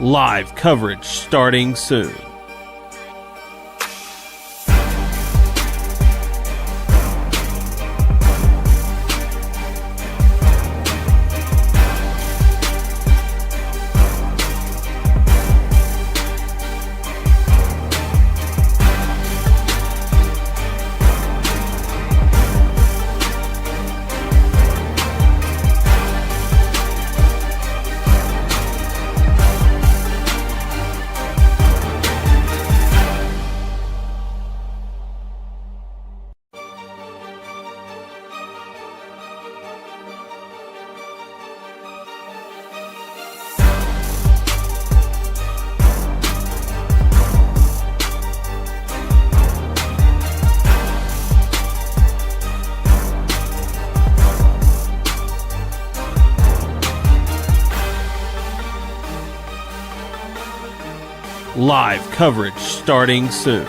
Live coverage starting soon. Live coverage starting soon.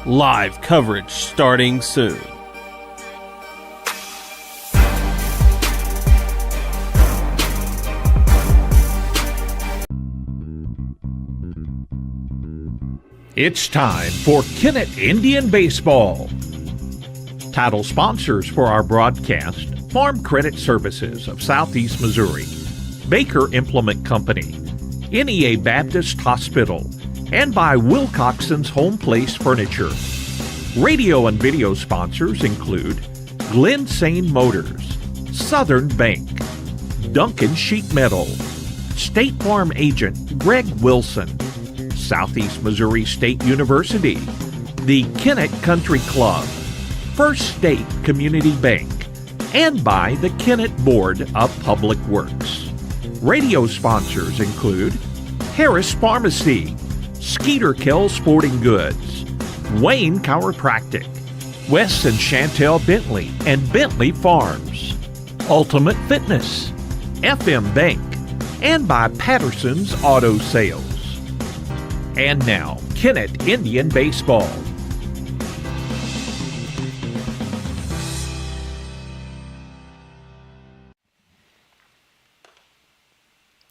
Live coverage starting soon. It's time for Kennett Indian Baseball. Title sponsors for our broadcast: Farm Credit Services of Southeast Missouri, Baker Implement Company, NEA Baptist Hospital, and by Wilcoxon's Home Place Furniture. Radio and video sponsors include Glen Sane Motors, Southern Bank, Duncan Sheet Metal, State Farm Agent Greg Wilson, Southeast Missouri State University, the Kennett Country Club, First State Community Bank, and by the Kennett Board of Public Works. Radio sponsors include Harris Pharmacy, Skeeter Kell Sporting Goods, Wayne Chiropractic, Wes and Chantel Bentley and Bentley Farms, Ultimate Fitness, FM Bank, and by Patterson's Auto Sales. And now, Kennett Indian Baseball.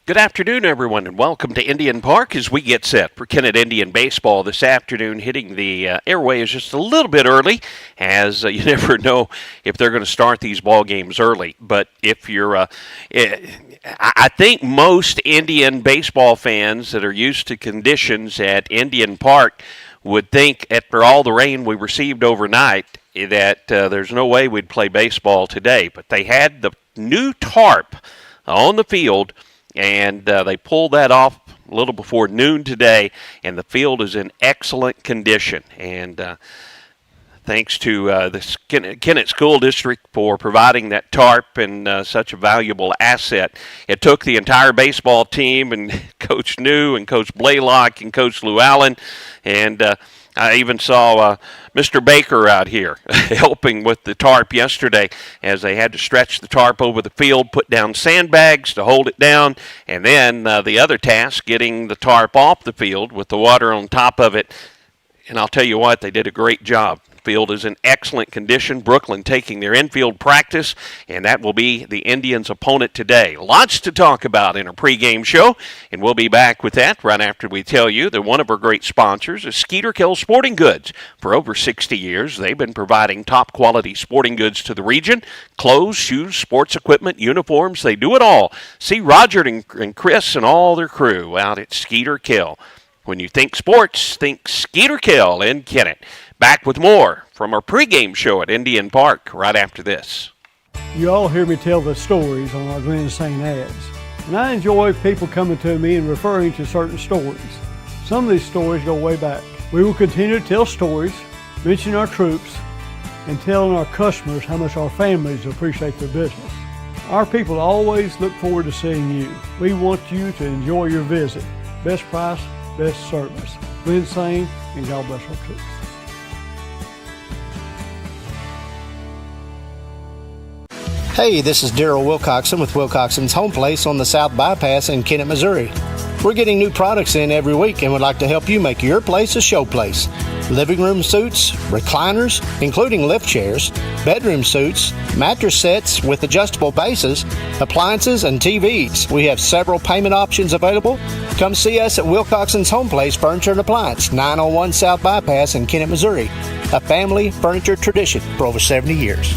Good afternoon, everyone, and welcome to Indian Park as we get set for Kennett Indian Baseball this afternoon. Hitting the airways just a little bit early, as you never know if they're going to start these ball games early. But if you're, I think most Indian baseball fans that are used to conditions at Indian Park would think, after all the rain we received overnight, that there's no way we'd play baseball today. But they had the new tarp on the field, and they pulled that off a little before noon today, and the field is in excellent condition. And thanks to the Kennett School District for providing that tarp and such a valuable asset. It took the entire baseball team and Coach New and Coach Blaylock and Coach Lou Allen, and I even saw Mr. Baker out here helping with the tarp yesterday, as they had to stretch the tarp over the field, put down sandbags to hold it down, and then the other task, getting the tarp off the field with the water on top of it. And I'll tell you what, they did a great job. Field is in excellent condition. Brookland taking their infield practice, and that will be the Indians' opponent today. Lots to talk about in our pregame show, and we'll be back with that right after we tell you that one of our great sponsors is Skeeter Kell Sporting Goods. For over 60 years, they've been providing top-quality sporting goods to the region. Clothes, shoes, sports equipment, uniforms, they do it all. See Roger and Chris and all their crew out at Skeeter Kell. When you think sports, think Skeeter Kell in Kennett. Back with more from our pregame show at Indian Park right after this. You all hear me tell the stories on our Glen St. ads, and I enjoy people coming to me and referring to certain stories. Some of these stories go way back. We will continue to tell stories, mention our troops, and telling our customers how much our families appreciate their business. Our people always look forward to seeing you. We want you to enjoy your visit. Best price, best service. Glen St. and God bless our troops. Hey, this is Daryl Wilcoxon with Wilcoxon's Home Place on the South Bypass in Kennett, Missouri. We're getting new products in every week and would like to help you make your place a show place. Living room suites, recliners, including lift chairs, bedroom suites, mattress sets with adjustable bases, appliances, and TVs. We have several payment options available. Come see us at Wilcoxon's Home Place Furniture and Appliance, 901 South Bypass in Kennett, Missouri. A family furniture tradition for over 70 years.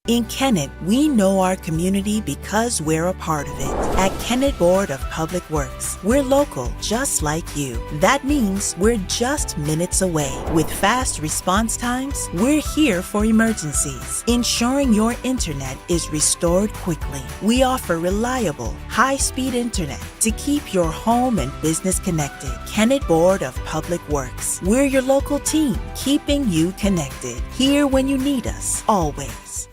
In Kennett, we know our community because we're a part of it. At Kennett Board of Public Works, we're local, just like you. That means we're just minutes away. With fast response times, we're here for emergencies, ensuring your internet is restored quickly. We offer reliable, high-speed internet to keep your home and business connected. Kennett Board of Public Works, we're your local team, keeping you connected. Here when you need us, always.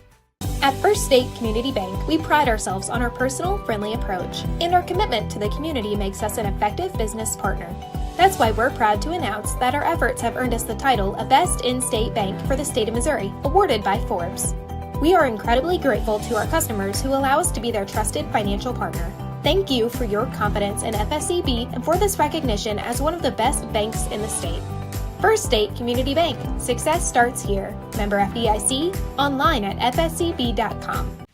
At First State Community Bank, we pride ourselves on our personal, friendly approach, and our commitment to the community makes us an effective business partner. That's why we're proud to announce that our efforts have earned us the title of Best In-State Bank for the state of Missouri, awarded by Forbes. We are incredibly grateful to our customers who allow us to be their trusted financial partner. Thank you for your confidence in FSCB and for this recognition as one of the best banks in the state. First State Community Bank. Success starts here. Member FDIC. Online at fscb.com.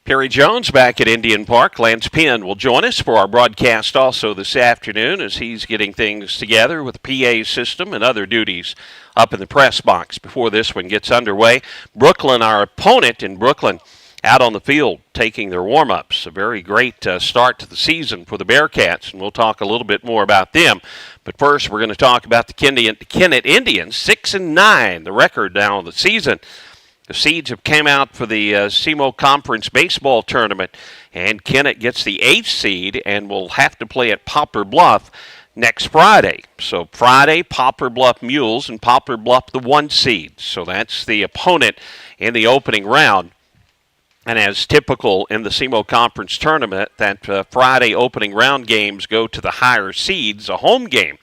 Perry Jones back at Indian Park. Lance Penn will join us for our broadcast also this afternoon as he's getting things together with the PA system and other duties up in the press box before this one gets underway. Brookland, our opponent in Brookland, out on the field taking their warm-ups. A very great start to the season for the Bearcats, and we'll talk a little bit more about them. But first, we're going to talk about the Kennett Indians, 6-9, the record now of the season. The seeds have came out for the SEMO Conference Baseball Tournament, and Kennett gets the 8th seed and will have to play at Poplar Bluff next Friday. So Friday, Poplar Bluff Mules, and Poplar Bluff the 1 seed. So that's the opponent in the opening round. And as typical in the SEMO Conference Tournament, that Friday opening round games go to the higher seeds, a home game.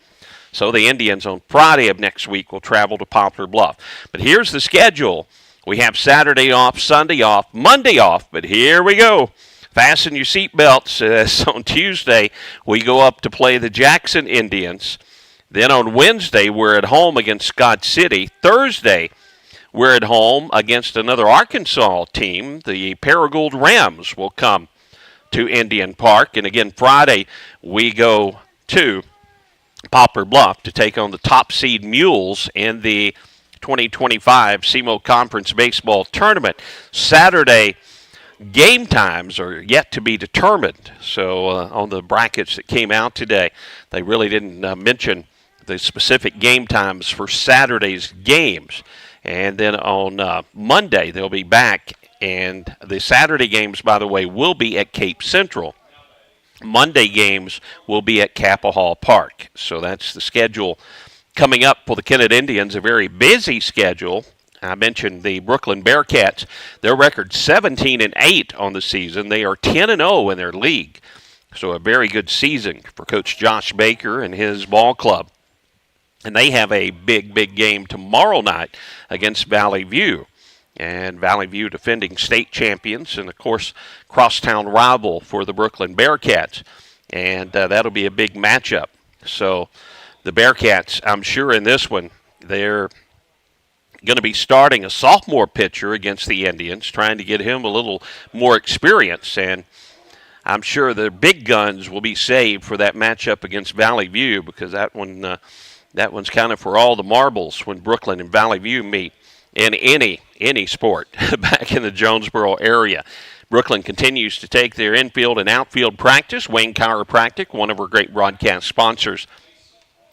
So the Indians on Friday of next week will travel to Poplar Bluff. But here's the schedule. We have Saturday off, Sunday off, Monday off, but here we go. Fasten your seatbelts. So on Tuesday, we go up to play the Jackson Indians. Then on Wednesday, we're at home against Scott City. Thursday, we're at home against another Arkansas team. The Paragould Rams will come to Indian Park. And again, Friday, we go to Poplar Bluff to take on the top seed Mules in the 2025 SEMO Conference Baseball Tournament. Saturday, game times are yet to be determined. So on the brackets that came out today, they really didn't mention the specific game times for Saturday's games. And then on Monday, they'll be back. And the Saturday games, by the way, will be at Cape Central. Monday games will be at Capahall Park. So that's the schedule coming up for the Kennett Indians, a very busy schedule. I mentioned the Brookland Bearcats. Their record 17-8 on the season. They are 10-0 in their league. So a very good season for Coach Josh Baker and his ball club. And they have a big game tomorrow night against Valley View. And Valley View defending state champions and, of course, crosstown rival for the Brookland Bearcats. And that'll be a big matchup. So the Bearcats, I'm sure in this one, they're going to be starting a sophomore pitcher against the Indians, trying to get him a little more experience. And I'm sure the big guns will be saved for that matchup against Valley View because that one's kind of for all the marbles when Brookland and Valley View meet in any sport back in the Jonesboro area. Brookland continues to take their infield and outfield practice. Wayne Chiropractic, one of our great broadcast sponsors,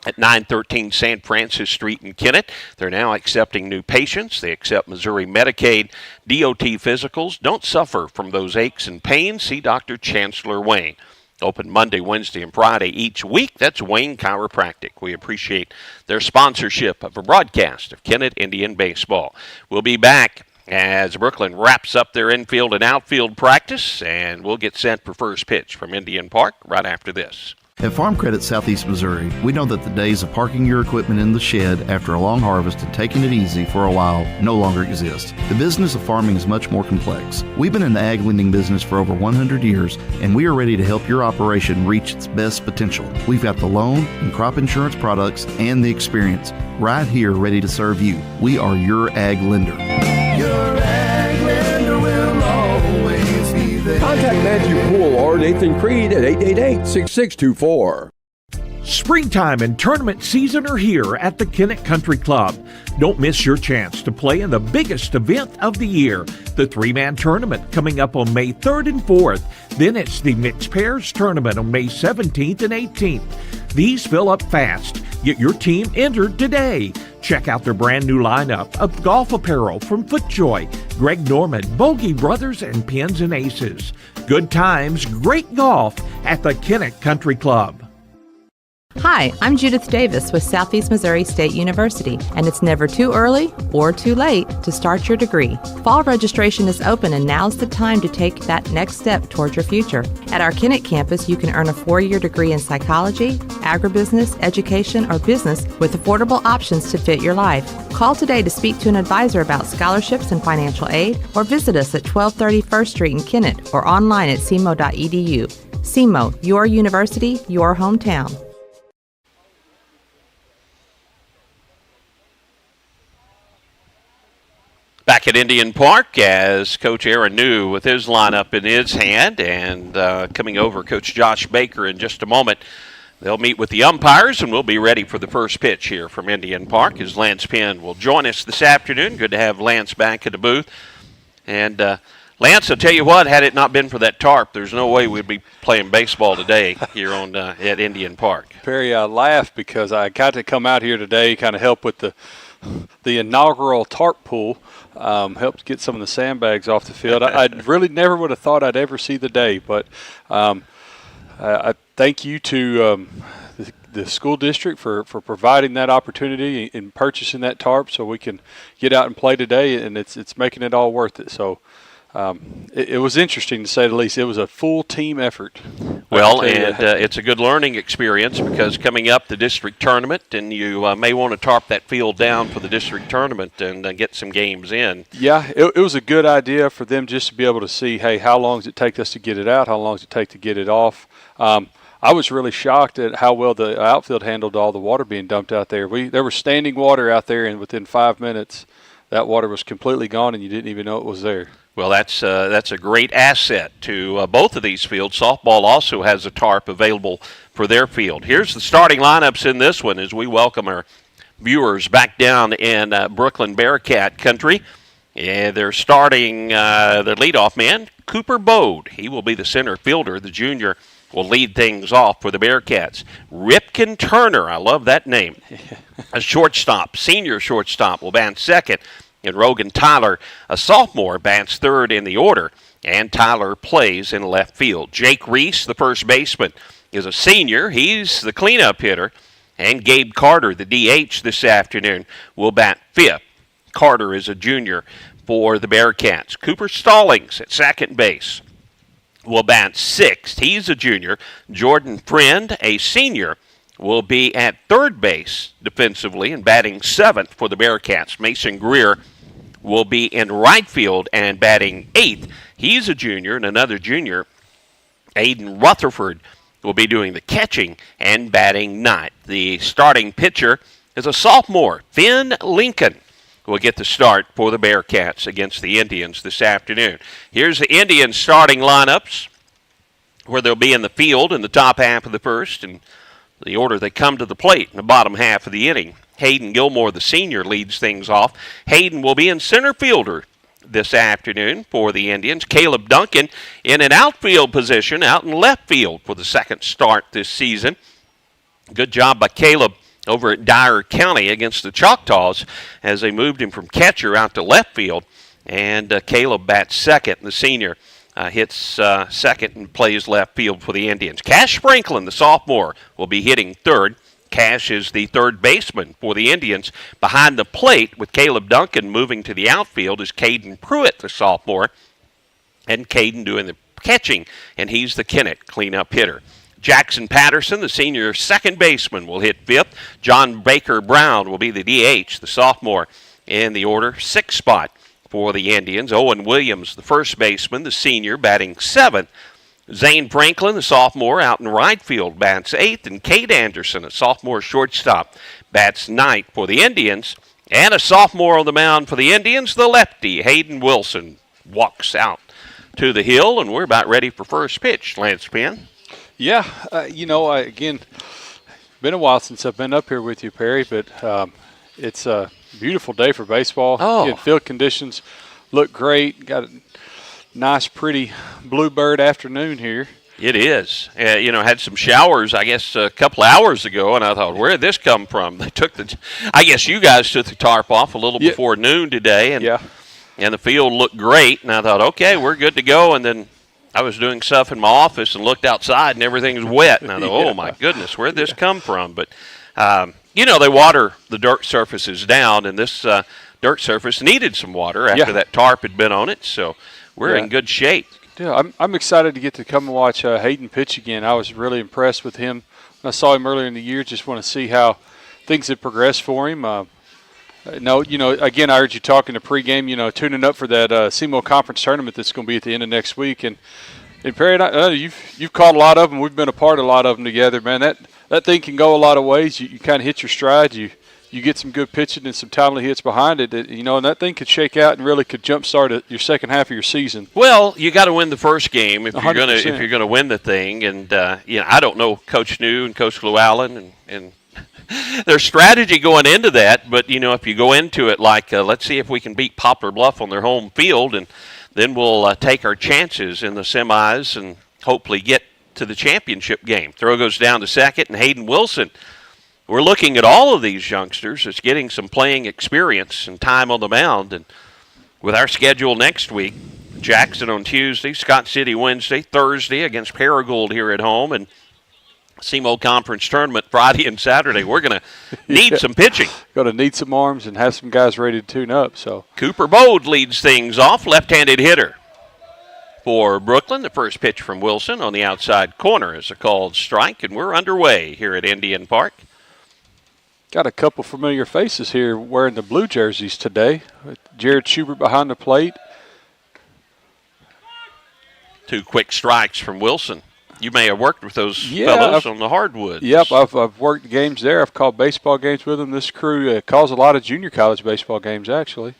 at 913 San Francis Street in Kennett. They're now accepting new patients. They accept Missouri Medicaid, DOT physicals. Don't suffer from those aches and pains. See Dr. Chancellor Wayne. Open Monday, Wednesday, and Friday each week. That's Wayne Chiropractic. We appreciate their sponsorship of a broadcast of Kennett Indian baseball. We'll be back as Brookland wraps up their infield and outfield practice, and we'll get set for first pitch from Indian Park right after this. At Farm Credit Southeast Missouri, we know that the days of parking your equipment in the shed after a long harvest and taking it easy for a while no longer exist. The business of farming is much more complex. We've been in the ag lending business for over 100 years, and we are ready to help your operation reach its best potential. We've got the loan and crop insurance products and the experience right here ready to serve you. We are your ag lender. Your ag lender will always be there. Contact Matthew Poole or Nathan Creed at 888-6624. Springtime and tournament season are here at the Kennett Country Club. Don't miss your chance to play in the biggest event of the year, the three-man tournament coming up on May 3rd and 4th. Then it's the Mixed Pairs Tournament on May 17th and 18th. These fill up fast. Get your team entered today. Check out their brand new lineup of golf apparel from FootJoy, Greg Norman, Bogey Brothers, and Pins and Aces. Good times, great golf at the Kennett Country Club. Hi, I'm Judith Davis with Southeast Missouri State University, and it's never too early or too late to start your degree. Fall registration is open, and now's the time to take that next step towards your future. At our Kennett campus, you can earn a 4-year degree in psychology, agribusiness, education, or business with affordable options to fit your life. Call today to speak to an advisor about scholarships and financial aid, or visit us at 1230 First Street in Kennett or online at cmo.edu. CMO, your university, your hometown. Back at Indian Park as Coach Aaron New with his lineup in his hand, and coming over Coach Josh Baker in just a moment. They'll meet with the umpires, and we'll be ready for the first pitch here from Indian Park as Lance Penn will join us this afternoon. Good to have Lance back at the booth. And Lance, I'll tell you what, had it not been for that tarp, there's no way we'd be playing baseball today here on at Indian Park. Perry, I laugh because I got to come out here today, kind of help with the inaugural tarp pool. Helped get some of the sandbags off the field. I really never would have thought I'd ever see the day, but I thank you to the school district for providing that opportunity and purchasing that tarp so we can get out and play today, and it's making it all worth it. So it was interesting, to say the least. It was a full team effort. Well, and it's a good learning experience because coming up the district tournament, and you may want to tarp that field down for the district tournament and get some games in. Yeah, it was a good idea for them just to be able to see, hey, how long does it take us to get it out? How long does it take to get it off? I was really shocked at how well the outfield handled all the water being dumped out there. There was standing water out there, and within 5 minutes, that water was completely gone, and you didn't even know it was there. Well, that's a great asset to both of these fields. Softball also has a tarp available for their field. Here's the starting lineups in this one as we welcome our viewers back down in Brookland Bearcat country. Yeah, they're starting their leadoff man, Cooper Bode. He will be the center fielder. The junior will lead things off for the Bearcats. Ripken Turner, I love that name. A shortstop, senior shortstop, will bat second. And Rogan Tyler, a sophomore, bats third in the order. And Tyler plays in left field. Jake Reese, the first baseman, is a senior. He's the cleanup hitter. And Gabe Carter, the DH this afternoon, will bat fifth. Carter is a junior for the Bearcats. Cooper Stallings at second base will bat sixth. He's a junior. Jordan Friend, a senior, will be at third base defensively and batting seventh for the Bearcats. Mason Greer will be in right field and batting eighth. He's a junior, and another junior, Aiden Rutherford, will be doing the catching and batting ninth. The starting pitcher is a sophomore, Finn Lincoln, who will get the start for the Bearcats against the Indians this afternoon. Here's the Indians starting lineups, where they'll be in the field in the top half of the first, and the order they come to the plate in the bottom half of the inning. Hayden Gilmore, the senior, leads things off. Hayden will be in center fielder this afternoon for the Indians. Caleb Duncan in an outfield position out in left field for the second start this season. Good job by Caleb over at Dyer County against the Choctaws as they moved him from catcher out to left field. And Caleb bats second. The senior hits second and plays left field for the Indians. Cash Franklin, the sophomore, will be hitting third. Cash is the third baseman for the Indians. Behind the plate with Caleb Duncan moving to the outfield is Caden Pruitt, the sophomore. And Caden doing the catching, and he's the Kennett cleanup hitter. Jackson Patterson, the senior second baseman, will hit fifth. John Baker Brown will be the DH, the sophomore, in the order sixth spot for the Indians. Owen Williams, the first baseman, the senior, batting seventh. Zane Franklin, the sophomore, out in right field, bats eighth. And Cade Anderson, a sophomore shortstop, bats ninth for the Indians. And a sophomore on the mound for the Indians, the lefty, Hayden Wilson, walks out to the hill, and we're about ready for first pitch. Lance Penn. Yeah, again, been a while since I've been up here with you, Perry, but it's a beautiful day for baseball. Oh. Again, field conditions look great. Got a nice, pretty bluebird afternoon here. It is. Had some showers, I guess, a couple hours ago, and I thought, where did this come from? They I guess you guys took the tarp off a little before noon today, and the field looked great, and I thought, okay, we're good to go, and then I was doing stuff in my office and looked outside, and everything's wet. And I thought, oh, my goodness, where did this come from? But, they water the dirt surfaces down, and this dirt surface needed some water after that tarp had been on it. So we're in good shape. Yeah, I'm excited to get to come and watch Hayden pitch again. I was really impressed with him. I saw him earlier in the year. Just want to see how things have progressed for him. Again, I heard you talking to pregame, tuning up for that SEMO conference tournament that's going to be at the end of next week. And Perry, you've caught a lot of them. We've been a part of a lot of them together, man. That thing can go a lot of ways. You kind of hit your stride. You get some good pitching and some timely hits behind it. And that thing could shake out and really could jumpstart your second half of your season. Well, you got to win the first game if 100%. you're gonna win the thing. And I don't know Coach New and Coach Llewellyn and their strategy going into that, but if you go into it like let's see if we can beat Poplar Bluff on their home field, and then we'll take our chances in the semis and hopefully get to the championship game. Throw goes down to second, and Hayden Wilson. We're looking at all of these youngsters as getting some playing experience and time on the mound, and with our schedule next week, Jackson on Tuesday, Scott City Wednesday, Thursday against Paragould here at home, and SEMO Conference Tournament Friday and Saturday. We're going to need some pitching. Going to need some arms and have some guys ready to tune up. So Cooper Bode leads things off, left-handed hitter for Brookland. The first pitch from Wilson on the outside corner is a called strike, and we're underway here at Indian Park. Got a couple familiar faces here wearing the blue jerseys today. Jared Schubert behind the plate. Two quick strikes from Wilson. You may have worked with those fellows on the hardwoods. Yep, I've worked games there. I've called baseball games with them. This crew calls a lot of junior college baseball games, actually.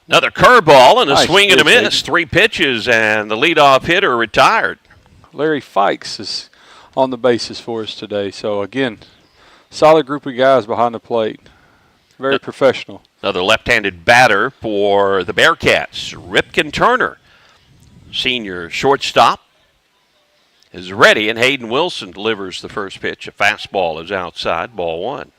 Another curveball and a Nice swing and a pitch, miss. 3 pitches, and the leadoff hitter retired. Larry Fikes is on the bases for us today. So, again, solid group of guys behind the plate. Very professional. Another left-handed batter for the Bearcats, Ripken Turner. Senior shortstop is ready, and Hayden Wilson delivers the first pitch. A fastball is outside, ball one.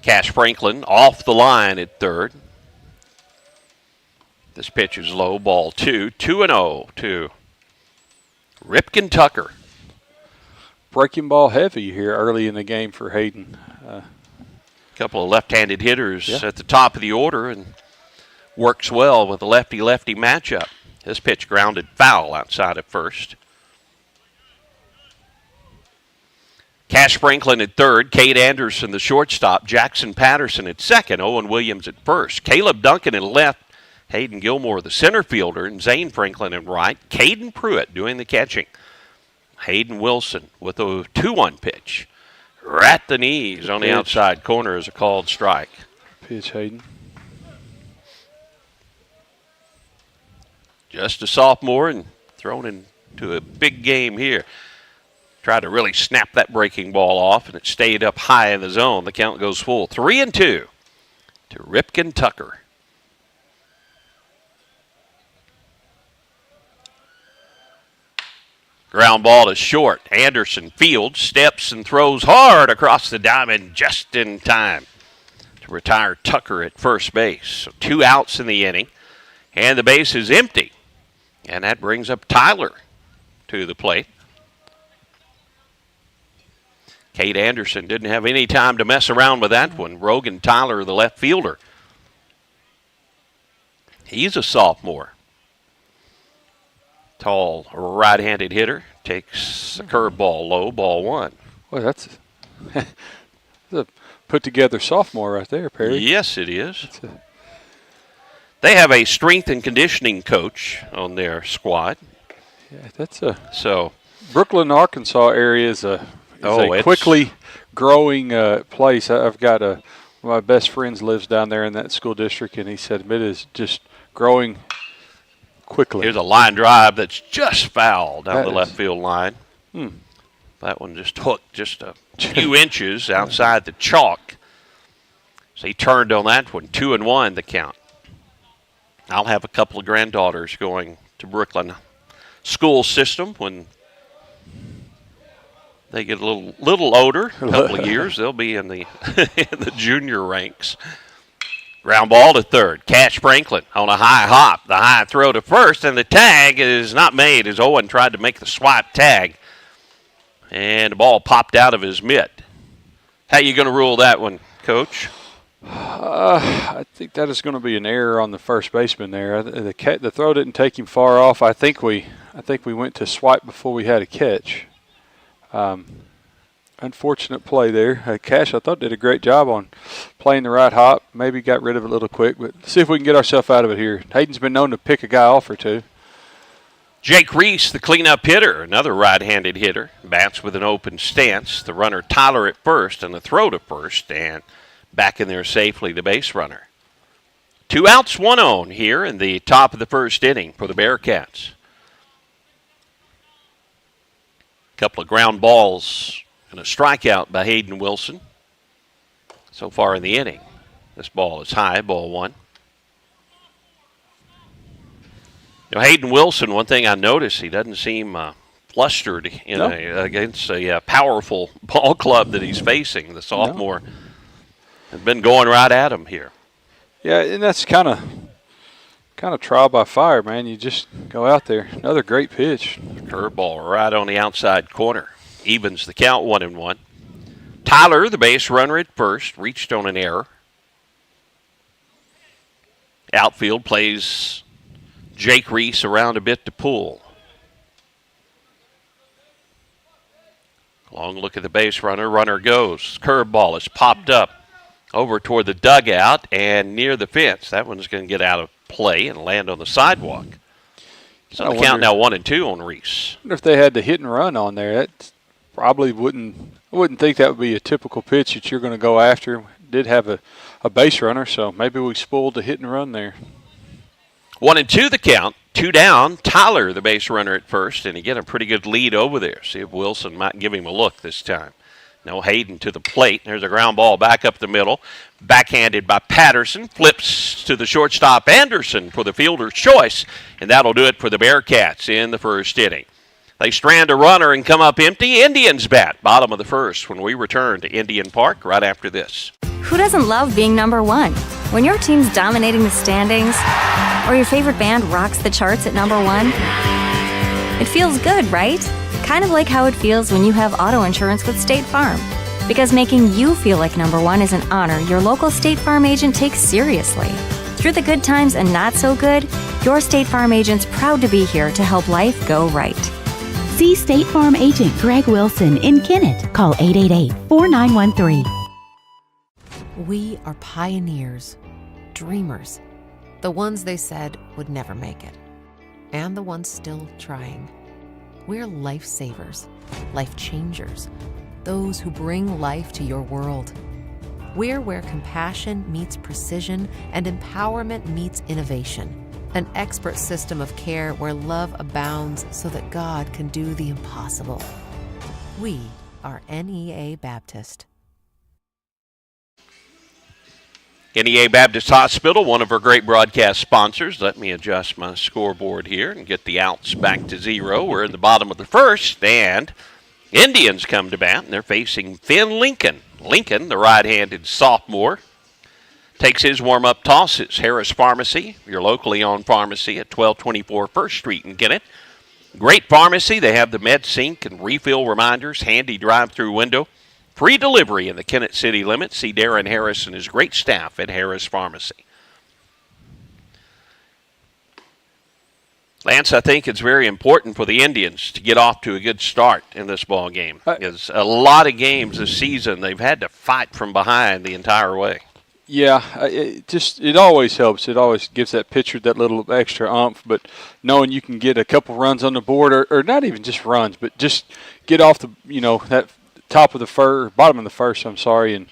Cash Franklin off the line at third. This pitch is low, ball two. 2-0 to Ripken Tucker. Breaking ball heavy here early in the game for Hayden. Couple of left-handed hitters at the top of the order, and works well with the lefty-lefty matchup. This pitch grounded foul outside at first. Cash Franklin at third, Cade Anderson the shortstop, Jackson Patterson at second, Owen Williams at first, Caleb Duncan at left, Hayden Gilmore the center fielder, and Zane Franklin at right, Caden Pruitt doing the catching. Hayden Wilson with a 2-1 pitch. Right the knees on the outside corner is a called strike. Pitch, Hayden. Just a sophomore and thrown into a big game here. Tried to really snap that breaking ball off, and it stayed up high in the zone. The count goes full. 3-2 to Ripken Tucker. Ground ball is short. Anderson fields, steps, and throws hard across the diamond just in time to retire Tucker at first base. So 2 outs in the inning, and the base is empty. And that brings up Tyler to the plate. Kate Anderson didn't have any time to mess around with that one. Rogan Tyler, the left fielder. He's a sophomore. Tall right-handed hitter. Takes a curveball low, ball 1. Well, that's a put-together sophomore right there, Perry. Yes, it is. They have a strength and conditioning coach on their squad. Yeah, that's so Brookland, Arkansas area is a quickly growing place. I've got one of my best friends lives down there in that school district, and he said it is just growing quickly. Here's a line drive that's just fouled down the left field line. That one just hooked just a few inches outside the chalk. So he turned on that one. 2-1 the count. I'll have a couple of granddaughters going to Brookland school system when they get a little older, a couple of years. They'll be in the in the junior ranks. Ground ball to third. Cash Franklin on a high hop. The high throw to first, and the tag is not made as Owen tried to make the swipe tag. And the ball popped out of his mitt. How you going to rule that one, Coach? I think that is going to be an error on the first baseman there. The throw didn't take him far off. I think we went to swipe before we had a catch. Unfortunate play there. Cash, I thought, did a great job on playing the right hop. Maybe got rid of it a little quick, but see if we can get ourselves out of it here. Hayden's been known to pick a guy off or two. Jake Reese, the cleanup hitter, another right-handed hitter, bats with an open stance. The runner Tyler at first, and the throw to first, and back in there safely, the base runner. 2 outs, 1 on here in the top of the first inning for the Bearcats. Couple of ground balls and a strikeout by Hayden Wilson so far in the inning. This ball is high, ball 1. You know, Hayden Wilson, one thing I noticed, he doesn't seem flustered against a powerful ball club that he's facing. The sophomore has been going right at him here. Yeah, and that's kind of trial by fire, man. You just go out there. Another great pitch. Curveball right on the outside corner. Evens the count, 1-1. Tyler, the base runner at first, reached on an error. Outfield plays Jake Reese around a bit to pull. Long look at the base runner. Runner goes. Curveball is popped up over toward the dugout and near the fence. That one's going to get out of play and land on the sidewalk. So the count now 1-2 on Reese. I wonder if they had the hit and run on there. That probably I wouldn't think that would be a typical pitch that you're going to go after. Did have a base runner, so maybe we spoiled the hit and run there. 1-2 the count. 2 down. Tyler, the base runner at first, and he get a pretty good lead over there. See if Wilson might give him a look this time. No, Hayden to the plate. There's a ground ball back up the middle. Backhanded by Patterson. Flips to the shortstop Anderson for the fielder's choice. And that'll do it for the Bearcats in the first inning. They strand a runner and come up empty. Indians bat. Bottom of the first when we return to Indian Park right after this. Who doesn't love being number one? When your team's dominating the standings, or your favorite band rocks the charts at number 1, it feels good, right? Kind of like how it feels when you have auto insurance with State Farm. Because making you feel like number 1 is an honor your local State Farm agent takes seriously. Through the good times and not so good, your State Farm agent's proud to be here to help life go right. See State Farm agent Greg Wilson in Kennett. Call 888-4913. We are pioneers, dreamers, the ones they said would never make it, and the ones still trying. We're lifesavers, life changers, those who bring life to your world. We're where compassion meets precision and empowerment meets innovation. An expert system of care where love abounds so that God can do the impossible. We are NEA Baptist. NEA Baptist Hospital, one of our great broadcast sponsors. Let me adjust my scoreboard here and get the outs back to 0. We're in the bottom of the first, and Indians come to bat, and they're facing Finn Lincoln. Lincoln, the right-handed sophomore, takes his warm-up tosses. Harris Pharmacy, your locally owned pharmacy at 1224 First Street in Kennett. Great pharmacy. They have the med sink and refill reminders, handy drive-through window. Free delivery in the Kennett city limits. See Darren Harris and his great staff at Harris Pharmacy. Lance, I think it's very important for the Indians to get off to a good start in this ball game. Because a lot of games this season, they've had to fight from behind the entire way. Yeah, it always helps. It always gives that pitcher that little extra oomph. But knowing you can get a couple runs on the board, or not even just runs, but just get off the that bottom of the first. I'm sorry, and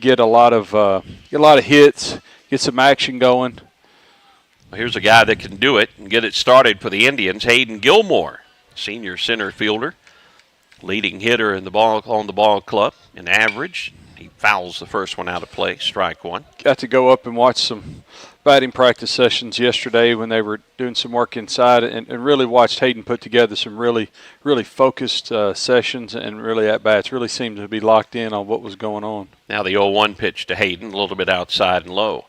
get a lot of hits, get some action going. Well, here's a guy that can do it and get it started for the Indians. Hayden Gilmore, senior center fielder, leading hitter in the ball club in average. He fouls the first one out of play, strike one. Got to go up and watch some batting practice sessions yesterday when they were doing some work inside, and really watched Hayden put together some really, really focused sessions and really at-bats. Really seemed to be locked in on what was going on. Now the 0-1 pitch to Hayden, a little bit outside and low.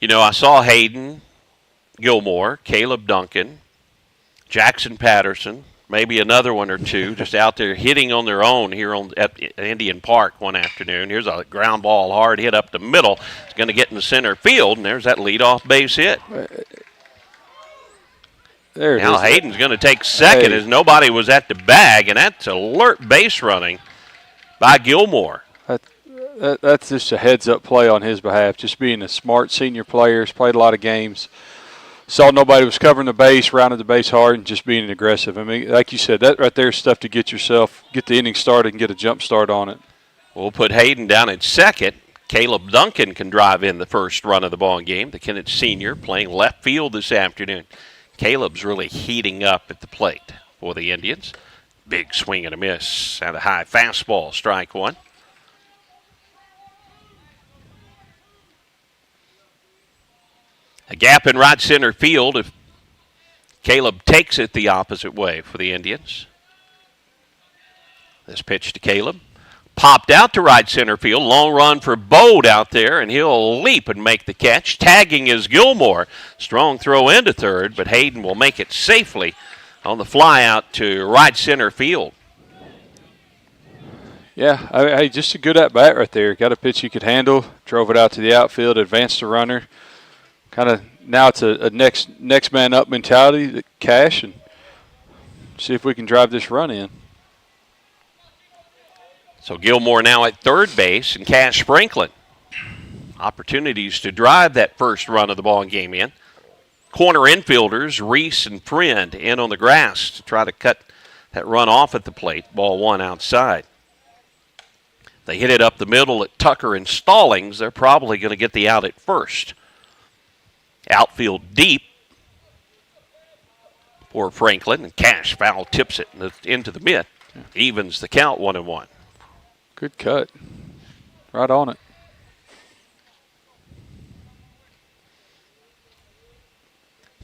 I saw Hayden, Gilmore, Caleb Duncan, Jackson Patterson, maybe another one or two just out there hitting on their own here at Indian Park one afternoon. Here's a ground ball, hard hit up the middle. It's going to get in the center field, and there's that leadoff base hit. There it now is. Hayden's going to take second as nobody was at the bag, and that's alert base running by Gilmore. That's just a heads-up play on his behalf, just being a smart senior player. He's played a lot of games. Saw nobody was covering the base, rounded the base hard, and just being aggressive. I mean, like you said, that right there is stuff to get the inning started and get a jump start on it. We'll put Hayden down at second. Caleb Duncan can drive in the first run of the ball game. The Kennett senior playing left field this afternoon. Caleb's really heating up at the plate for the Indians. Big swing and a miss and a high fastball, strike one. A gap in right center field if Caleb takes it the opposite way for the Indians. This pitch to Caleb. Popped out to right center field. Long run for Bode out there, and he'll leap and make the catch. Tagging is Gilmore. Strong throw into third, but Hayden will make it safely on the fly out to right center field. Yeah, just a good at-bat right there. Got a pitch he could handle. Drove it out to the outfield, advanced the runner. Kind of now it's a next man up mentality, cash, and see if we can drive this run in. So Gilmore now at third base and Cash Franklin. Opportunities to drive that first run of the ball game in. Corner infielders, Reese and Friend, in on the grass to try to cut that run off at the plate. Ball one outside. They hit it up the middle at Tucker and Stallings. They're probably going to get the out at first. Outfield deep for Franklin, and Cash foul tips it into the mitt. Evens the count 1-1. Good cut. Right on it.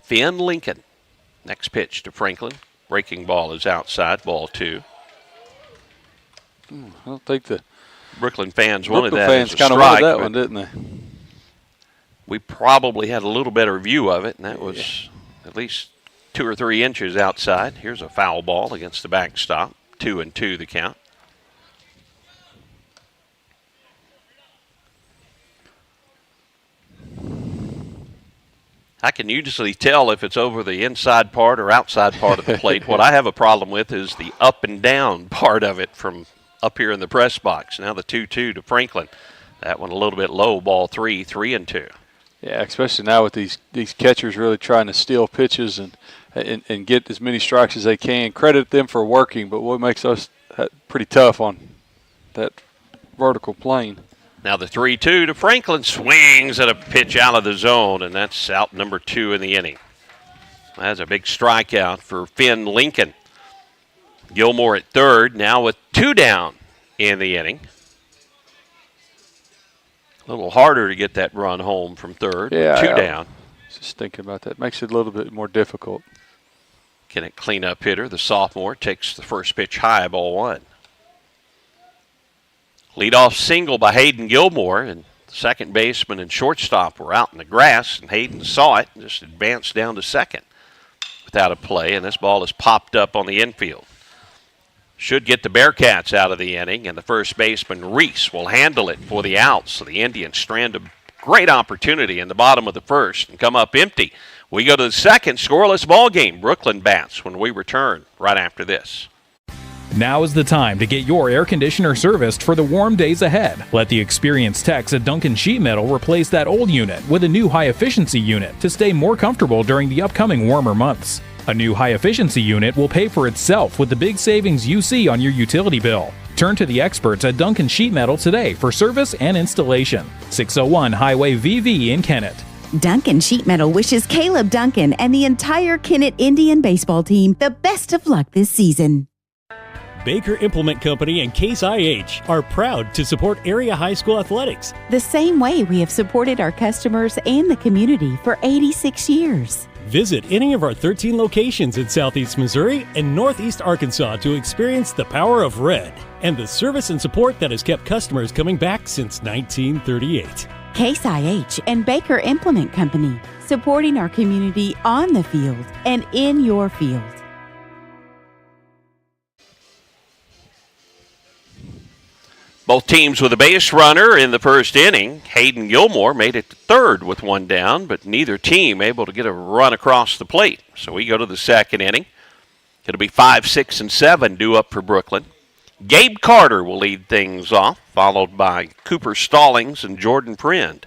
Finn Lincoln. Next pitch to Franklin. Breaking ball is outside, ball two. I don't think the Brooklyn fans wanted that fans as a kind of strike, wanted that one, didn't they? We probably had a little better view of it, and that was at least 2 or 3 inches outside. Here's a foul ball against the backstop. 2-2 the count. I can usually tell if it's over the inside part or outside part of the plate. What I have a problem with is the up and down part of it from up here in the press box. Now the 2-2 to Franklin. That one a little bit low, ball 3, 3-2. Yeah, especially now with these catchers really trying to steal pitches and get as many strikes as they can. Credit them for working, but what makes us pretty tough on that vertical plane. Now the 3-2 to Franklin, swings at a pitch out of the zone, and that's out number 2 in the inning. That's a big strikeout for Finn Lincoln. Gilmore at third, now with 2 down in the inning. A little harder to get that run home from third. Yeah, 2 down. Just thinking about that. Makes it a little bit more difficult. Kennett cleanup hitter, the sophomore, takes the first pitch high, ball 1. Leadoff single by Hayden Gilmore, and the second baseman and shortstop were out in the grass, and Hayden saw it and just advanced down to second without a play, and this ball is popped up on the infield. Should get the Bearcats out of the inning, and the first baseman, Reese, will handle it for the out, so the Indians strand a great opportunity in the bottom of the first and come up empty. We go to the second, scoreless ball game. Brookland bats when we return right after this. Now is the time to get your air conditioner serviced for the warm days ahead. Let the experienced techs at Duncan Sheet Metal replace that old unit with a new high-efficiency unit to stay more comfortable during the upcoming warmer months. A new high-efficiency unit will pay for itself with the big savings you see on your utility bill. Turn to the experts at Duncan Sheet Metal today for service and installation. 601 Highway VV in Kennett. Duncan Sheet Metal wishes Caleb Duncan and the entire Kennett Indian baseball team the best of luck this season. Baker Implement Company and Case IH are proud to support area high school athletics. The same way we have supported our customers and the community for 86 years. Visit any of our 13 locations in Southeast Missouri and Northeast Arkansas to experience the power of red and the service and support that has kept customers coming back since 1938. Case IH and Baker Implement Company, supporting our community on the field and in your field. Both teams with a base runner in the first inning. Hayden Gilmore made it to third with 1 down, but neither team able to get a run across the plate. So we go to the second inning. It'll be 5, 6, and 7 due up for Brookland. Gabe Carter will lead things off, followed by Cooper Stallings and Jordan Friend.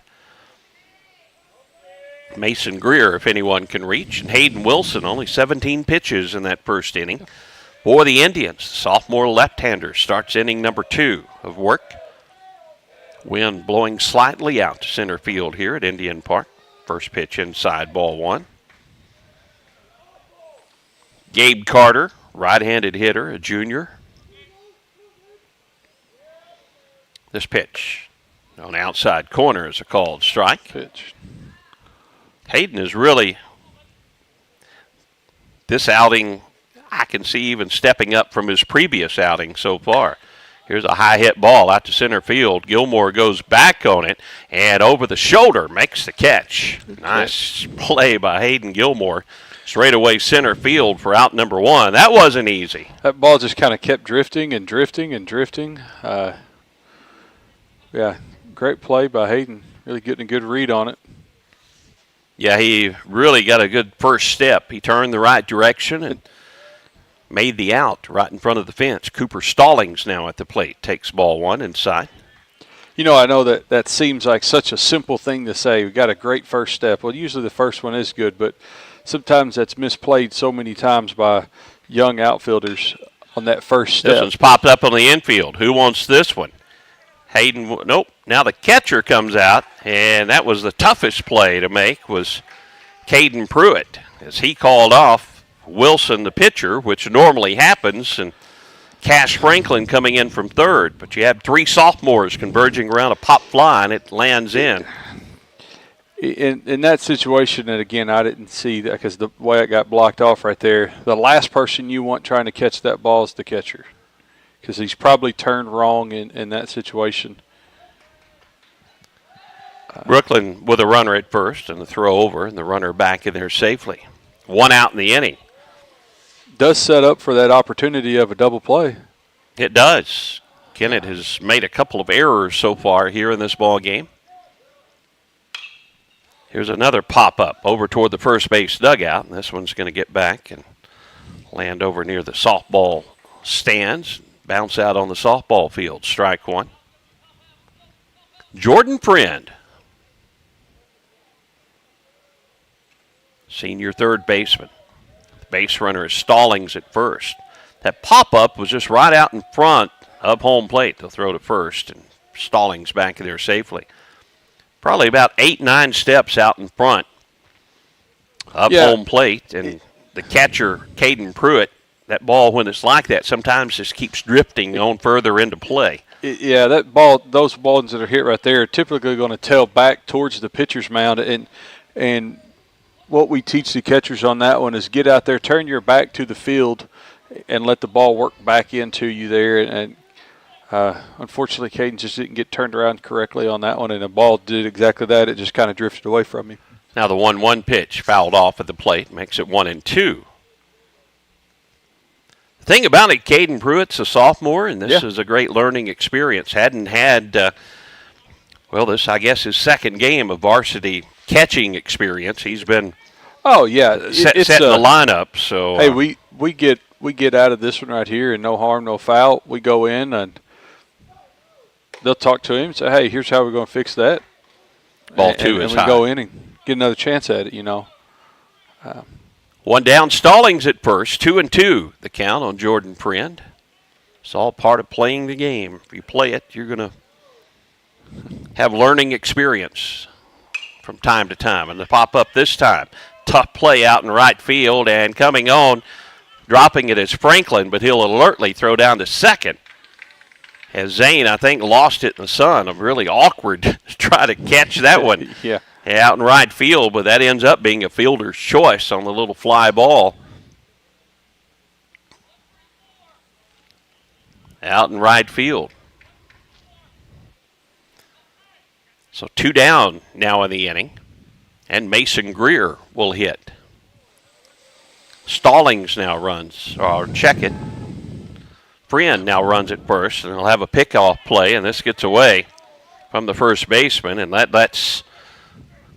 Mason Greer, if anyone can reach, and Hayden Wilson, only 17 pitches in that first inning. For the Indians, the sophomore left-hander starts inning number 2 of work. Wind blowing slightly out to center field here at Indian Park. First pitch inside, ball 1. Gabe Carter, right-handed hitter, a junior. This pitch on the outside corner is a called strike. Pitch. Hayden is really, this outing, I can see even stepping up from his previous outing so far. Here's a high hit ball out to center field. Gilmore goes back on it and over the shoulder makes the catch. Nice play by Hayden Gilmore. Straight away center field for out number 1. That wasn't easy. That ball just kind of kept drifting and drifting and drifting. Yeah, great play by Hayden. Really getting a good read on it. Yeah, he really got a good first step. He turned the right direction and made the out right in front of the fence. Cooper Stallings now at the plate. Takes ball 1 inside. You know, I know that seems like such a simple thing to say. We got a great first step. Well, usually the first one is good, but sometimes that's misplayed so many times by young outfielders on that first step. This one's popped up on the infield. Who wants this one? Hayden, nope. Now the catcher comes out, and that was the toughest play to make was Caden Pruitt as he called off Wilson, the pitcher, which normally happens, and Cash Franklin coming in from third. But you have 3 sophomores converging around a pop fly, and it lands in. In that situation, and again, I didn't see that because the way it got blocked off right there, the last person you want trying to catch that ball is the catcher because he's probably turned wrong in that situation. Brookland with a runner at first and the throw over, and the runner back in there safely. 1 out in the inning. Does set up for that opportunity of a double play. It does. Kennett has made a couple of errors so far here in this ball game. Here's another pop-up over toward the first base dugout, and this one's going to get back and land over near the softball stands, bounce out on the softball field. Strike 1. Jordan Friend, senior third baseman. The base runner is Stallings at first. That pop-up was just right out in front of home plate. They'll throw to first, and Stallings back there safely. Probably about 8-9 steps out in front of home plate. And the catcher, Caden Pruitt, that ball, when it's like that, sometimes just keeps drifting on further into play. Yeah, those balls that are hit right there are typically going to tail back towards the pitcher's mound, and what we teach the catchers on that one is get out there, turn your back to the field, and let the ball work back into you there. And unfortunately, Caden just didn't get turned around correctly on that one, and the ball did exactly that. It just kind of drifted away from him. Now the 1-1 pitch fouled off at the plate, makes it 1-2. The thing about it, Caden Pruitt's a sophomore, and this is a great learning experience. Hadn't had, this, I guess, his second game of varsity catching experience. He's been setting the lineup. So hey, we get out of this one right here, and no harm, no foul. We go in, and they'll talk to him and say, hey, here's how we're going to fix that. Ball two is high. And we go in and get another chance at it, One down, Stallings at first, 2-2, the count on Jordan Friend. It's all part of playing the game. If you play it, you're going to have learning experience from time to time. And the pop up this time, tough play out in right field, and coming on, dropping it is Franklin, but he'll alertly throw down to second. As Zane, I think, lost it in the sun. Really awkward to try to catch that one. Out in right field, but that ends up being a fielder's choice on the little fly ball. Out in right field. So 2 down now in the inning, and Mason Greer will hit. Stallings now runs, or check it. Friend now runs at first, and he'll have a pickoff play, and this gets away from the first baseman, and that lets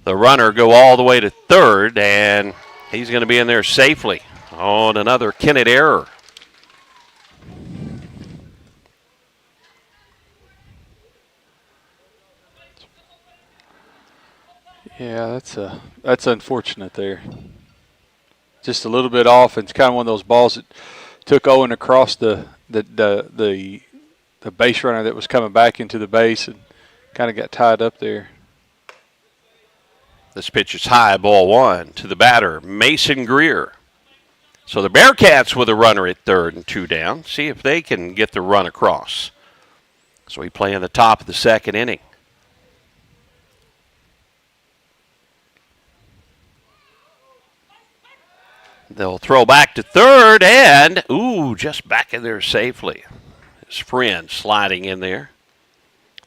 the runner go all the way to third, and he's going to be in there safely on another Kennett error. Yeah, that's unfortunate there. Just a little bit off. It's kind of one of those balls that took Owen across the base runner that was coming back into the base and kind of got tied up there. This pitch is high, ball 1 to the batter, Mason Greer. So the Bearcats with a runner at third and 2 down. See if they can get the run across. So we play in the top of the second inning. They'll throw back to third, and, just back in there safely. His friend sliding in there.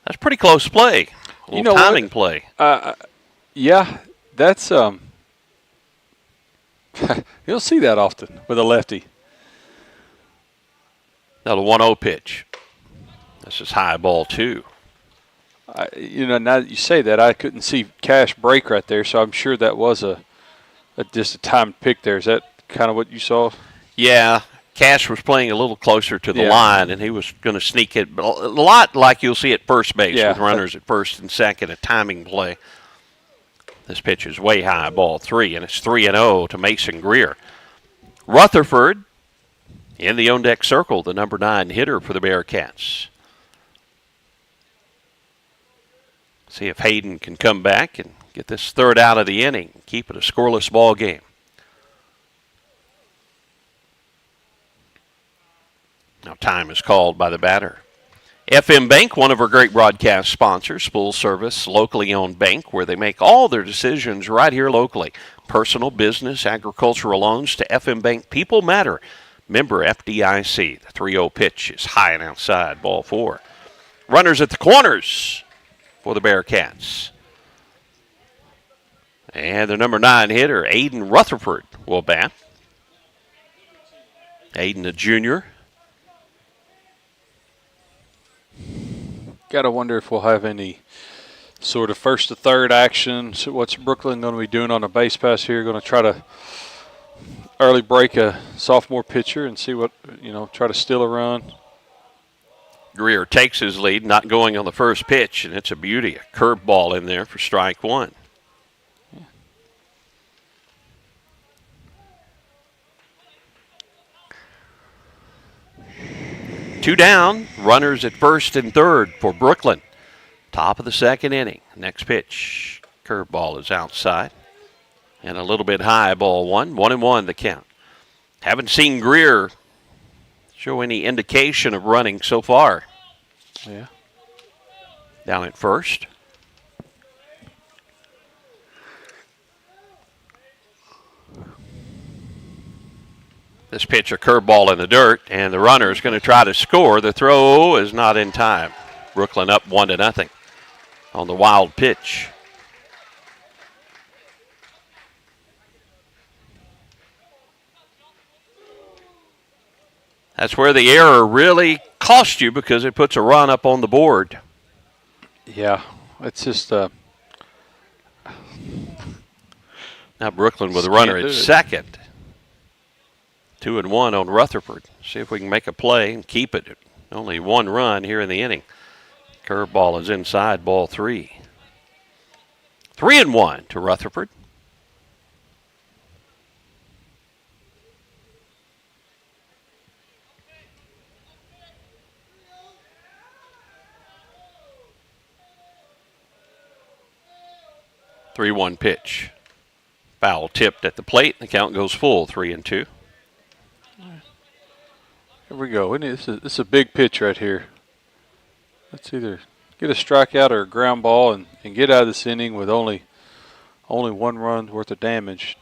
That's pretty close play. A little timing play. Yeah, that's you don't see that often with a lefty. Now the 1-0 pitch. This is high, ball 2. Now that you say that, I couldn't see Cash break right there, so I'm sure that was just a timed pick there. Is that kind of what you saw? Yeah, Cash was playing a little closer to the line, and he was going to sneak it. A lot like you'll see at first base with runners at first and second, a timing play. This pitch is way high, ball 3, and it's 3-0 to Mason Greer. Rutherford in the on-deck circle, the number 9 hitter for the Bearcats. See if Hayden can come back and get this third out of the inning, keep it a scoreless ball game. Now time is called by the batter. FM Bank, one of our great broadcast sponsors, full service, locally owned bank where they make all their decisions right here locally. Personal, business, agricultural loans to FM Bank. People matter. Member FDIC. The 3-0 pitch is high and outside, ball 4. Runners at the corners for the Bearcats. And the number 9 hitter, Aiden Rutherford, will bat. Aiden, a junior. Got to wonder if we'll have any sort of first to third action. So what's Brookland going to be doing on a base pass here? Going to try to early break a sophomore pitcher and see what, try to steal a run. Greer takes his lead, not going on the first pitch, and it's a beauty. A curveball in there for strike 1. Two down, runners at first and third for Brookland. Top of the second inning. Next pitch, curveball is outside. And a little bit high, ball 1. 1-1 the count. Haven't seen Greer show any indication of running so far Yeah. Down at first. This pitch, a curveball in the dirt, and the runner is going to try to score. The throw is not in time. Brookland up 1-0 on the wild pitch. That's where the error really cost you because it puts a run up on the board. Yeah, it's just now Brookland with a runner at second. 2-1 on Rutherford. See if we can make a play and keep it. Only one run here in the inning. Curveball is inside, ball 3. 3-1 to Rutherford. Three-one pitch. Foul tipped at the plate. The count goes full, 3-2. Here we go. This is a big pitch right here. Let's either get a strikeout or a ground ball and get out of this inning with only one run worth of damage.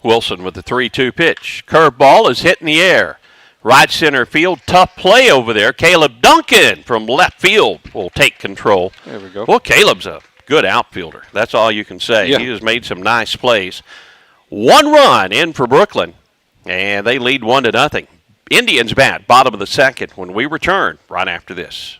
Wilson with the 3-2 pitch. Curveball is hit in the air. Right center field, tough play over there. Caleb Duncan from left field will take control. There we go. Well, Caleb's a good outfielder. That's all you can say. Yeah. He has made some nice plays. One run in for Brookland, and they lead 1-0. Indians bat, bottom of the second, when we return right after this.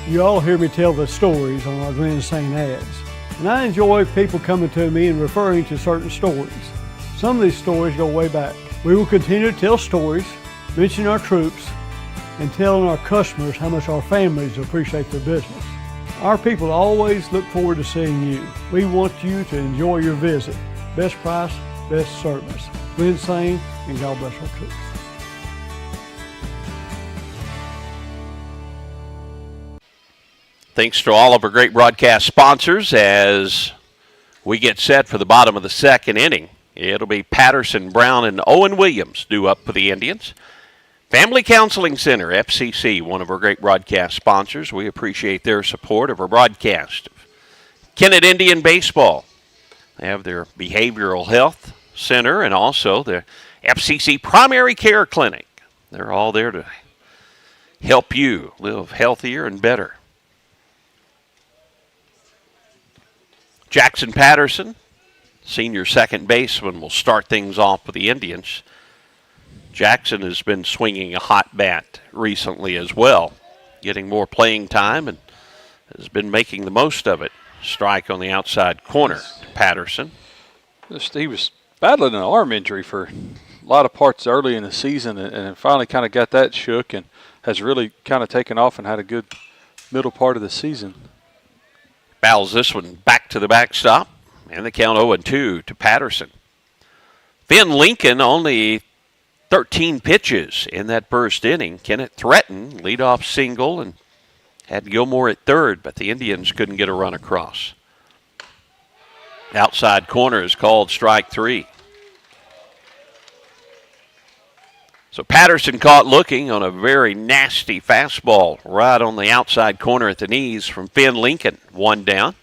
You all hear me tell the stories on our Glen St. ads, and I enjoy people coming to me and referring to certain stories. Some of these stories go way back. We will continue to tell stories, mention our troops, and telling our customers how much our families appreciate their business. Our people always look forward to seeing you. We want you to enjoy your visit. Best price, best service. Glen St. and God bless our troops. Thanks to all of our great broadcast sponsors as we get set for the bottom of the second inning. It'll be Patterson, Brown, and Owen Williams due up for the Indians. Family Counseling Center, FCC, one of our great broadcast sponsors. We appreciate their support of our broadcast. Kennett Indian Baseball. They have their Behavioral Health Center and also their FCC Primary Care Clinic. They're all there to help you live healthier and better. Jackson Patterson, senior second baseman, will start things off with the Indians. Jackson has been swinging a hot bat recently as well, getting more playing time and has been making the most of it. Strike on the outside corner, Patterson. He was battling an arm injury for a lot of parts early in the season and finally kind of got that shook and has really kind of taken off and had a good middle part of the season. Fouls this one back to the backstop, and the count 0-2 to Patterson. Finn Lincoln only 13 pitches in that first inning. Kennett threatened, leadoff single, and had Gilmore at third, but the Indians couldn't get a run across. Outside corner is called strike 3. So Patterson caught looking on a very nasty fastball right on the outside corner at the knees from Finn Lincoln. One down.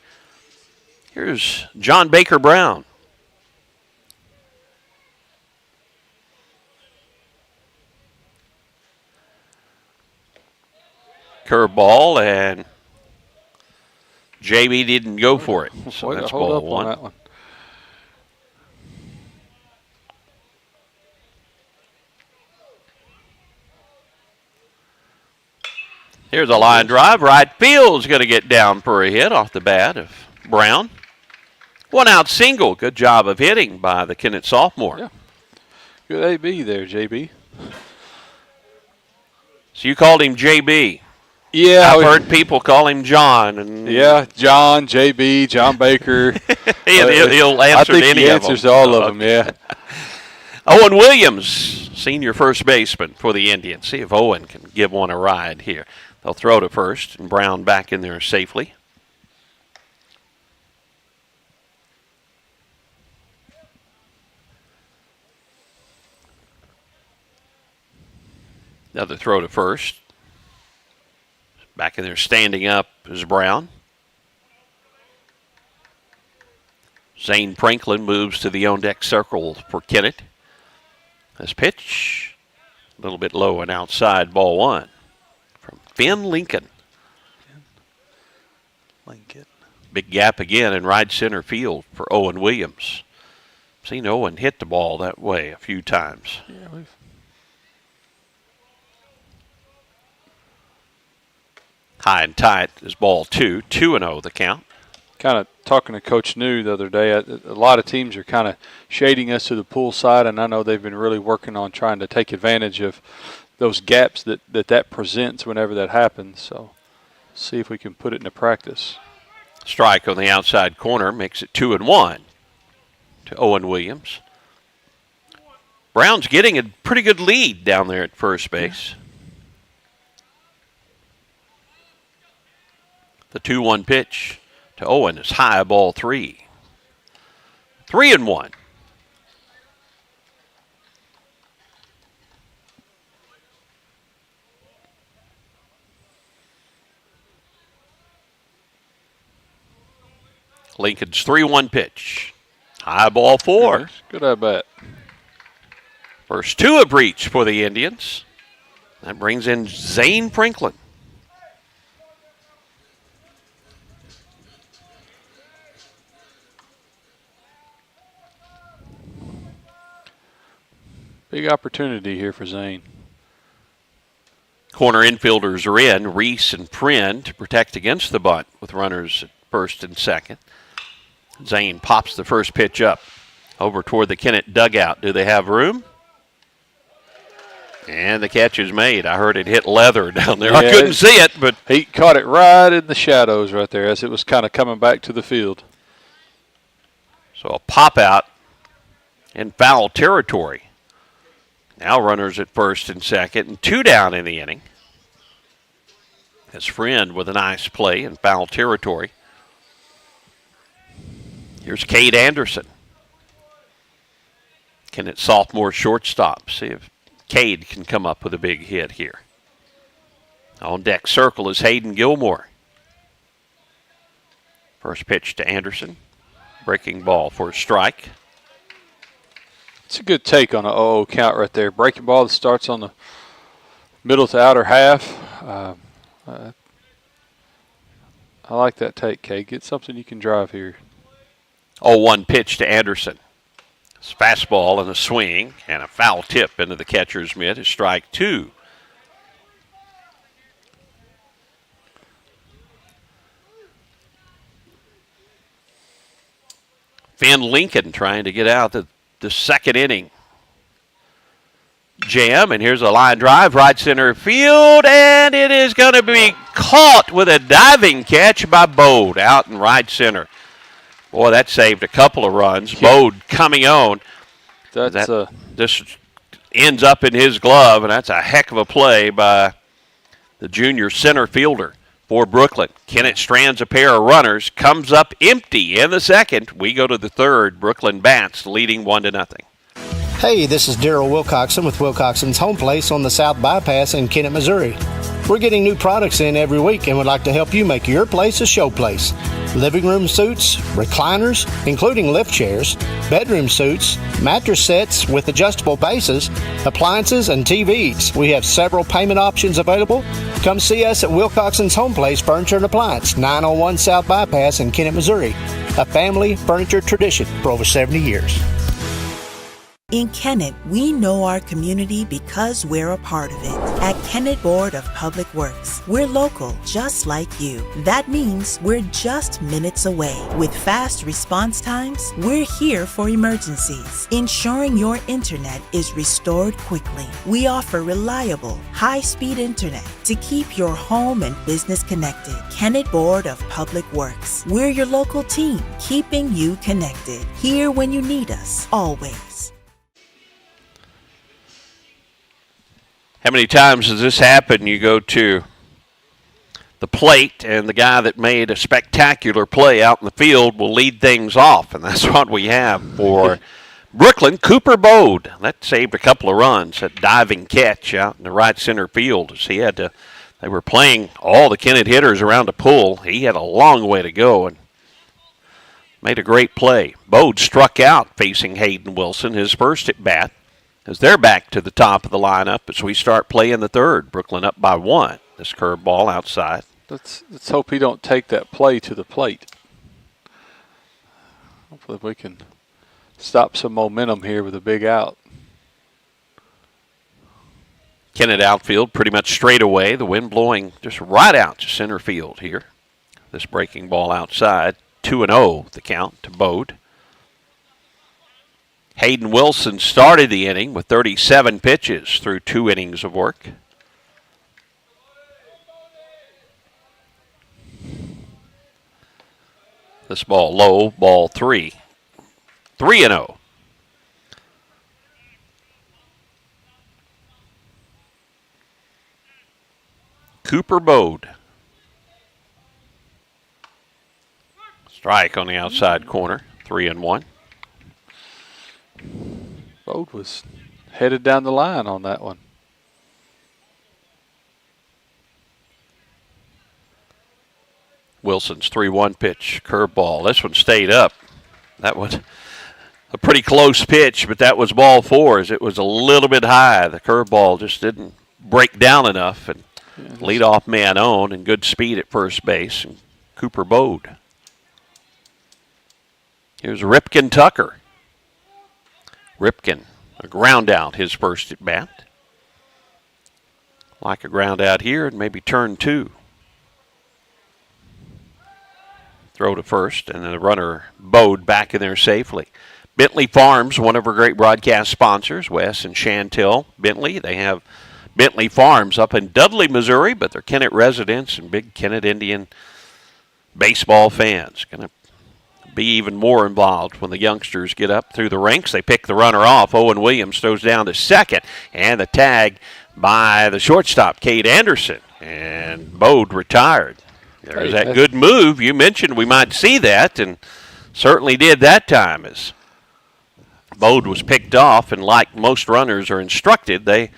Here's John Baker Brown. Curveball, and JB didn't go for it. So that's ball 1. On that one. Here's a line drive. Right field's going to get down for a hit off the bat of Brown. One out single. Good job of hitting by the Kennett sophomore. Yeah. Good AB there, JB. So you called him JB. Yeah. I've heard people call him John. And yeah, John, JB, John Baker. he'll answer I think to any he of them. answers to all of them, yeah. Owen Williams, senior first baseman for the Indians. See if Owen can give one a ride here. They'll throw to first, and Brown back in there safely. Another throw to first. Back in there standing up is Brown. Zane Franklin moves to the on-deck circle for Kennett. This pitch, a little bit low and outside, ball one from Finn Lincoln. Big gap again in right center field for Owen Williams. Seen Owen hit the ball that way a few times. Yeah, High and tight is ball two. 2-0 the count. Kind of talking to Coach New the other day, a lot of teams are kind of shading us to the pull side, and I know they've been really working on trying to take advantage of those gaps that presents whenever that happens. So see if we can put it into practice. Strike on the outside corner makes it 2-1 to Owen Williams. Brown's getting a pretty good lead down there at first base. The 2-1 pitch to Owen is high, ball three. 3-1. Lincoln's 3-1 pitch. High, ball four. Good at bat. First two have reached for the Indians. That brings in Zane Franklin. Big opportunity here for Zane. Corner infielders are in, Reese and Friend, to protect against the bunt with runners at first and second. Zane pops the first pitch up over toward the Kennett dugout. Do they have room? And the catch is made. I heard it hit leather down there. Yeah, I couldn't see it, but he caught it right in the shadows right there as it was kind of coming back to the field. So a pop out in foul territory. Now runners at first and second, and two down in the inning. His Friend with a nice play in foul territory. Here's Cade Anderson. Kennett sophomore shortstop. See if Cade can come up with a big hit here. On deck circle is Hayden Gilmore. First pitch to Anderson. Breaking ball for a strike. It's a good take on an 0-0 count right there. Breaking ball that starts on the middle to outer half. I like that take, Kay. Get something you can drive here. 0-1 pitch to Anderson. It's fastball and a swing and a foul tip into the catcher's mitt is strike two. Finn Lincoln trying to get out the second inning. Jam, and here's a line drive, right center field, and it is going to be caught with a diving catch by Bode out in right center. Boy, that saved a couple of runs. Bode coming on. This ends up in his glove, and that's a heck of a play by the junior center fielder for Brookland. Kennett strands a pair of runners, comes up empty in the second. We go to the third. Brookland bats leading 1-0. Hey, this is Daryl Wilcoxon with Wilcoxon's Home Place on the South Bypass in Kennett, Missouri. We're getting new products in every week and would like to help you make your place a show place. Living room suites, recliners, including lift chairs, bedroom suites, mattress sets with adjustable bases, appliances, and TVs. We have several payment options available. Come see us at Wilcoxon's Home Place Furniture and Appliance, 901 South Bypass in Kennett, Missouri. A family furniture tradition for over 70 years. In Kennett, we know our community because we're a part of it. At Kennett Board of Public Works, we're local, just like you. That means we're just minutes away. With fast response times, we're here for emergencies, ensuring your internet is restored quickly. We offer reliable, high-speed internet to keep your home and business connected. Kennett Board of Public Works, we're your local team, keeping you connected. Here when you need us, always. How many times does this happen? You go to the plate and the guy that made a spectacular play out in the field will lead things off, and that's what we have for Brookland. Cooper Bode, that saved a couple of runs, that diving catch out in the right center field. As he had to, they were playing all the Kennett hitters around the pool. He had a long way to go and made a great play. Bode struck out facing Hayden Wilson, his first at bat, as they're back to the top of the lineup as we start playing the third. Brookland up by 1. This curveball outside. Let's hope he don't take that play to the plate. Hopefully we can stop some momentum here with a big out. Kennett outfield pretty much straight away. The wind blowing just right out to center field here. This breaking ball outside. 2-0 the count to Bode. Hayden Wilson started the inning with 37 pitches through 2 innings of work. This ball low, ball 3. 3-0. Cooper Bode. Strike on the outside corner. 3-1. Bode was headed down the line on that one. Wilson's 3-1 pitch, curveball. This one stayed up. That was a pretty close pitch, but that was ball 4 as it was a little bit high. The curveball just didn't break down enough, and leadoff man on and good speed at first base. And Cooper Bode. Here's Ripken Tucker. Ripken, a ground out, his first at bat. Like a ground out here and maybe turn 2. Throw to first, and then the runner Bode back in there safely. Bentley Farms, one of our great broadcast sponsors, Wes and Chantel Bentley. They have Bentley Farms up in Dudley, Missouri, but they're Kennett residents and big Kennett Indian baseball fans. Going to be even more involved when the youngsters get up through the ranks. They pick the runner off. Owen Williams throws down to second, and the tag by the shortstop, Cade Anderson, and Bode retired. There's that good move. You mentioned we might see that, and certainly did that time as Bode was picked off, and like most runners are instructed, they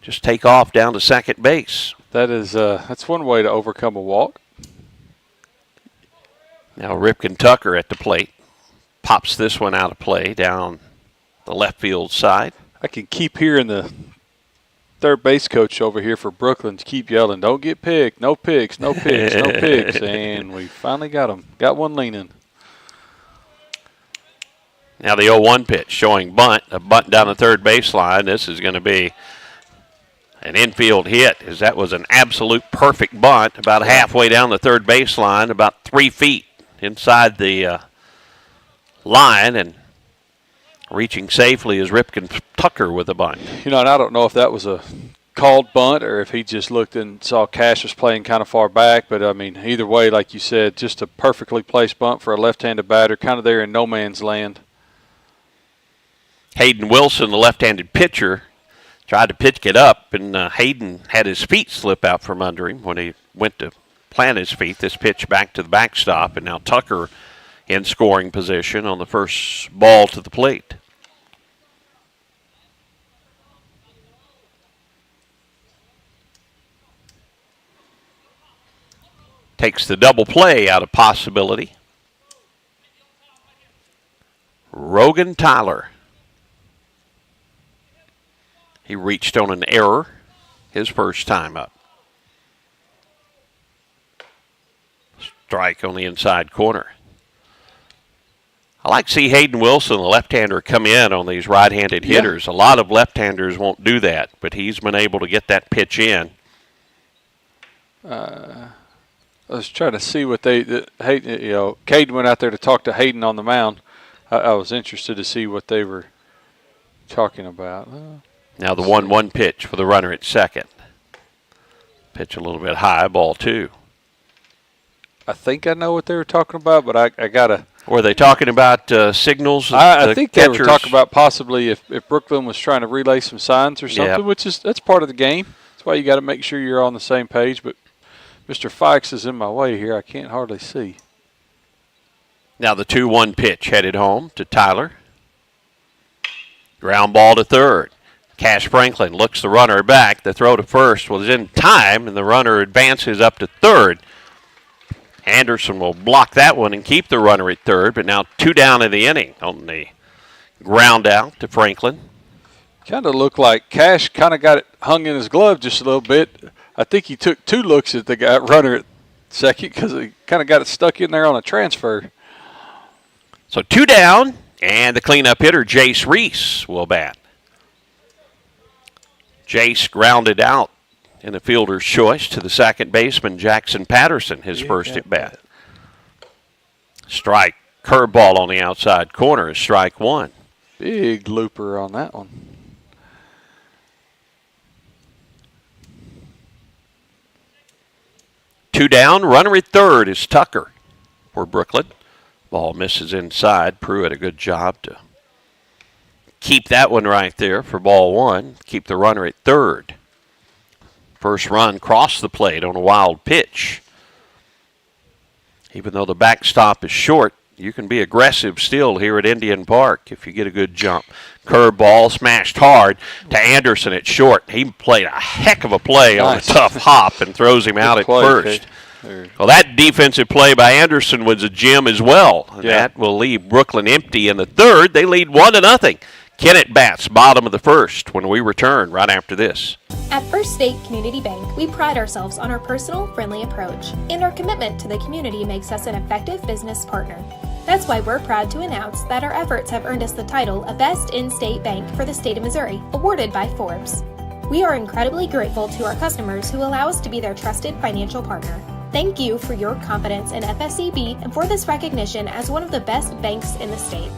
just take off down to second base. That's one way to overcome a walk. Now Ripken Tucker at the plate. Pops this one out of play down the left field side. I can keep hearing the third base coach over here for Brookland keep yelling, "Don't get picked, no picks, no picks, no picks." And we finally got him. Got one leaning. Now the 0-1 pitch showing bunt, a bunt down the third baseline. This is going to be an infield hit, as that was an absolute perfect bunt about halfway down the third baseline, about 3 feet inside the line, and reaching safely is Ripken Tucker with a bunt. You know, and I don't know if that was a called bunt or if he just looked and saw Cash was playing kind of far back, but I mean, either way, like you said, just a perfectly placed bunt for a left-handed batter, kind of there in no man's land. Hayden Wilson, the left-handed pitcher, tried to pitch it up, and Hayden had his feet slip out from under him when he went to plant his feet. This pitch back to the backstop, and now Tucker in scoring position on the first ball to the plate. Takes the double play out of possibility. Rogan Tyler. He reached on an error his first time up. Strike on the inside corner. I like to see Hayden Wilson, the left-hander, come in on these right-handed hitters. A lot of left-handers won't do that, but he's been able to get that pitch in. I was trying to see what Hayden, Caden went out there to talk to Hayden on the mound. I was interested to see what they were talking about. Now the 1-1 pitch for the runner at second. Pitch a little bit high, ball 2. I think I know what they were talking about, but I got to. Were they talking about signals? I think they were talking about possibly if Brookland was trying to relay some signs or something, which is that's part of the game. That's why you got to make sure you're on the same page. But Mr. Fikes is in my way here. I can't hardly see. Now the 2-1 pitch headed home to Tyler. Ground ball to third. Cash Franklin looks the runner back. The throw to first was in time, and the runner advances up to third. Anderson will block that one and keep the runner at third, but now 2 down in the inning on the ground out to Franklin. Kind of looked like Cash kind of got it hung in his glove just a little bit. I think he took 2 looks at the guy runner at second because he kind of got it stuck in there on a transfer. So 2 down, and the cleanup hitter, Jace Reese, will bat. Jace grounded out in the fielder's choice to the second baseman, Jackson Patterson, his first at bat. Strike, curveball on the outside corner is strike 1. Big looper on that one. Two down, runner at third is Tucker for Brookland. Ball misses inside. Pruitt a good job to keep that one right there for ball 1. Keep the runner at third. First run crossed the plate on a wild pitch. Even though the backstop is short, you can be aggressive still here at Indian Park if you get a good jump. Curveball smashed hard to Anderson at short. He played a heck of a play on a tough hop and throws him out at first. Well, that defensive play by Anderson was a gem as well. And that will leave Brookland empty in the third. They lead 1-0. Kennett bats bottom of the first when we return right after this. At First State Community Bank, we pride ourselves on our personal, friendly approach, and our commitment to the community makes us an effective business partner. That's why we're proud to announce that our efforts have earned us the title of Best In-State Bank for the state of Missouri, awarded by Forbes. We are incredibly grateful to our customers who allow us to be their trusted financial partner. Thank you for your confidence in FSCB and for this recognition as one of the best banks in the state.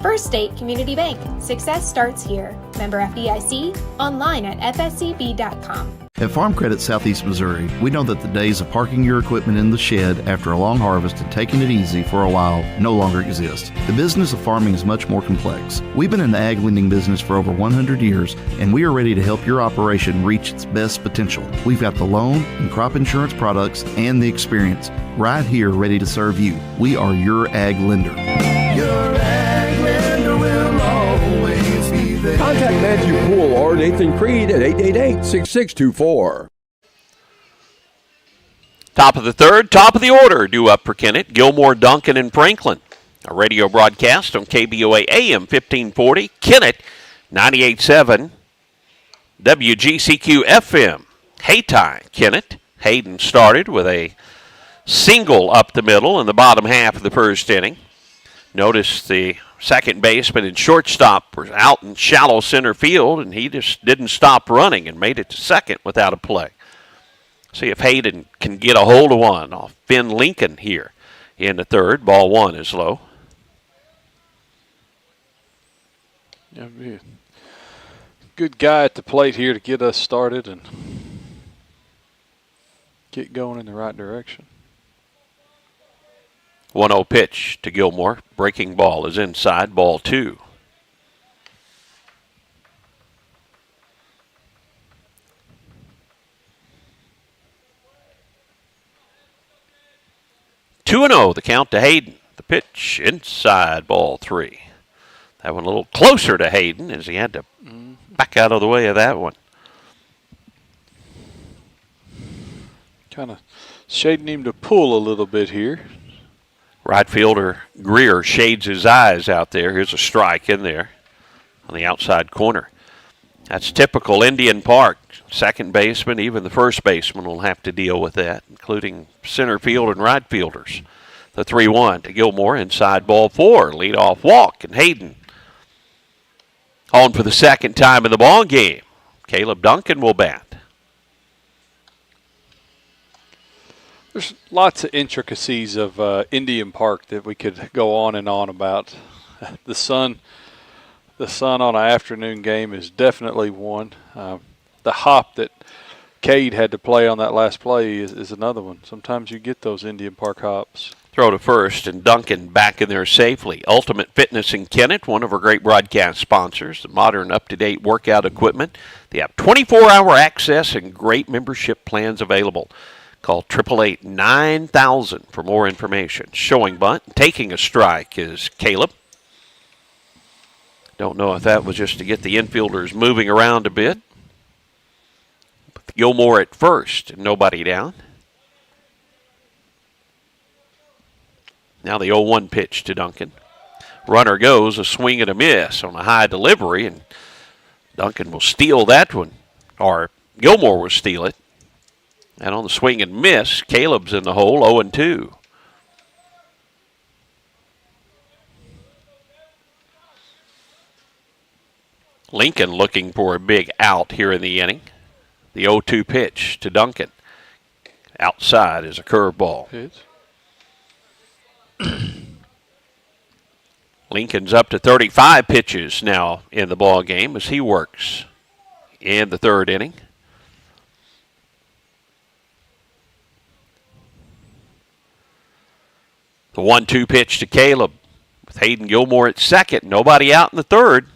First State Community Bank. Success starts here. Member FDIC. Online at fscb.com. At Farm Credit Southeast Missouri, we know that the days of parking your equipment in the shed after a long harvest and taking it easy for a while no longer exist. The business of farming is much more complex. We've been in the ag lending business for over 100 years, and we are ready to help your operation reach its best potential. We've got the loan and crop insurance products and the experience right here ready to serve you. We are your ag lender. Your ag lender will always be there. Contact Matthew Poole or Nathan Creed at 888-6624. Top of the third, top of the order, due up for Kennett, Gilmore, Duncan, and Franklin. A radio broadcast on KBOA AM 1540, Kennett 98.7, WGCQ FM. Haytie, Kennett. Hayden started with a single up the middle in the bottom half of the first inning. Notice the second baseman and shortstop were out in shallow center field, and he just didn't stop running and made it to second without a play. See if Hayden can get a hold of one off Finn Lincoln here in the third. Ball 1 is low. Good guy at the plate here to get us started and get going in the right direction. 1-0 pitch to Gilmore. Breaking ball is inside. Ball 2. Two and 0, the count to Hayden. The pitch inside. Ball 3. That one a little closer to Hayden as he had to back out of the way of that one. Kind of shading him to pull a little bit here. Right fielder Greer shades his eyes out there. Here's a strike in there on the outside corner. That's typical Indian Park. Second baseman, even the first baseman will have to deal with that, including center field and right fielders. The 3-1 to Gilmore, inside ball 4. Leadoff walk, and Hayden on for the second time in the ball game. Caleb Duncan will bat. There's lots of intricacies of Indian Park that we could go on and on about. The sun on an afternoon game is definitely one. The hop that Cade had to play on that last play is another one. Sometimes you get those Indian Park hops. Throw to first, and Duncan back in there safely. Ultimate Fitness in Kennett, one of our great broadcast sponsors. The modern, up-to-date workout equipment. They have 24-hour access and great membership plans available. Call 888-9000 for more information. Showing bunt, taking a strike is Caleb. Don't know if that was just to get the infielders moving around a bit. Gilmore at first, and nobody down. Now the 0-1 pitch to Duncan. Runner goes, a swing and a miss on a high delivery, and Duncan will steal that one, or Gilmore will steal it. And on the swing and miss, Caleb's in the hole, 0-2. Lincoln looking for a big out here in the inning. The 0-2 pitch to Duncan. Outside is a curveball. Lincoln's up to 35 pitches now in the ball game as he works in the third inning. The 1-2 pitch to Caleb with Hayden Gilmore at second. Nobody out in the third.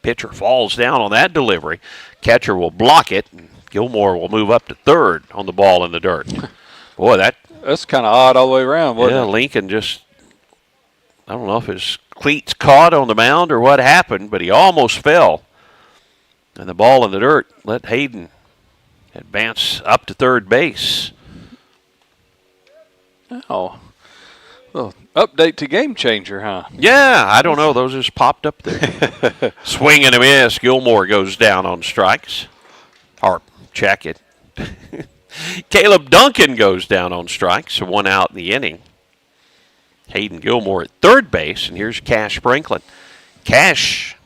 Pitcher falls down on that delivery. Catcher will block it, and Gilmore will move up to third on the ball in the dirt. Boy, that's kind of odd all the way around, wasn't it? Lincoln just, I don't know if his cleats caught on the mound or what happened, but he almost fell. And the ball in the dirt let Hayden advance up to third base. Oh. Well, update to Game Changer, huh? Yeah, I don't know. Those just popped up there. Swing and a miss. Gilmore goes down on strikes. Or check it. Caleb Duncan goes down on strikes, so one out in the inning. Hayden Gilmore at third base, and here's Cash Franklin. Cash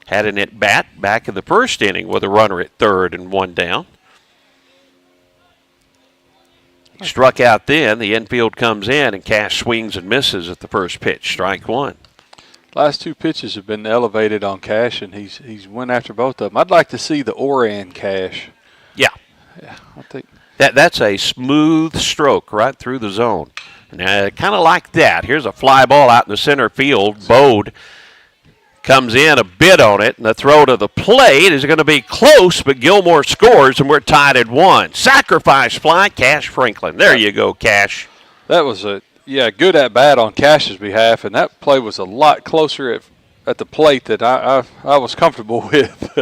had an at-bat back in the first inning with a runner at third and one down. He struck out then. The infield comes in, and Cash swings and misses at the first pitch. Strike one. Last two pitches have been elevated on Cash, and he's went after both of them. I'd like to see the Oran Cash. Yeah, I think that's a smooth stroke right through the zone. And kind of like that. Here's a fly ball out in the center field. Bode comes in a bit on it, and the throw to the plate is going to be close, but Gilmore scores, and we're tied at one. Sacrifice fly, Cash Franklin. There you go, Cash. That was good at bat on Cash's behalf, and that play was a lot closer at the plate that I was comfortable with.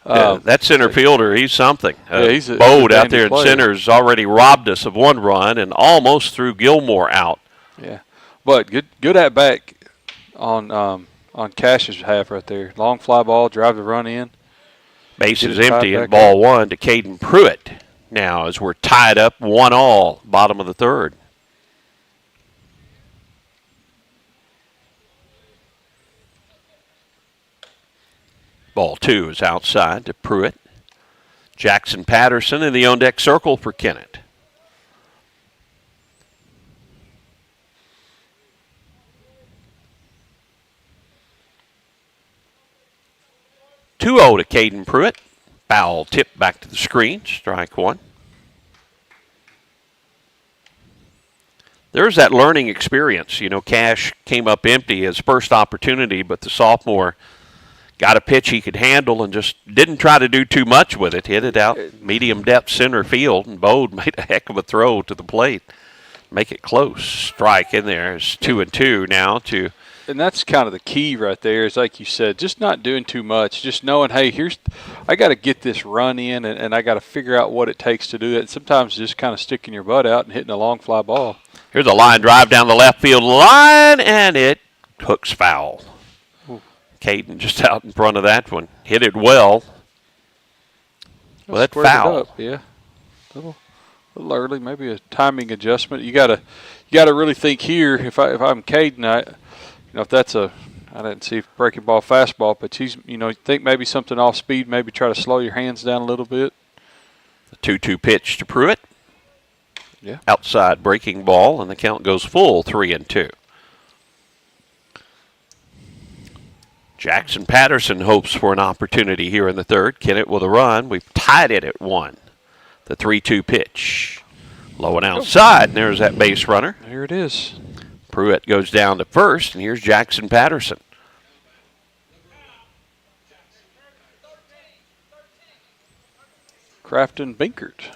That center fielder, he's something. He's Bode out there in center's already robbed us of one run and almost threw Gilmore out. Yeah, but good at bat on Cash's half right there. Long fly ball, drive the run in. Base is empty and ball one to Caden Pruitt now as we're tied up 1-1, bottom of the third. Ball two is outside to Pruitt. Jackson Patterson in the on-deck circle for Kennett. To Caden Pruitt. Foul tip back to the screen. Strike one. There's that learning experience. You know, Cash came up empty his first opportunity, but the sophomore got a pitch he could handle and just didn't try to do too much with it. Hit it out medium depth center field, and Bode made a heck of a throw to the plate. Make it close. Strike in there. It's 2-2 now to. And that's kind of the key right there is, like you said, just not doing too much. Just knowing, hey, I got to get this run in, and I got to figure out what it takes to do that. Sometimes just kind of sticking your butt out and hitting a long fly ball. Here's a line drive down the left field line, and it hooks foul. Caden just out in front of that one. Hit it well. Well, that foul. Yeah. A little early, maybe a timing adjustment. You got got to really think here. If I'm Caden, if that's I didn't see breaking ball, fastball, but he's, think maybe something off speed, maybe try to slow your hands down a little bit. The 2-2 pitch to Pruitt. Yeah. Outside breaking ball, and the count goes full, 3-2. Jackson Patterson hopes for an opportunity here in the third. Kennett with a run. We've tied it at 1. The 3-2 pitch. Low and outside, and there's that base runner. There it is. Pruitt goes down to first, and here's Jackson Patterson. Crafton Binkert.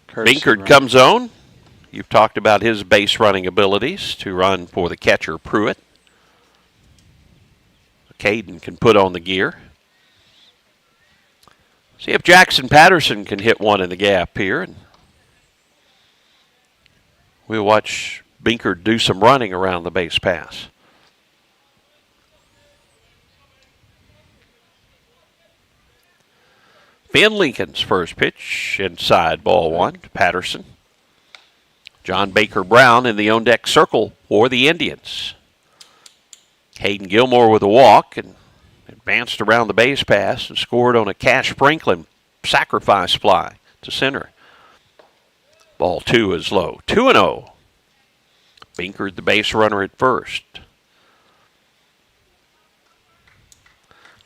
Binkert comes on. You've talked about his base running abilities to run for the catcher, Pruitt. Caden can put on the gear. See if Jackson Patterson can hit one in the gap here. And we'll watch Binkert do some running around the base pass. Finn Lincoln's first pitch, inside, ball 1 to Patterson. John Baker Brown in the on-deck circle for the Indians. Hayden Gilmore with a walk and advanced around the base pass and scored on a Cash Franklin sacrifice fly to center. Ball 2 is low. 2-0. Binkert the base runner at first.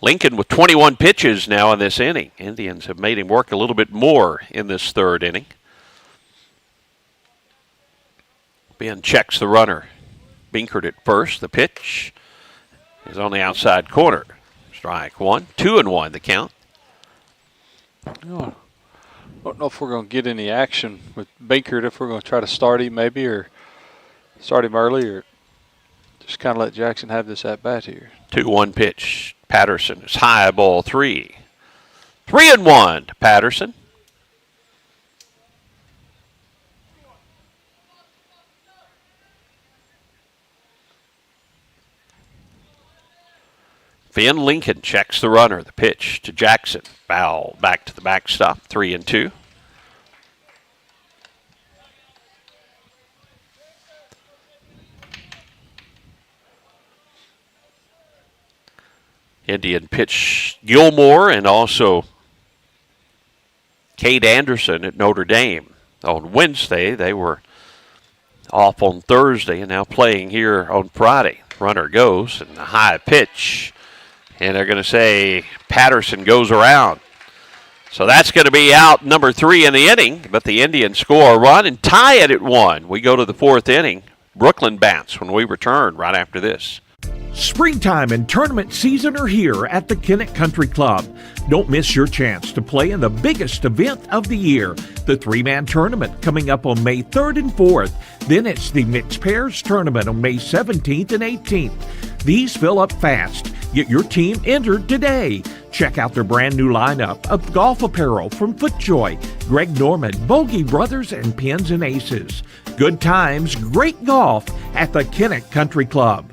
Lincoln with 21 pitches now in this inning. Indians have made him work a little bit more in this third inning. Ben checks the runner. Binkert at first. The pitch is on the outside corner. Strike 1. 2-1 the count. I don't know if we're going to get any action with Binkert, if we're going to try to start him maybe, or start him early, or just kind of let Jackson have this at-bat here. 2-1 pitch. Patterson is high, ball 3. 3-1 to Patterson. Finn Lincoln checks the runner. The pitch to Jackson. Foul back to the backstop. 3-2. Indian pitch Gilmore and also Cade Anderson at Notre Dame on Wednesday. They were off on Thursday and now playing here on Friday. Runner goes and the high pitch. And they're going to say Patterson goes around. So that's going to be out number 3 in the inning. But the Indians score a run and tie it at 1. We go to the 4th inning. Brookland bats when we return right after this. Springtime and tournament season are here at the Kennett Country Club. Don't miss your chance to play in the biggest event of the year, the 3-man tournament coming up on May 3rd and 4th. Then it's the Mixed Pairs Tournament on May 17th and 18th. These fill up fast. Get your team entered today. Check out their brand new lineup of golf apparel from FootJoy, Greg Norman, Bogey Brothers, and Pins and Aces. Good times, great golf at the Kennett Country Club.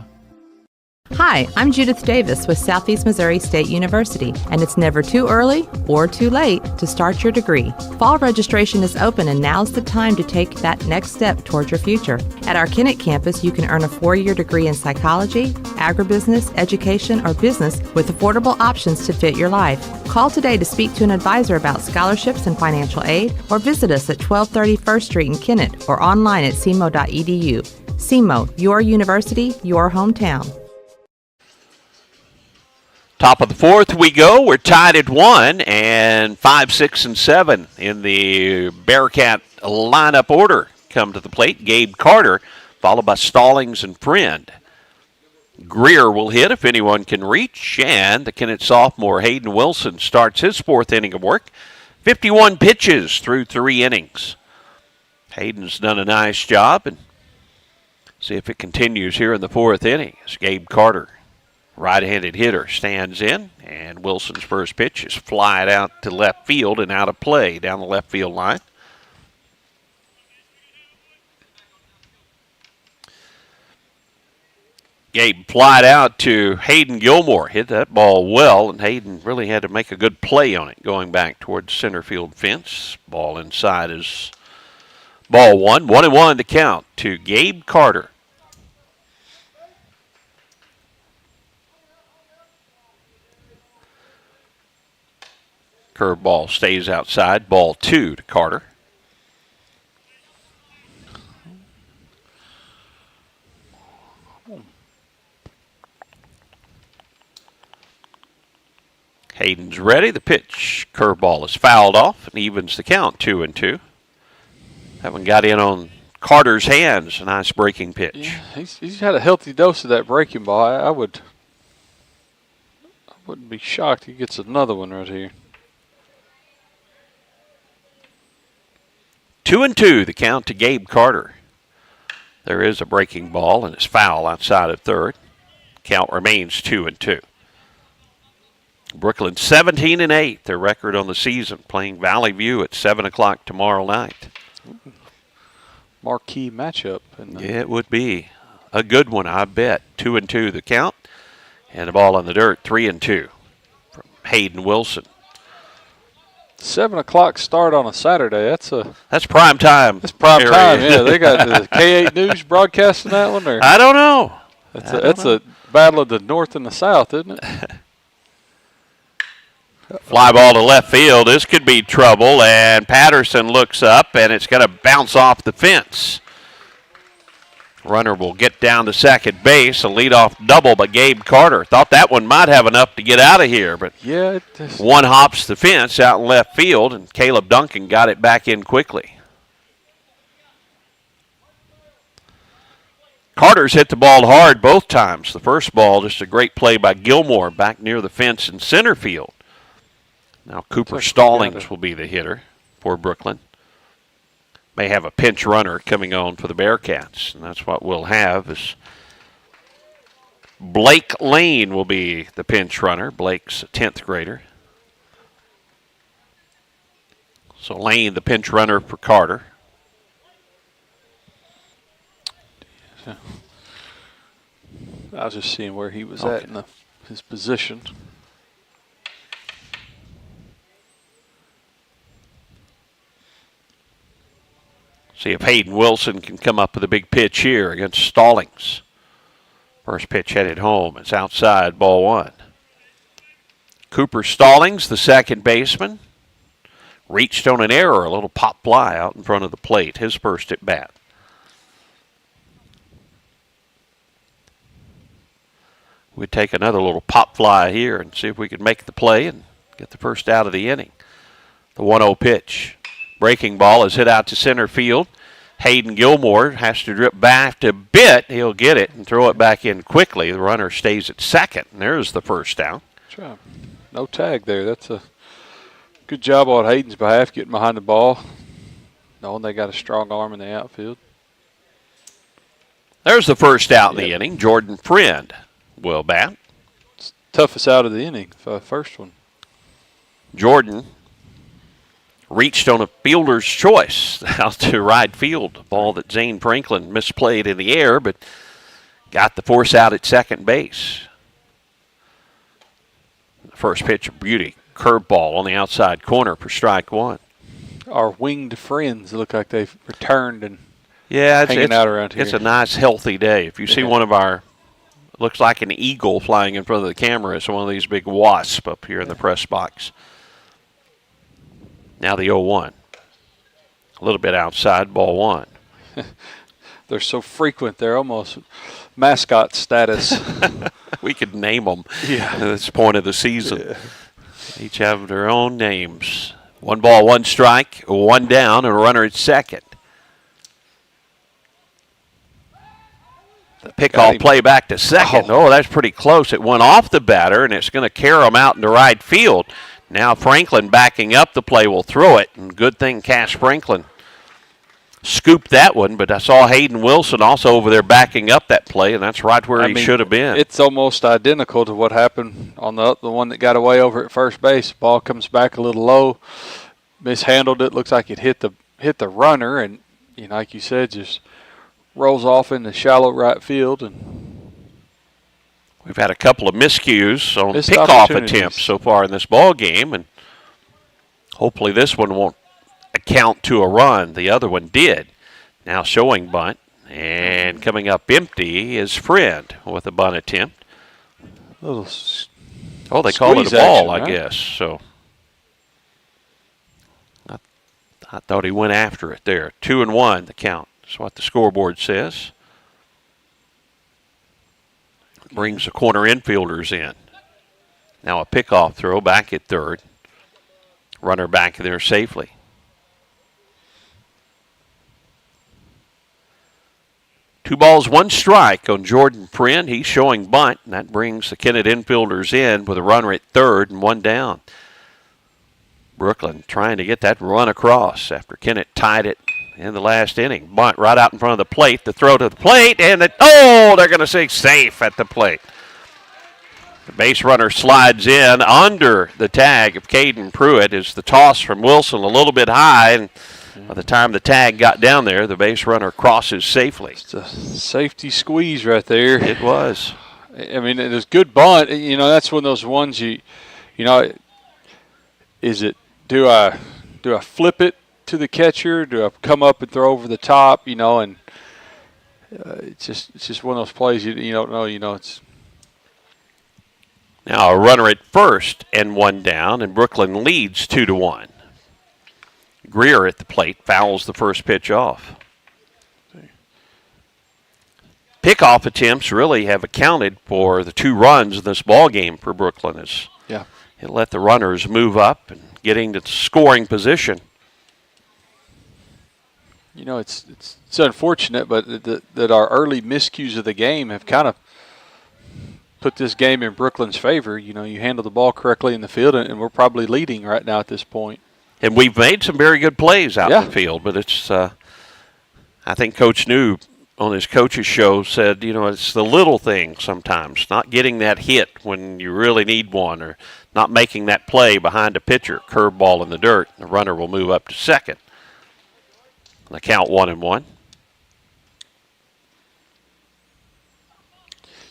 Hi, I'm Judith Davis with Southeast Missouri State University, and it's never too early or too late to start your degree. Fall registration is open, and now's the time to take that next step towards your future. At our Kennett campus, you can earn a 4-year degree in psychology, agribusiness, education, or business with affordable options to fit your life. Call today to speak to an advisor about scholarships and financial aid, or visit us at 1230 First Street in Kennett or online at cmo.edu. CMO, your university, your hometown. Top of the 4th we go. We're tied at 1 and 5, 6, and 7 in the Bearcat lineup order come to the plate. Gabe Carter, followed by Stallings and Friend. Greer will hit if anyone can reach, and the Kennett sophomore Hayden Wilson starts his 4th inning of work. 51 pitches through 3 innings. Hayden's done a nice job, and see if it continues here in the 4th inning as Gabe Carter, right-handed hitter, stands in, and Wilson's first pitch is flied out to left field and out of play down the left field line. Gabe flied out to Hayden Gilmore. Hit that ball well, and Hayden really had to make a good play on it going back towards center field fence. Ball inside is Ball 1-1 the count to Gabe Carter. Curveball stays outside. Ball 2 to Carter. Hayden's ready. The pitch. Curveball is fouled off and evens the count 2-2. That one got in on Carter's hands. A nice breaking pitch. Yeah, he's had a healthy dose of that breaking ball. I wouldn't be shocked he gets another one right here. 2-2 the count to Gabe Carter. There is a breaking ball and it's foul outside of third. Count remains 2-2. Brookland 17-8, their record on the season, playing Valley View at 7 o'clock tomorrow night. Marquee matchup. Yeah, it would be a good one, I bet. 2-2 the count, and the ball on the dirt, 3-2 from Hayden Wilson. 7 o'clock start on a Saturday. That's prime time. That's prime time. Yeah, they got the K8 News broadcasting that one. Or I don't know. That's a battle of the North and the South, isn't it? Fly ball to left field. This could be trouble, and Patterson looks up, and it's going to bounce off the fence. Runner will get down to second base. A leadoff double by Gabe Carter. Thought that one might have enough to get out of here, but yeah, one hops the fence out in left field, and Caleb Duncan got it back in quickly. Carter's hit the ball hard both times. The first ball, just a great play by Gilmore back near the fence in center field. Now Cooper Stallings will be the hitter for Brookland. May have a pinch runner coming on for the Bearcats, and that's what we'll have is Blake Lane will be the pinch runner. Blake's a 10th grader. So Lane, the pinch runner for Carter. I was just seeing where he was at in his position. See if Hayden Wilson can come up with a big pitch here against Stallings. First pitch headed home. It's outside, ball 1. Cooper Stallings, the second baseman, reached on an error, a little pop fly out in front of the plate. His first at bat. We'd take another little pop fly here and see if we could make the play and get the first out of the inning. The 1-0 pitch. Breaking ball is hit out to center field. Hayden Gilmore has to drip back a bit. He'll get it and throw it back in quickly. The runner stays at second, and there's the first down. Sure. No tag there. That's a good job on Hayden's behalf, getting behind the ball, knowing they got a strong arm in the outfield. There's the first out in the inning. Jordan Friend will bat. It's toughest out of the inning, first one. Jordan reached on a fielder's choice out to right field. A ball that Zane Franklin misplayed in the air, but got the force out at second base. The first pitch of beauty. Curveball on the outside corner for strike 1. Our winged friends look like they've returned and hanging out around here. It's a nice, healthy day. If you see one of our, looks like an eagle flying in front of the camera, it's one of these big wasps up here in the press box. Now the 0-1. A little bit outside, ball 1. They're so frequent, they're almost mascot status. We could name them at this point of the season. Yeah. Each have their own names. 1 ball, 1 strike, 1 down, and a runner at second. The pickoff play back to second. Oh, that's pretty close. It went off the batter, and it's going to carry him out into right field. Now Franklin backing up the play will throw it, and good thing Cash Franklin scooped that one, but I saw Hayden Wilson also over there backing up that play, and that's right where he should have been. It's almost identical to what happened on the one that got away over at first base. Ball comes back a little low, mishandled it, looks like it hit the runner, and like you said, just rolls off into shallow right field. And we've had a couple of miscues on pickoff attempts so far in this ball game, and hopefully this one won't account to a run. The other one did. Now showing bunt, and coming up empty is Friend with a bunt attempt. They call it a ball, I guess. So I thought he went after it there. 2-1 the count. That's what the scoreboard says. Brings the corner infielders in. Now a pickoff throw back at third. Runner back there safely. Two balls, one strike on Jordan Friend. He's showing bunt, and that brings the Kennett infielders in with a runner at third and one down. Brookland trying to get that run across after Kennett tied it in the last inning. Bunt right out in front of the plate. The throw to the plate, and they're going to say safe at the plate. The base runner slides in under the tag of Caden Pruitt as the toss from Wilson a little bit high, and by the time the tag got down there, the base runner crosses safely. It's a safety squeeze right there. It was. I mean, it was good bunt. You know, that's one of those ones is it, do I flip it to the catcher? Do I come up and throw over the top? You know, and it's just one of those plays you don't know. You know, it's. Now a runner at first and one down, and Brookland leads 2-1. Greer at the plate fouls the first pitch off. Pickoff attempts really have accounted for the 2 runs in this ball game for Brookland. It let the runners move up and getting to scoring position. You know, it's unfortunate, but that our early miscues of the game have kind of put this game in Brookland's favor. You know, you handle the ball correctly in the field, and we're probably leading right now at this point. And we've made some very good plays out in the field, but it's, I think Coach New on his coach's show said, you know, it's the little things sometimes, not getting that hit when you really need one, or not making that play behind a pitcher, curveball in the dirt. The runner will move up to second. The count 1-1.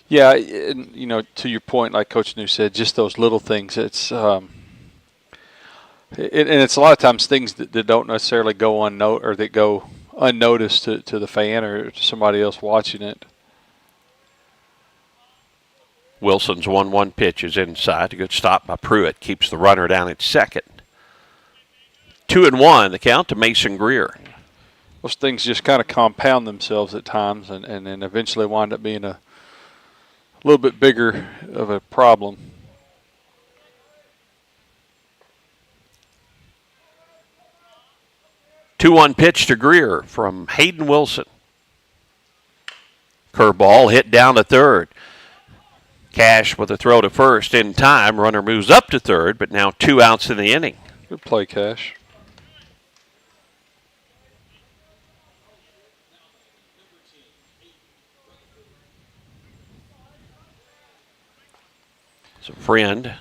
Yeah, and, you know, to your point, like Coach New said, just those little things. It's and it's a lot of times things that don't necessarily go unnoticed, or that go unnoticed to the fan or to somebody else watching it. Wilson's 1-1 pitch is inside. A good stop by Pruitt. Keeps the runner down at second. 2-1, the count to Mason Greer. Those things just kind of compound themselves at times, and then eventually wind up being a little bit bigger of a problem. Two-one pitch to Greer from Hayden Wilson. Curveball hit down to third. Cash with a throw to first in time. Runner moves up to third, but now 2 outs in the inning. Good play, Cash. So Friend. I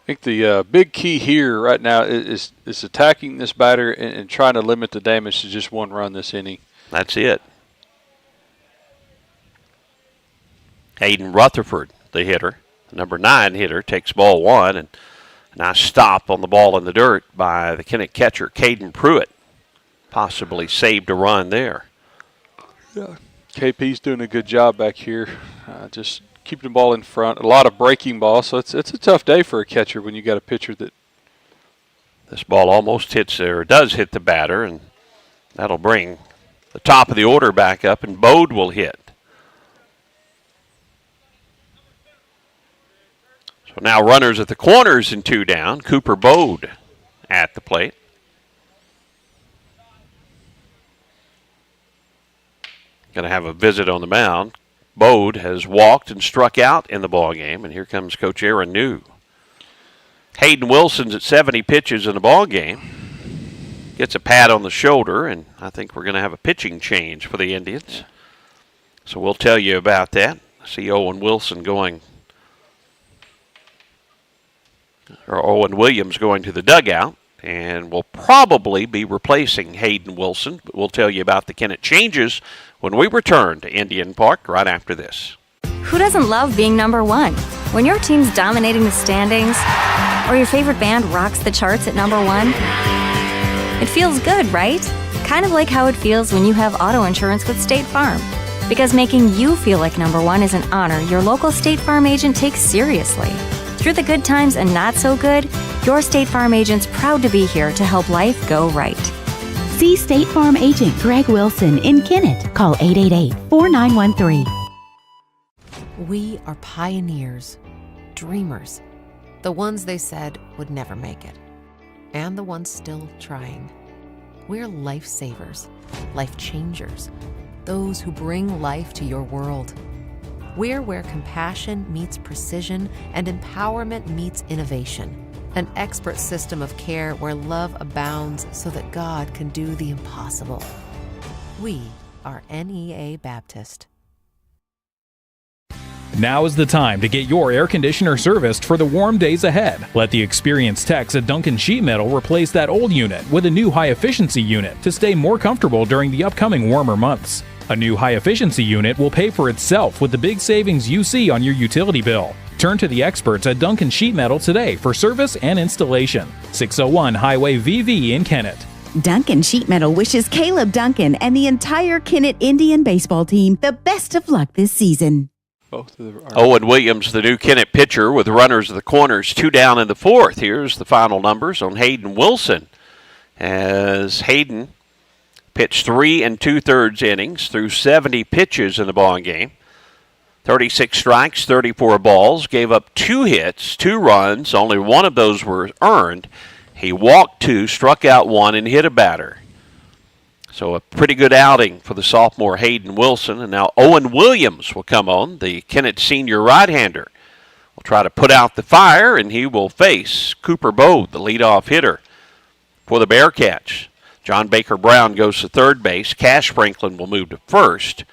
think the big key here right now is attacking this batter and trying to limit the damage to just 1 run this inning. That's it. Hayden Rutherford, the hitter, the number 9 hitter, takes ball 1, and a nice stop on the ball in the dirt by the Kennett catcher, Caden Pruitt. Possibly saved a run there. Yeah, KP's doing a good job back here. Just keeping the ball in front. A lot of breaking balls, so it's a tough day for a catcher when you got a pitcher that. This ball almost hits there, or does hit the batter, and that'll bring the top of the order back up, and Bode will hit. So now runners at the corners and 2 down. Cooper Bode at the plate. Going to have a visit on the mound. Bode has walked and struck out in the ballgame, and here comes Coach Aaron New. Hayden Wilson's at 70 pitches in the ballgame. Gets a pat on the shoulder, and I think we're going to have a pitching change for the Indians. So we'll tell you about that. I see Owen Williams going to the dugout, and will probably be replacing Hayden Wilson. But we'll tell you about the Kennett changes when we return to Indian Park right after this. Who doesn't love being number 1? When your team's dominating the standings, or your favorite band rocks the charts at number 1, It feels good, right? Kind of like how it feels when you have auto insurance with State Farm. Because making you feel like number one is an honor your local State Farm agent takes seriously. Through the good times and not so good, your State Farm agent's proud to be here to help life go right. See State Farm agent Greg Wilson in Kennett. Call 888-4913. We are pioneers, dreamers, the ones they said would never make it, and the ones still trying. We're lifesavers, life changers, those who bring life to your world. We're where compassion meets precision and empowerment meets innovation. An expert system of care where love abounds so that God can do the impossible. We are NEA Baptist. Now is the time to get your air conditioner serviced for the warm days ahead. Let the experienced techs at Duncan Sheet Metal replace that old unit with a new high-efficiency unit to stay more comfortable during the upcoming warmer months. A new high-efficiency unit will pay for itself with the big savings you see on your utility bill. Turn to the experts at Duncan Sheet Metal today for service and installation. 601 Highway VV in Kennett. Duncan Sheet Metal wishes Caleb Duncan and the entire Kennett Indian baseball team the best of luck this season. Owen Williams, the new Kennett pitcher, with runners at the corners, 2 down in the 4th. Here's the final numbers on Hayden Wilson, as Hayden pitched 3 2/3 innings through 70 pitches in the ball game. 36 strikes, 34 balls, gave up 2 hits, 2 runs. Only one of those were earned. He walked 2, struck out 1, and hit a batter. So a pretty good outing for the sophomore Hayden Wilson. And now Owen Williams will come on, the Kennett senior right-hander. Will try to put out the fire, and he will face Cooper Bode, the leadoff hitter for the Bearcats. John Baker Brown goes to third base. Cash Franklin will move to first,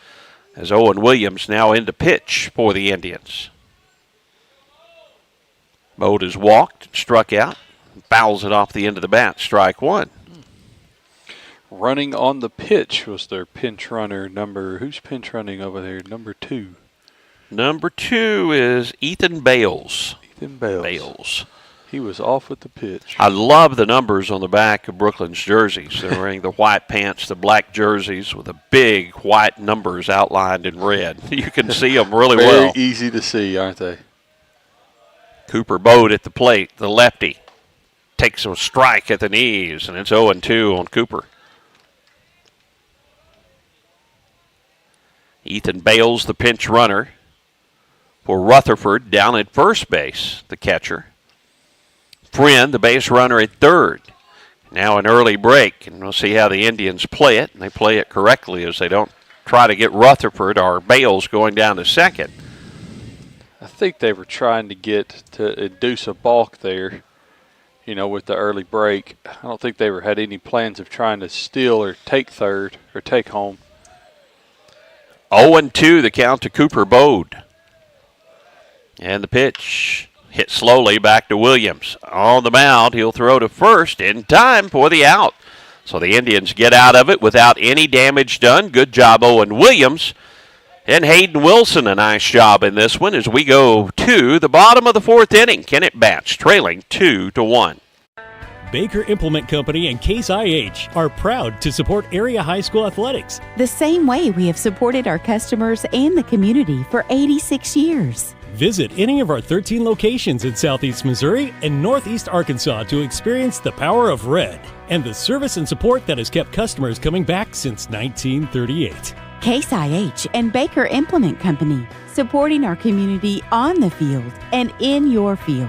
as Owen Williams now in to pitch for the Indians. Bode has walked, struck out, fouls it off the end of the bat, strike 1. Running on the pitch was their pinch runner who's pinch running over there? Number 2. Number 2 is Ethan Bales. Ethan Bales. He was off with the pitch. I love the numbers on the back of Brookland's jerseys. They're wearing the white pants, the black jerseys with the big white numbers outlined in red. You can see them really well. Very easy to see, aren't they? Cooper Bode at the plate, the lefty. Takes a strike at the knees, and it's 0-2 on Cooper. Ethan Bales, the pinch runner for Rutherford, down at first base, the catcher. Friend, the base runner at third. Now an early break, and we'll see how the Indians play it, and they play it correctly as they don't try to get Rutherford or Bales going down to second. I think they were trying to induce a balk there, with the early break. I don't think they had any plans of trying to steal or take third or take home. 0-2 the count to Cooper Bode. And the pitch hit slowly back to Williams. On the mound, he'll throw to first in time for the out. So the Indians get out of it without any damage done. Good job, Owen Williams. And Hayden Wilson, a nice job in this one as we go to the bottom of the 4th inning. Kennett bats trailing 2-1. Baker Implement Company and Case IH are proud to support area high school athletics. The same way we have supported our customers and the community for 86 years. Visit any of our 13 locations in Southeast Missouri and Northeast Arkansas to experience the power of red and the service and support that has kept customers coming back since 1938. Case IH and Baker Implement Company, supporting our community on the field and in your field.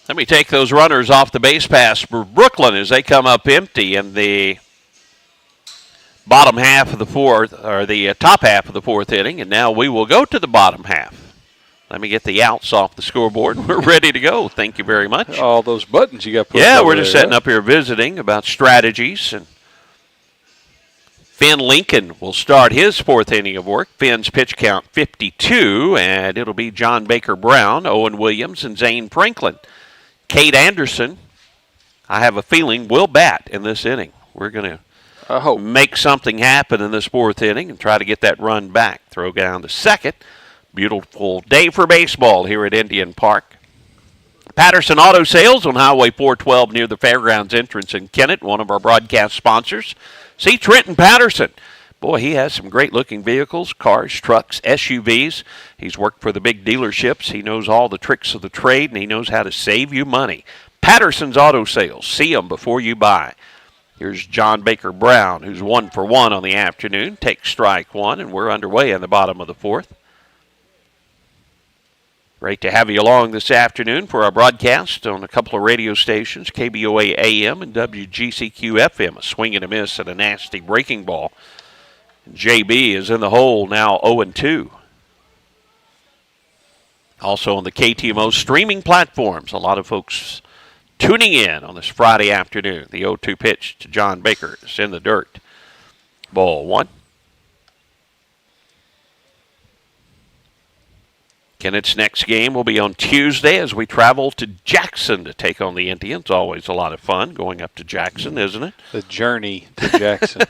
Let me take those runners off the base pass for Brookland as they come up empty in the bottom half of the 4th, or the top half of the 4th inning. And now we will go to the bottom half. Let me get the outs off the scoreboard. We're ready to go. Thank you very much. All those buttons you got put Yeah, over we're just there, setting up here visiting about strategies. And Finn Lincoln will start his fourth inning of work. Finn's pitch count 52, and it'll be John Baker Brown, Owen Williams, and Zane Franklin. Kate Anderson, I have a feeling, will bat in this inning. We're going to make something happen in this fourth inning and try to get that run back. Throw down to second. Beautiful day for baseball here at Indian Park. Patterson Auto Sales on Highway 412 near the Fairgrounds entrance in Kennett, one of our broadcast sponsors. See Trenton Patterson. Boy, he has some great-looking vehicles, cars, trucks, SUVs. He's worked for the big dealerships. He knows all the tricks of the trade, and he knows how to save you money. Patterson's Auto Sales. See them before you buy. Here's John Baker Brown, who's 1 for 1 on the afternoon. Takes strike one, and we're underway in the bottom of the fourth. Great to have you along this afternoon for our broadcast on a couple of radio stations, KBOA AM and WGCQ FM. A swing and a miss and a nasty breaking ball. JB is in the hole now 0-2. Also on the KTMO streaming platforms, a lot of folks tuning in on this Friday afternoon. The 0-2 pitch to John Baker is in the dirt. Ball one. Kennett's next game will be on Tuesday as we travel to Jackson to take on the Indians. Always a lot of fun going up to Jackson, isn't it? The journey to Jackson.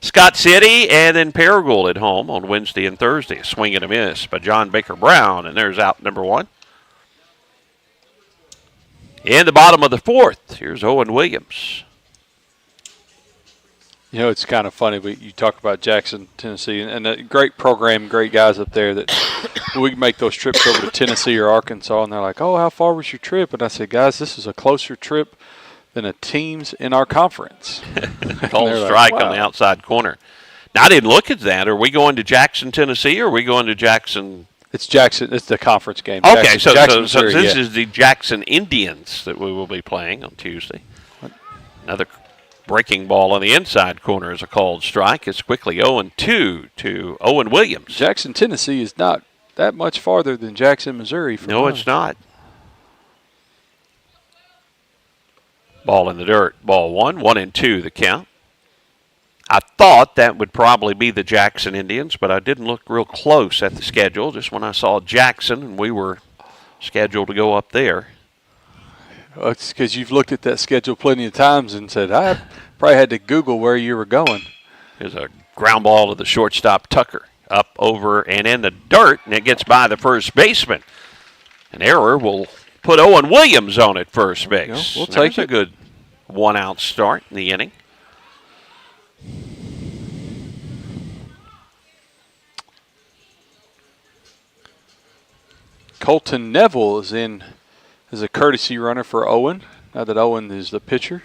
Scott City and then Paragould at home on Wednesday and Thursday. A swing and a miss by John Baker Brown, and there's out number one. In the bottom of the fourth, here's Owen Williams. You know, it's kind of funny, but you talk about Jackson, Tennessee, and a great program, great guys up there that we can make those trips over to Tennessee or Arkansas, and they're like, oh, how far was your trip? And I said, guys, this is a closer trip than a team's in our conference. Cold strike on the outside corner. Now, I didn't look at that. Are we going to Jackson, Tennessee, or are we going to Jackson? It's Jackson. It's the conference game. Okay, Jackson, so Missouri, this is the Jackson Indians that we will be playing on Tuesday. Another breaking ball on the inside corner is a called strike. It's quickly 0-2 to Owen Williams. Jackson, Tennessee is not that much farther than Jackson, Missouri. No, it's not. Ball in the dirt. Ball one. 1-2 the count. I thought that would probably be the Jackson Indians, but I didn't look real close at the schedule. Just when I saw Jackson and we were scheduled to go up there. Well, it's because you've looked at that schedule plenty of times and said, I probably had to Google where you were going. There's a ground ball to the shortstop, Tucker. Up, over, and in the dirt, and it gets by the first baseman. An error will put Owen Williams on at first base. We'll take a good one-out start in the inning. Colton Neville is in as a courtesy runner for Owen, now that Owen is the pitcher.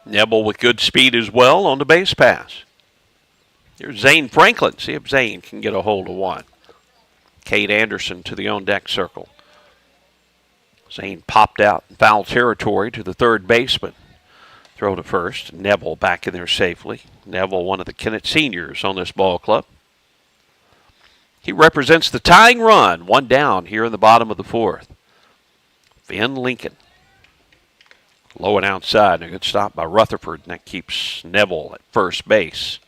Neville with good speed as well on the base pass. Here's Zane Franklin. See if Zane can get a hold of one. Kate Anderson to the on-deck circle. Zane popped out in foul territory to the third baseman. Throw to first. Neville back in there safely. Neville, one of the Kennett seniors on this ball club. He represents the tying run. One down here in the bottom of the fourth. Finn Lincoln. Low and outside. A good stop by Rutherford, and that keeps Neville at first base.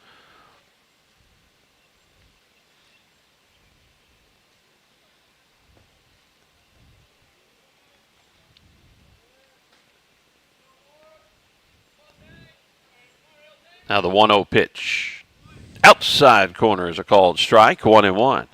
Now the 1-0 pitch. Outside corner is a called strike, 1-1.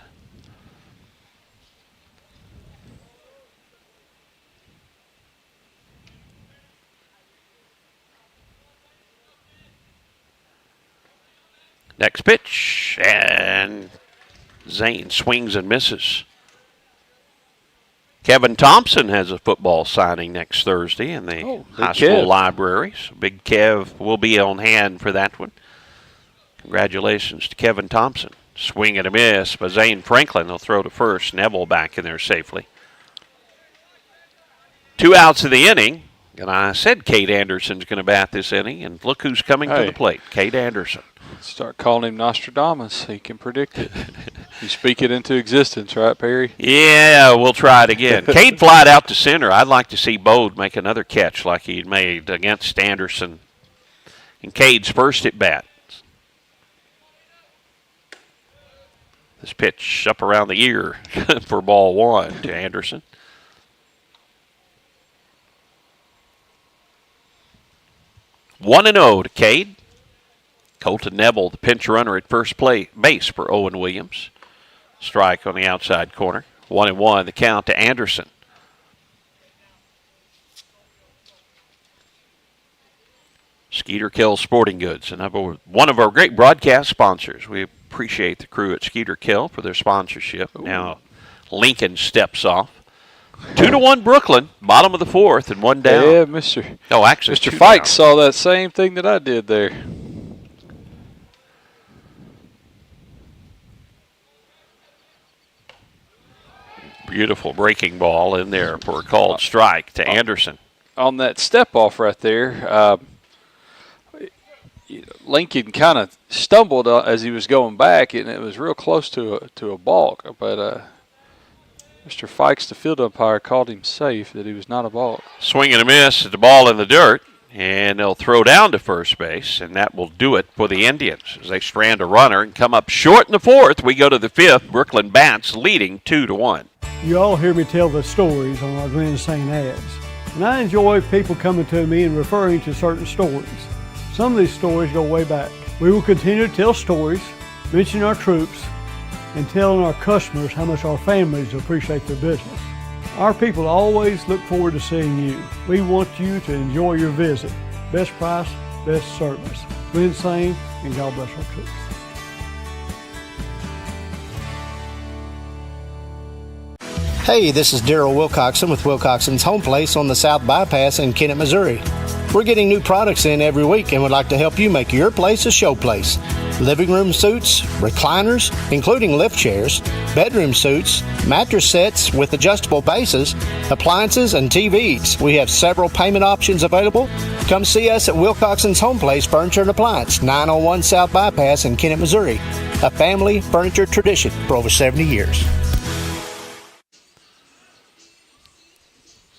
Next pitch, and Zane swings and misses. Kevin Thompson has a football signing next Thursday in the high school library. So Big Kev will be on hand for that one. Congratulations to Kevin Thompson. Swing and a miss by Zane Franklin. They'll throw to first. Neville back in there safely. 2 outs in the inning. And I said Kate Anderson's going to bat this inning. And look who's coming to the plate. Kate Anderson. Start calling him Nostradamus. He can predict it. You speak it into existence, right, Perry? Yeah, we'll try it again. Cade flied out to center. I'd like to see Bode make another catch like he made against Anderson in Cade's first at bat. This pitch up around the ear for ball one to Anderson. 1-0 to Cade. Colton Neville, the pinch runner at first base for Owen Williams. Strike on the outside corner. 1-1 the count to Anderson. Skeeter Kill Sporting Goods, one of our great broadcast sponsors. We appreciate the crew at Skeeter Kill for their sponsorship. Ooh. Now Lincoln steps off. 2-1 Brookland, bottom of the fourth, and one down. Yeah, Mr. Oh, actually, Mr. Fikes saw that same thing that I did there. Beautiful breaking ball in there for a called strike to Anderson. On that step off right there, Lincoln kind of stumbled as he was going back, and it was real close to a balk. But Mr. Fikes, the field umpire, called him safe, that he was not a balk. Swing and a miss at the ball in the dirt, and they'll throw down to first base, and that will do it for the Indians as they strand a runner and come up short in the fourth. We go to the fifth. Brookland Bats leading 2-1. You all hear me tell the stories on our Glen St. ads, and I enjoy people coming to me and referring to certain stories. Some of these stories go way back. We will continue to tell stories, mention our troops, and telling our customers how much our families appreciate their business. Our people always look forward to seeing you. We want you to enjoy your visit. Best price, best service. Glen St. and God bless our troops. Hey, this is Daryl Wilcoxon with Wilcoxon's Home Place on the South Bypass in Kennett, Missouri. We're getting new products in every week and would like to help you make your place a show place. Living room suites, recliners, including lift chairs, bedroom suites, mattress sets with adjustable bases, appliances, and TVs. We have several payment options available. Come see us at Wilcoxon's Home Place Furniture and Appliance, 901 South Bypass in Kennett, Missouri. A family furniture tradition for over 70 years.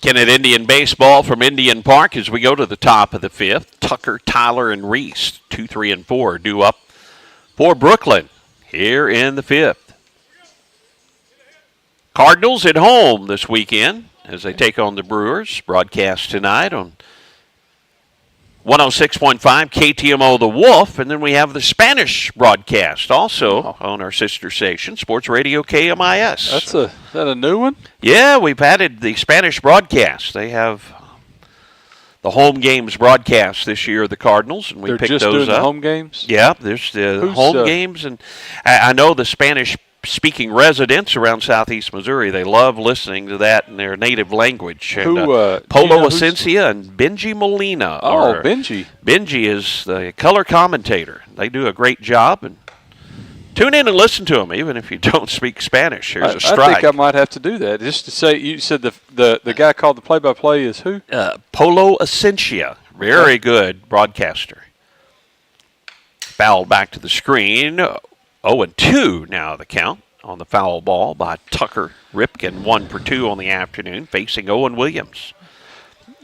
Kennett Indian baseball from Indian Park as we go to the top of the fifth. Tucker, Tyler, and Reese, 2, 3, and 4, due up for Brookland here in the fifth. Cardinals at home this weekend as they take on the Brewers. Broadcast tonight on 106.5 KTMO The Wolf, and then we have the Spanish broadcast also on our sister station, Sports Radio KMIS. Is that a new one? Yeah, we've added the Spanish broadcast. They have the home games broadcast this year, the Cardinals, and we picked those up. They're just doing the home games? Yeah, there's the home games, and I know the Spanish-speaking residents around southeast Missouri, they love listening to that in their native language. And, Polo Asencia and Benji Molina. Benji. Benji is the color commentator. They do a great job, and tune in and listen to them, even if you don't speak Spanish. Here's a strike. I think I might have to do that. Just to say, you said the guy called the play-by-play is who? Polo Asencia. Very good broadcaster. Foul back to the screen. 0-2 now the count on the foul ball by Tucker Ripken. 1 for 2 on the afternoon, facing Owen Williams.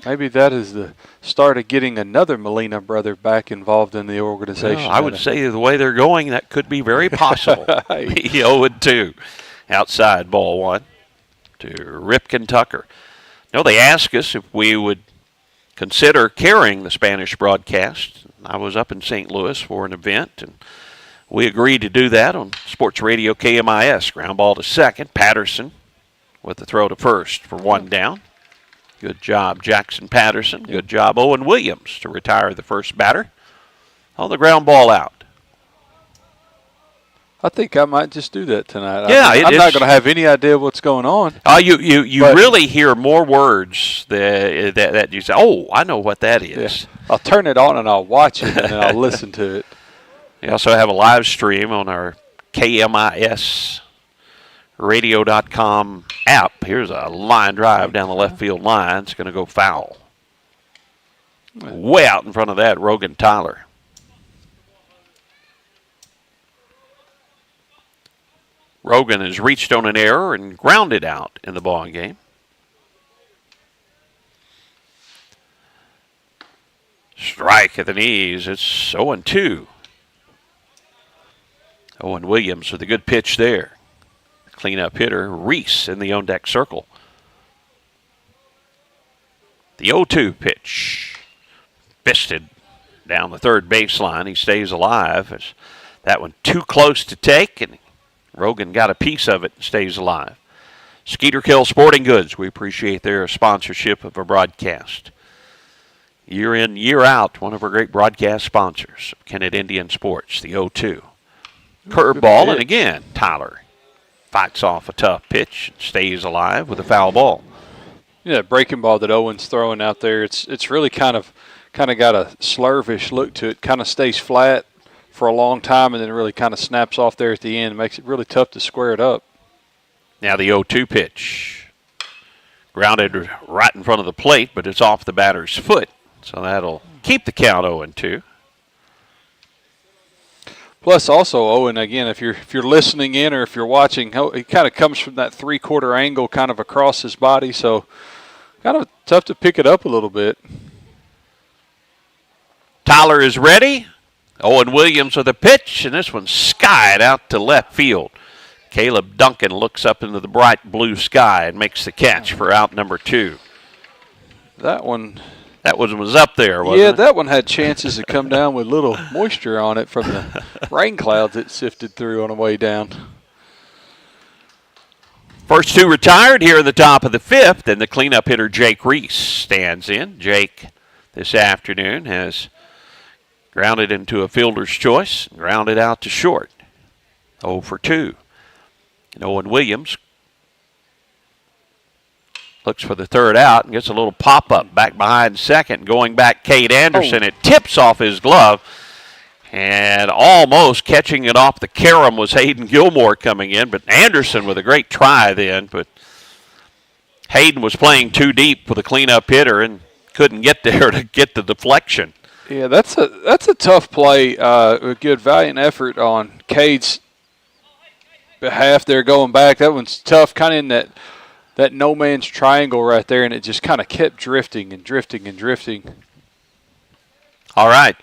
Maybe that is the start of getting another Molina brother back involved in the organization. I would say the way they're going, that could be very possible. 0-2. Outside ball 1 to Ripken Tucker. No, they asked us if we would consider carrying the Spanish broadcast. I was up in St. Louis for an event, and we agreed to do that on Sports Radio KMIS. Ground ball to second. Patterson with the throw to first for 1 down. Good job, Jackson Patterson. Good job, Owen Williams, to retire the first batter on the ground ball out. I think I might just do that tonight. Yeah, I'm not going to have any idea what's going on. You really hear more words that you say, oh, I know what that is. Yeah. I'll turn it on and I'll watch it and then I'll listen to it. We also have a live stream on our KMIS radio.com app. Here's a line drive down the left field line. It's going to go foul. Way out in front of that, Rogan Tyler. Rogan has reached on an error and grounded out in the ball game. Strike at the knees. It's 0-2. Owen Williams with a good pitch there. Cleanup hitter, Reese in the on-deck circle. The 0-2 pitch. Fisted down the third baseline. He stays alive. It's that one too close to take, and Rogan got a piece of it and stays alive. Skeeterkill Sporting Goods. We appreciate their sponsorship of our broadcast. Year in, year out, one of our great broadcast sponsors of Kennett Indian Sports, the 0-2. Curveball, and again, Tyler fights off a tough pitch and stays alive with a foul ball. Yeah, breaking ball that Owen's throwing out there, it's really kind of got a slurvish look to it. Kind of stays flat for a long time and then really kind of snaps off there at the end. Makes it really tough to square it up. Now the 0-2 pitch. Grounded right in front of the plate, but it's off the batter's foot. So that'll keep the count 0-2. Plus, also, Owen, again, if you're listening in or if you're watching, it kind of comes from that three-quarter angle kind of across his body, so kind of tough to pick it up a little bit. Tyler is ready. Owen Williams with a pitch, and this one's skied out to left field. Caleb Duncan looks up into the bright blue sky and makes the catch for out number 2. That one was up there, wasn't it? Yeah, that one had chances to come down with little moisture on it from the rain clouds that sifted through on the way down. First 2 retired here in the top of the 5th, and the cleanup hitter Jake Reese stands in. Jake this afternoon has grounded into a fielder's choice, grounded out to short. 0-2. And Owen Williams looks for the third out and gets a little pop-up back behind second. Going back, Cade Anderson. It tips off his glove. And almost catching it off the carom was Hayden Gilmore coming in. But Anderson with a great try then. But Hayden was playing too deep with a cleanup hitter and couldn't get there to get the deflection. Yeah, that's a tough play. A good, valiant effort on Cade's behalf there going back. That one's tough, kind of in that no man's triangle right there, and it just kind of kept drifting and drifting and drifting. All right.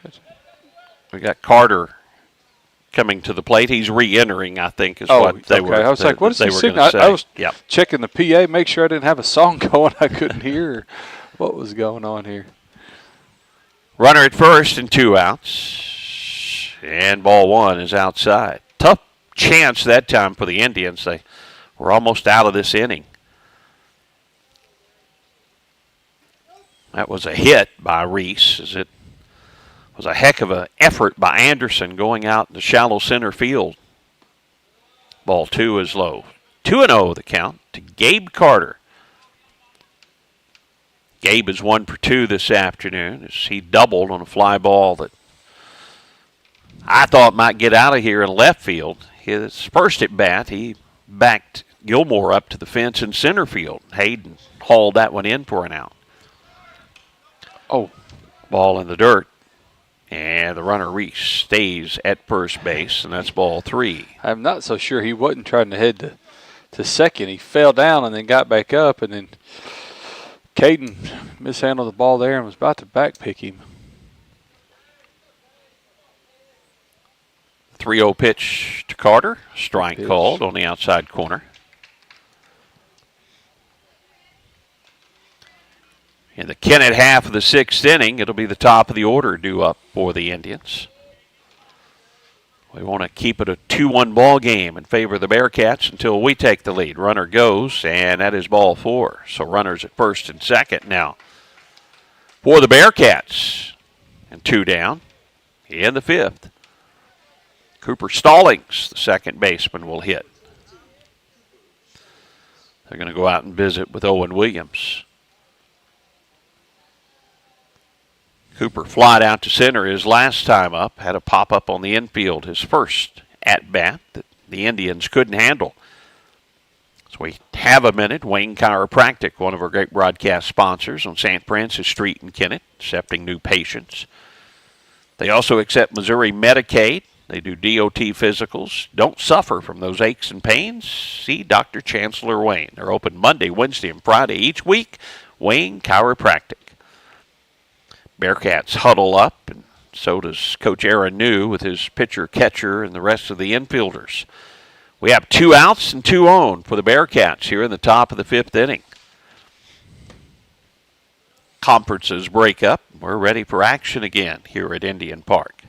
We got Carter coming to the plate. He's re-entering, I think, is what they were. I was like, what is he singing? I was checking the PA, make sure I didn't have a song going. I couldn't hear what was going on here. Runner at first and 2 outs. And ball 1 is outside. Tough chance that time for the Indians. They were almost out of this inning. That was a hit by Reese, as it was a heck of an effort by Anderson going out in the shallow center field. Ball 2 is low. 2-0 the count to Gabe Carter. Gabe is 1 for 2 this afternoon as he doubled on a fly ball that I thought might get out of here in left field. His first at bat, he backed Gilmore up to the fence in center field. Hayden hauled that one in for an out. Ball in the dirt. And the runner Reese stays at first base, and that's ball 3. I'm not so sure he wasn't trying to head to second. He fell down and then got back up, and then Caden mishandled the ball there and was about to backpick him. 3-0 pitch to Carter. Strike called on the outside corner. In the Kennett half of the 6th inning, it'll be the top of the order due up for the Indians. We want to keep it a 2-1 ball game in favor of the Bearcats until we take the lead. Runner goes, and that is ball 4. So runners at first and second now for the Bearcats. And 2 down in the 5th. Cooper Stallings, the second baseman, will hit. They're going to go out and visit with Owen Williams. Cooper flied out to center his last time up, had a pop-up on the infield, his first at-bat that the Indians couldn't handle. So we have a minute. Wayne Chiropractic, one of our great broadcast sponsors on St. Francis Street in Kennett, accepting new patients. They also accept Missouri Medicaid. They do DOT physicals. Don't suffer from those aches and pains. See Dr. Chancellor Wayne. They're open Monday, Wednesday, and Friday each week. Wayne Chiropractic. Bearcats huddle up, and so does Coach Aaron New with his pitcher, catcher, and the rest of the infielders. We have 2 outs and 2 on for the Bearcats here in the top of the 5th inning. Conferences break up. We're ready for action again here at Indian Park.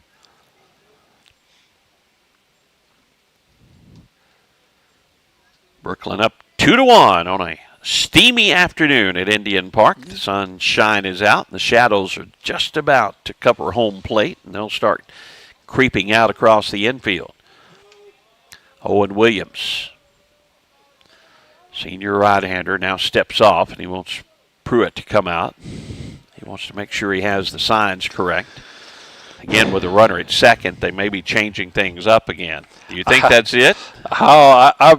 Brookland up 2-1 on a steamy afternoon at Indian Park. The sunshine is out, and the shadows are just about to cover home plate, and they'll start creeping out across the infield. Owen Williams, senior right-hander, now steps off, and he wants Pruitt to come out. He wants to make sure he has the signs correct. Again, with a runner at second, they may be changing things up again. Do you think that's it? I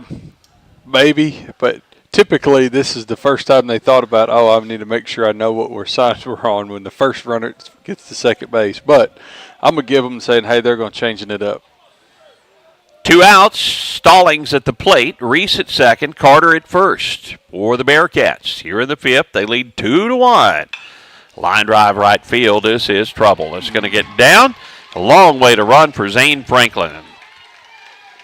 maybe, but typically this is the first time they thought about, I need to make sure I know what signs we're on when the first runner gets to second base. But I'm going to give them saying, hey, they're going to changing it up. 2 outs, Stallings at the plate, Reese at second, Carter at first for the Bearcats. Here in the 5th, they lead 2-1. Line drive right field. This is trouble. It's going to get down. A long way to run for Zane Franklin.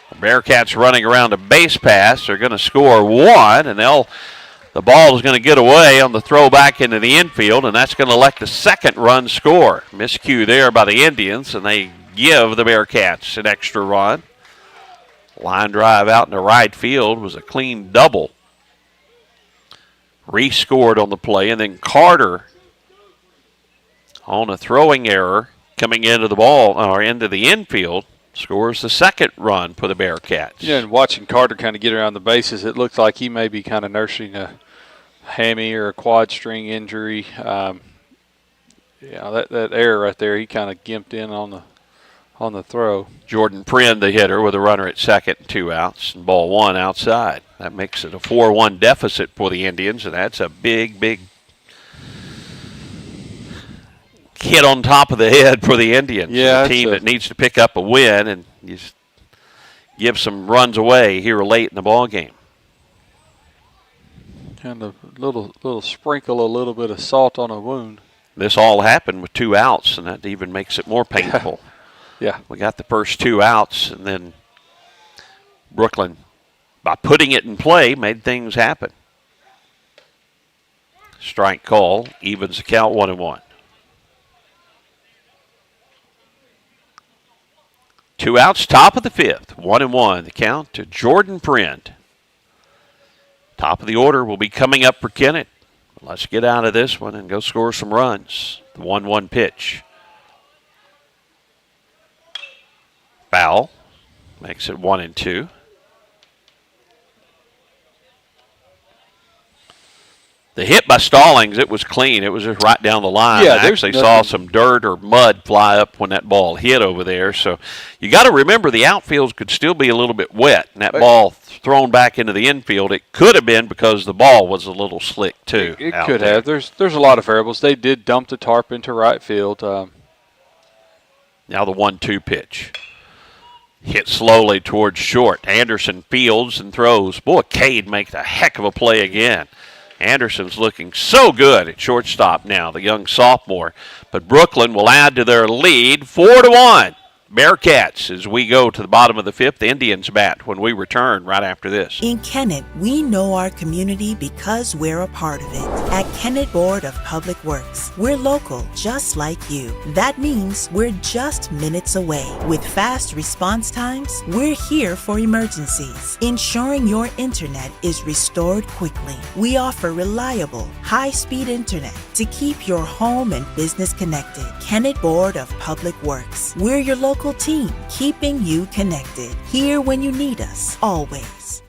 The Bearcats running around a base pass. They're going to score 1, and the ball is going to get away on the throw back into the infield, and that's going to let the second run score. Miscue there by the Indians, and they give the Bearcats an extra run. Line drive out in the right field was a clean double. Reese scored on the play, and then Carter on a throwing error coming into the ball or into the infield scores the second run for the Bearcats. Yeah, and watching Carter kind of get around the bases, it looks like he may be kind of nursing a hammy or a quad string injury. That error right there, he kind of gimped in on the throw. Jordan Prinn, the hitter, with a runner at second and 2 outs, and ball 1 outside. That makes it a 4-1 deficit for the Indians, and that's a big hit on top of the head for the Indians. Yeah, a team that needs to pick up a win and just give some runs away here late in the ball game. Kind of little sprinkle a little bit of salt on a wound. This all happened with 2 outs, and that even makes it more painful. Yeah. We got the first 2 outs, and then Brookland, by putting it in play, made things happen. Strike call, evens the count 1-1. 2 outs, top of the 5th, 1-1. The count to Jordan Friend. Top of the order will be coming up for Kennett. Let's get out of this one and go score some runs. The 1-1 pitch. Foul. Makes it 1-2. The hit by Stallings, it was clean. It was just right down the line. Yeah, I actually saw some dirt or mud fly up when that ball hit over there. So you got to remember the outfield could still be a little bit wet. And that ball thrown back into the infield, it could have been because the ball was a little slick too. It could have. There's a lot of variables. They did dump the tarp into right field. Now the 1-2 pitch. Hit slowly towards short. Anderson fields and throws. Boy, Cade makes a heck of a play again. Anderson's looking so good at shortstop now, the young sophomore. But Brookland will add to their lead 4-1. Bearcats as we go to the bottom of the 5th. Indians bat when we return right after this. In Kennett, we know our community because we're a part of it. At Kennett Board of Public Works, we're local just like you. That means we're just minutes away. With fast response times, we're here for emergencies, ensuring your internet is restored quickly. We offer reliable, high-speed internet to keep your home and business connected. Kennett Board of Public Works. We're your local team, keeping you connected. Here when you need us, always.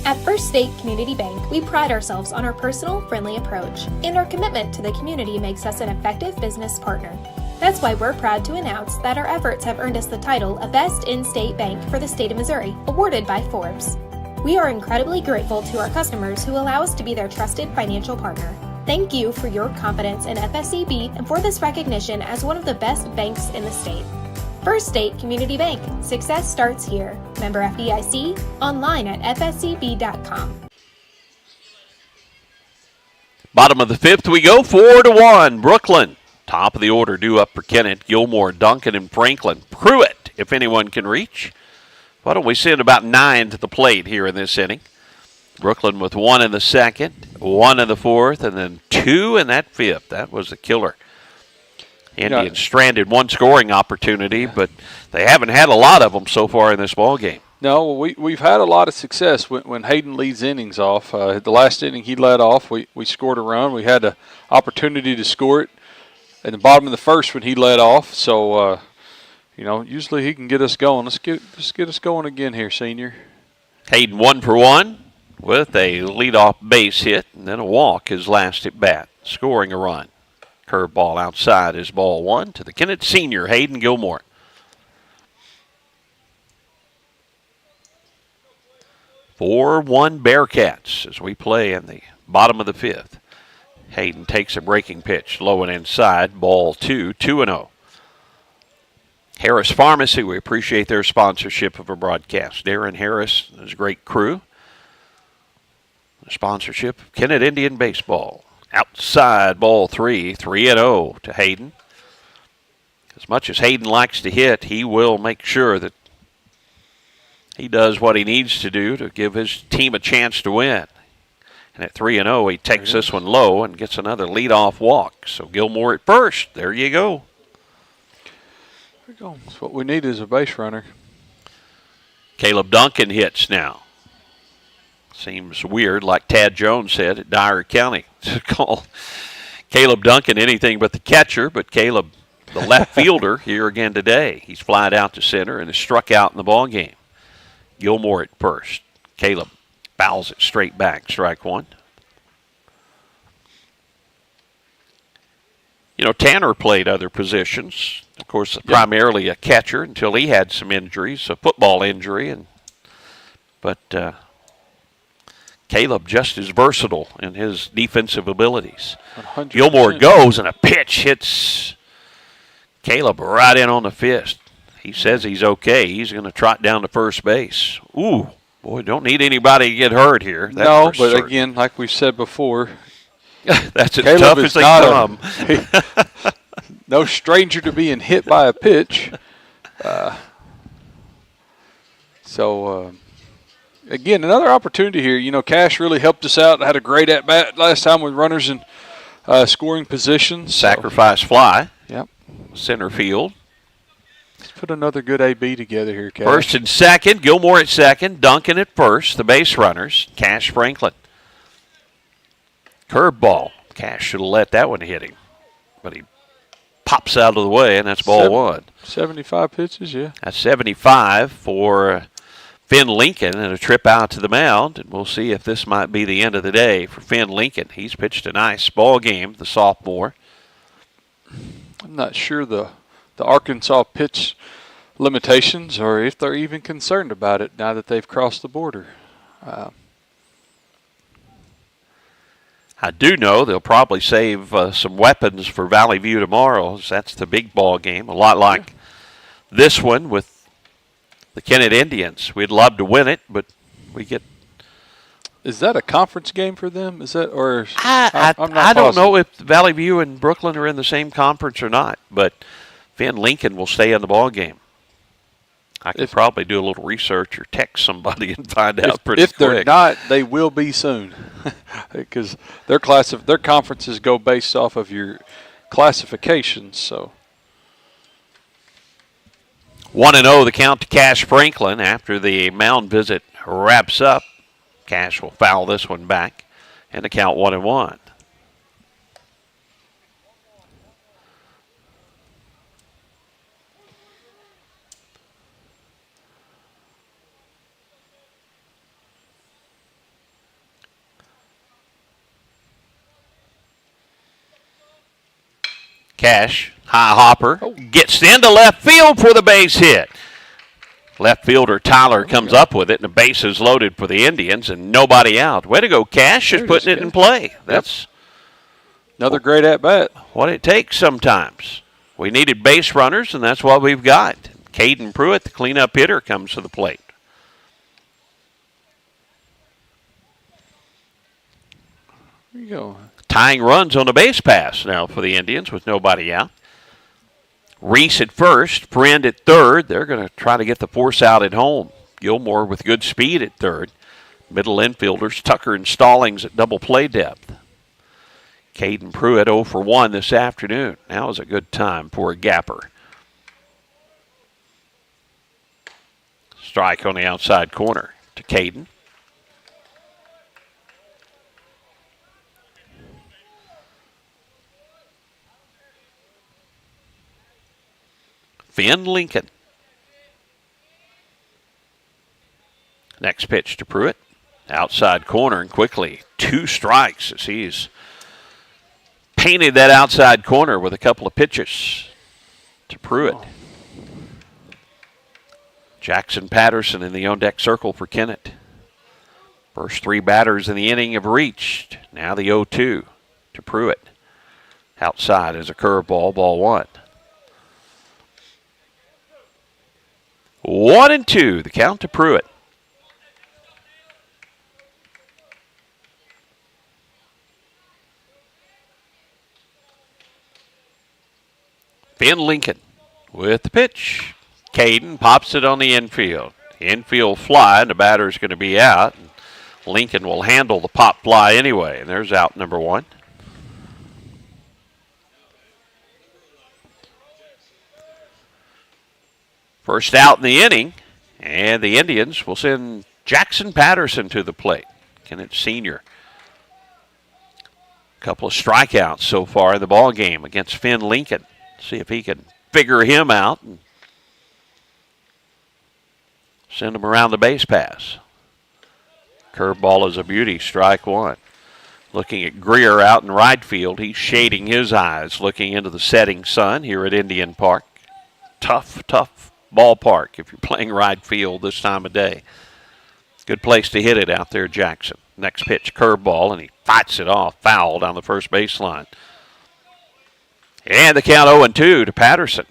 At First State Community Bank, we pride ourselves on our personal, friendly approach, and our commitment to the community makes us an effective business partner. That's why we're proud to announce that our efforts have earned us the title of Best In-State Bank for the state of Missouri, awarded by Forbes. We are incredibly grateful to our customers who allow us to be their trusted financial partner. Thank you for your confidence in FSCB and for this recognition as one of the best banks in the state. First State Community Bank. Success starts here. Member FDIC. Online at fscb.com. Bottom of the fifth we go, 4-1. Brookland. Top of the order due up for Kennett. Gilmore, Duncan, and Franklin. Pruitt, if anyone can reach. Why don't we send about 9 to the plate here in this inning? Brookland with 1 in the second, 1 in the fourth, and then 2 in that fifth. That was a killer. Indians stranded 1 scoring opportunity, but they haven't had a lot of them so far in this ball game. No, we've had a lot of success when Hayden leads innings off. The last inning he led off, we scored a run. We had an opportunity to score it at the bottom of the first when he led off. So, usually he can get us going. Let's get us going again here, senior. Hayden 1 for 1 with a leadoff base hit and then a walk his last at bat, scoring a run. Curveball outside is ball 1 to the Kennett senior, Hayden Gilmore. 4-1 Bearcats as we play in the bottom of the fifth. Hayden takes a breaking pitch, low and inside, ball 2, 2-0. Harris Pharmacy, we appreciate their sponsorship of our broadcast. Darren Harris and his great crew. The sponsorship of Kennett Indian Baseball. Outside, ball 3, 3-0 to Hayden. As much as Hayden likes to hit, he will make sure that he does what he needs to do to give his team a chance to win. And at 3-0, he takes this one low and gets another leadoff walk. So Gilmore at first. There you go. There we go. That's what we need is a base runner. Caleb Duncan hits now. Seems weird, like Tad Jones said at Dyer County, to call Caleb Duncan anything but the catcher, but Caleb, the left fielder, here again today. He's flied out to center and is struck out in the ball game. Gilmore at first. Caleb fouls it straight back, strike 1. Tanner played other positions. Of course, primarily a catcher until he had some injuries, a football injury. But Caleb just as versatile in his defensive abilities. 100%. Gilmore goes, and a pitch hits Caleb right in on the fist. He says he's okay. He's going to trot down to first base. Ooh, boy, don't need anybody to get hurt here. That's no, but certain. Again, like we've said before, that's as tough as they come. No stranger to being hit by a pitch. Again, another opportunity here. Cash really helped us out. Had a great at-bat last time with runners in scoring positions. Sacrifice fly. Yep. Center field. Let's put another good AB together here, Cash. First and second. Gilmore at second. Duncan at first. The base runners. Cash Franklin. Curveball. Cash should have let that one hit him. But he pops out of the way, and that's ball 1. 75 pitches, yeah. That's 75 for Finn Lincoln and a trip out to the mound. And we'll see if this might be the end of the day for Finn Lincoln. He's pitched a nice ball game, the sophomore. I'm not sure the Arkansas pitch limitations or if they're even concerned about it now that they've crossed the border. I do know they'll probably save some weapons for Valley View tomorrow. That's the big ball game, a lot like this one with the Kennett Indians. We'd love to win it, but we get. Is that a conference game for them? Is that or? I don't know if Valley View and Brookland are in the same conference or not, but Finn Lincoln will stay in the ball game. I could probably do a little research or text somebody and find out pretty quick. If they're not, they will be soon, because their conferences go based off of your classifications. So 1-0 the count to Cash Franklin after the mound visit wraps up. Cash will foul this one back, and the count 1-1. Cash, high hopper, gets into left field for the base hit. Left fielder Tyler comes up with it, and the base is loaded for the Indians, and nobody out. Way to go, Cash, just putting it in play. That's another great at-bat. What it takes sometimes. We needed base runners, and that's what we've got. Caden Pruitt, the cleanup hitter, comes to the plate. There you go. Tying runs on the base pass now for the Indians with nobody out. Reese at first, Friend at third. They're going to try to get the force out at home. Gilmore with good speed at third. Middle infielders, Tucker and Stallings at double play depth. Caden Pruitt 0 for 1 this afternoon. Now is a good time for a gapper. Strike on the outside corner to Caden. Finn Lincoln. Next pitch to Pruitt. Outside corner, and quickly 2 strikes as he's painted that outside corner with a couple of pitches to Pruitt. Jackson Patterson in the on-deck circle for Kennett. First 3 batters in the inning have reached. Now the 0-2 to Pruitt. Outside is a curveball, ball 1. 1-2, the count to Pruitt. Finn Lincoln with the pitch. Caden pops it on the infield. Infield fly, and the batter's going to be out. Lincoln will handle the pop fly anyway, and there's out number 1. First out in the inning, and the Indians will send Jackson Patterson to the plate. Kennett senior. A couple of strikeouts so far in the ball game against Finn Lincoln. See if he can figure him out and send him around the base pass. Curveball is a beauty, strike 1. Looking at Greer out in right field. He's shading his eyes, looking into the setting sun here at Indian Park. Tough ballpark if you're playing right field this time of day. Good place to hit it out there, Jackson. Next pitch, curveball, and he fights it off, foul down the first baseline. And the count 0-2 to Patterson.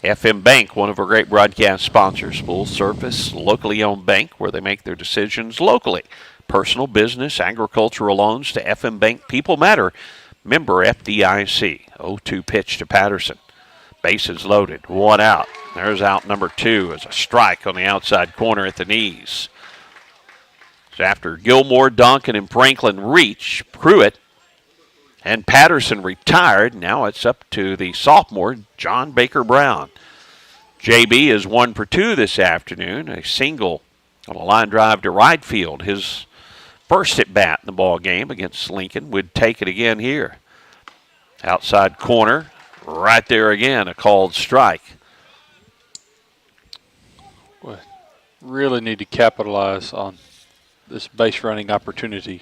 FM Bank, one of our great broadcast sponsors, full service, locally owned bank where they make their decisions locally. Personal, business, agricultural loans to FM Bank. People matter. Member FDIC. 0-2 pitch to Patterson. Bases loaded, 1 out. There's out number 2 as a strike on the outside corner at the knees. So after Gilmore, Duncan, and Franklin reach, Pruitt and Patterson retired. Now it's up to the sophomore, John Baker Brown. JB is 1 for 2 this afternoon. A single on a line drive to right field. His first at bat in the ball game against Lincoln. Would take it again here. Outside corner, right there again, a called strike. Well, really need to capitalize on this base running opportunity.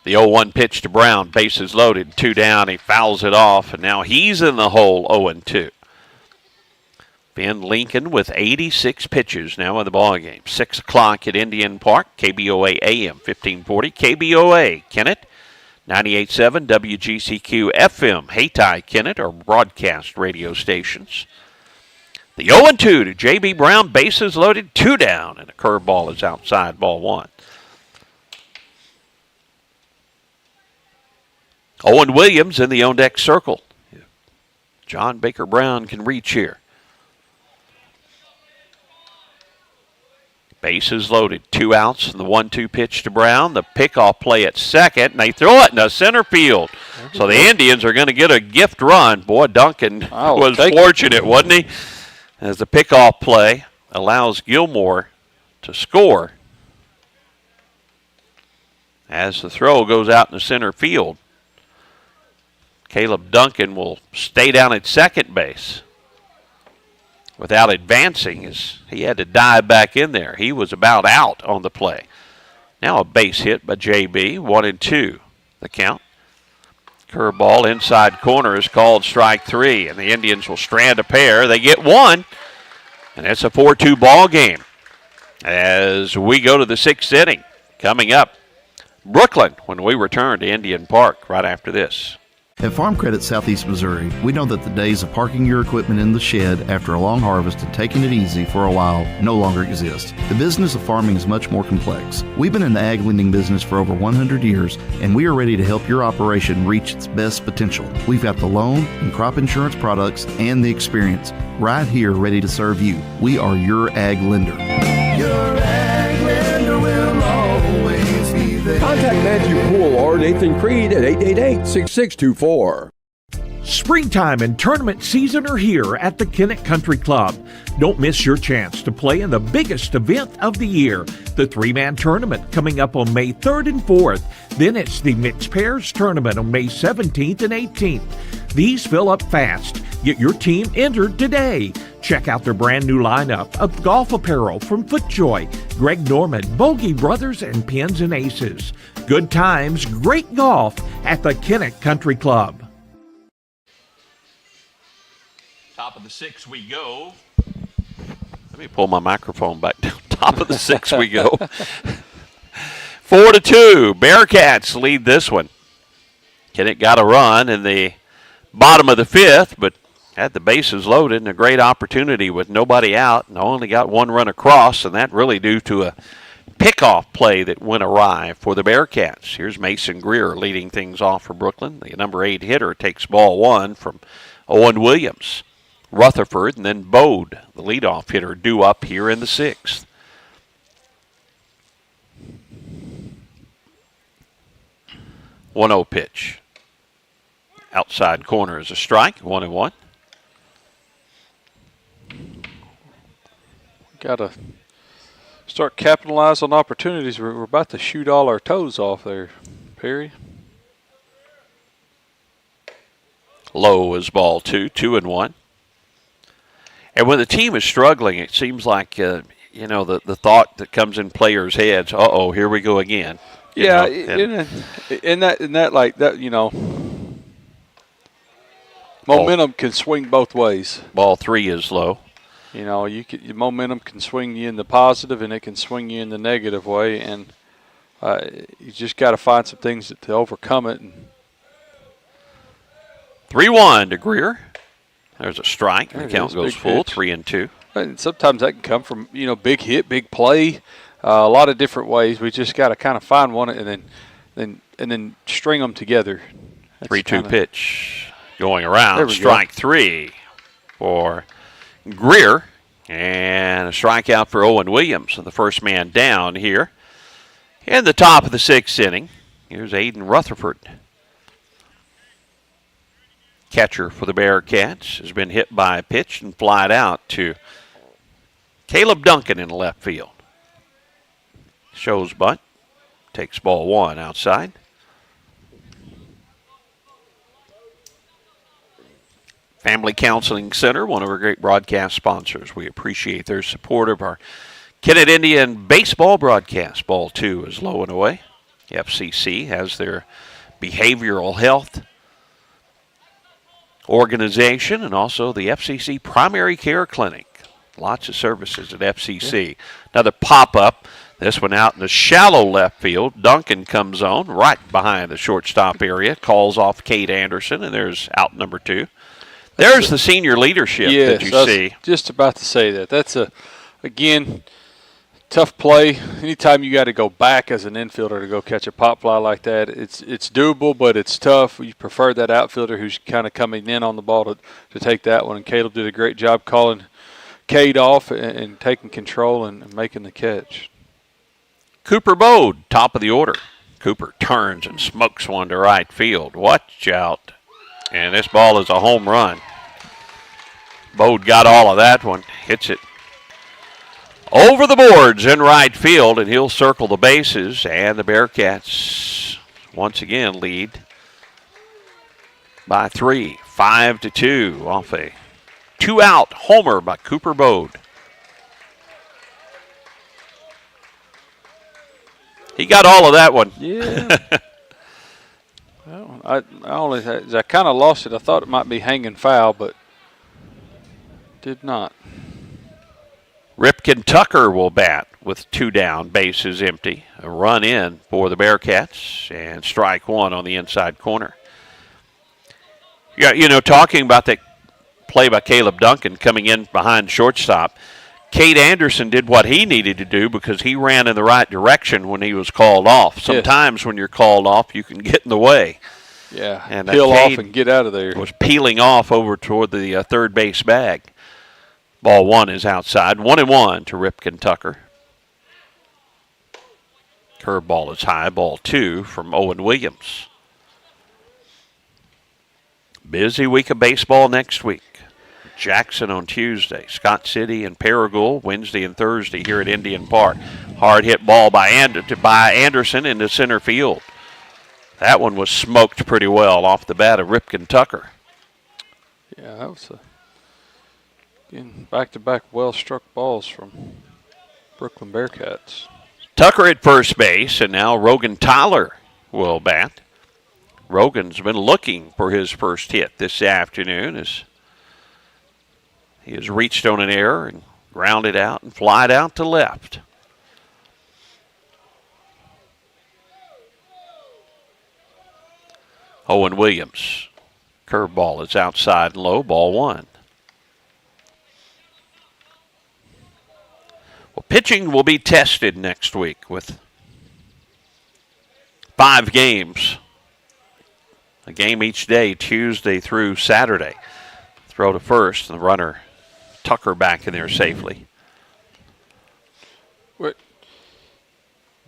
The 0-1 pitch to Brown, bases loaded, 2 down. He fouls it off, and now he's in the hole, 0-2. Finn Lincoln with 86 pitches now in the ballgame. 6 o'clock at Indian Park, KBOA AM 1540, KBOA Kennett, 98.7 WGCQ FM, Hayti Kennett, our broadcast radio stations. The 0-2 to J.B. Brown, bases loaded, 2 down, and a curveball is outside, ball 1. Owen Williams in the on-deck circle. John Baker Brown can reach here. Bases loaded, 2 outs, and the 1-2 pitch to Brown. The pickoff play at second, and they throw it in the center field. So the Indians are going to get a gift run. Boy, Duncan was fortunate, wasn't he? As the pickoff play allows Gilmore to score. As the throw goes out in the center field, Caleb Duncan will stay down at second base without advancing, as he had to dive back in there. He was about out on the play. Now a base hit by JB, 1-2 the count. Curveball inside corner is called strike 3, and the Indians will strand a pair. They get 1, and it's a 4-2 ball game as we go to the 6th inning. Coming up, Brookland when we return to Indian Park right after this. At Farm Credit Southeast Missouri, we know that the days of parking your equipment in the shed after a long harvest and taking it easy for a while no longer exist. The business of farming is much more complex. We've been in the ag lending business for over 100 years, and we are ready to help your operation reach its best potential. We've got the loan and crop insurance products and the experience right here ready to serve you. We are your ag lender. Your ag lender will always be there. Contact Matthew Poole or Nathan Creed at 888-6624. Springtime and tournament season are here at the Kennett Country Club. Don't miss your chance to play in the biggest event of the year, the three-man tournament coming up on May 3rd and 4th. Then it's the Mixed Pairs Tournament on May 17th and 18th. These fill up fast. Get your team entered today. Check out their brand new lineup of golf apparel from FootJoy, Greg Norman, Bogey Brothers, and Pins and Aces. Good times, great golf at the Kennett Country Club. Top of the six we go. Let me pull my microphone back down. Top of the six we go. 4-2. Bearcats lead this one. Kennett got a run in the bottom of the fifth, but had the bases loaded and a great opportunity with nobody out, and only got one run across, and that really due to a pickoff play that went awry for the Bearcats. Here's Mason Greer leading things off for Brookland. The number 8 hitter takes ball one from Owen Williams. Rutherford and then Bode, the leadoff hitter, due up here in the sixth. One 0 pitch. Outside corner is a strike, 1-1. Got to start capitalizing on opportunities. We're about to shoot all our toes off there, Perry. Low is ball 2, 2-1. And when the team is struggling, it seems like, the thought that comes in players' heads, uh-oh, here we go again. Yeah, and that like that, momentum can swing both ways. Ball 3 is low. Your momentum can swing you in the positive, and it can swing you in the negative way, and you just got to find some things to overcome it. 3-1 to Greer. There's a strike. The There it count is, goes big full, pitch. 3-2. And sometimes that can come from, big hit, big play, a lot of different ways. We just got to kind of find one and then string them together. 3-2 pitch going around. There we Strike go. 3 for Greer. And a strikeout for Owen Williams, the first man down here. In the top of the sixth inning, here's Aiden Rutherford. Catcher for the Bearcats has been hit by a pitch and flied out to Caleb Duncan in left field. Shows bunt. Takes ball 1 outside. Family Counseling Center, one of our great broadcast sponsors. We appreciate their support of our Kennett Indian baseball broadcast. Ball 2 is low and away. The FCC has their behavioral health organization and also the FCC Primary Care Clinic. Lots of services at FCC. Yeah. Another pop-up. This one out in the shallow left field. Duncan comes on right behind the shortstop area. Calls off Cade Anderson, and there's out number 2. There's the senior leadership that you see. Just about to say that. That's again, tough play. Anytime you got to go back as an infielder to go catch a pop fly like that, it's doable, but it's tough. You prefer that outfielder who's kind of coming in on the ball to take that one. And Caleb did a great job calling Cade off and taking control and making the catch. Cooper Bode, top of the order. Cooper turns and smokes one to right field. Watch out. And this ball is a home run. Bode got all of that one. Hits it over the boards in right field, and he'll circle the bases, and the Bearcats once again lead by 3, 5-2 off a 2-out homer by Cooper Bode. He got all of that one. Yeah. Well, I kind of lost it. I thought it might be hanging foul, but did not. Ripken Tucker will bat with 2 down, bases empty. A run in for the Bearcats, and strike 1 on the inside corner. Yeah, talking about that play by Caleb Duncan coming in behind shortstop, Cade Anderson did what he needed to do because he ran in the right direction when he was called off. Sometimes when you're called off, you can get in the way. Yeah, and peel off and get out of there. Was peeling off over toward the third base bag. Ball one is outside. 1-1 to Ripken Tucker. Curveball is high. Ball two from Owen Williams. Busy week of baseball next week. Jackson on Tuesday, Scott City and Paragould Wednesday and Thursday here at Indian Park. Hard hit ball by Anderson into center field. That one was smoked pretty well off the bat of Ripken Tucker. Yeah, that was back-to-back well-struck balls from Brookland Bearcats. Tucker at first base, and now Rogan Tyler will bat. Rogan's been looking for his first hit this afternoon as he has reached on an error and grounded out and flied out to left. Owen Williams. Curveball is outside and low. Ball one. Well, pitching will be tested next week with 5 games. A game each day, Tuesday through Saturday. Throw to first, and the runner, Tucker, back in there safely. What?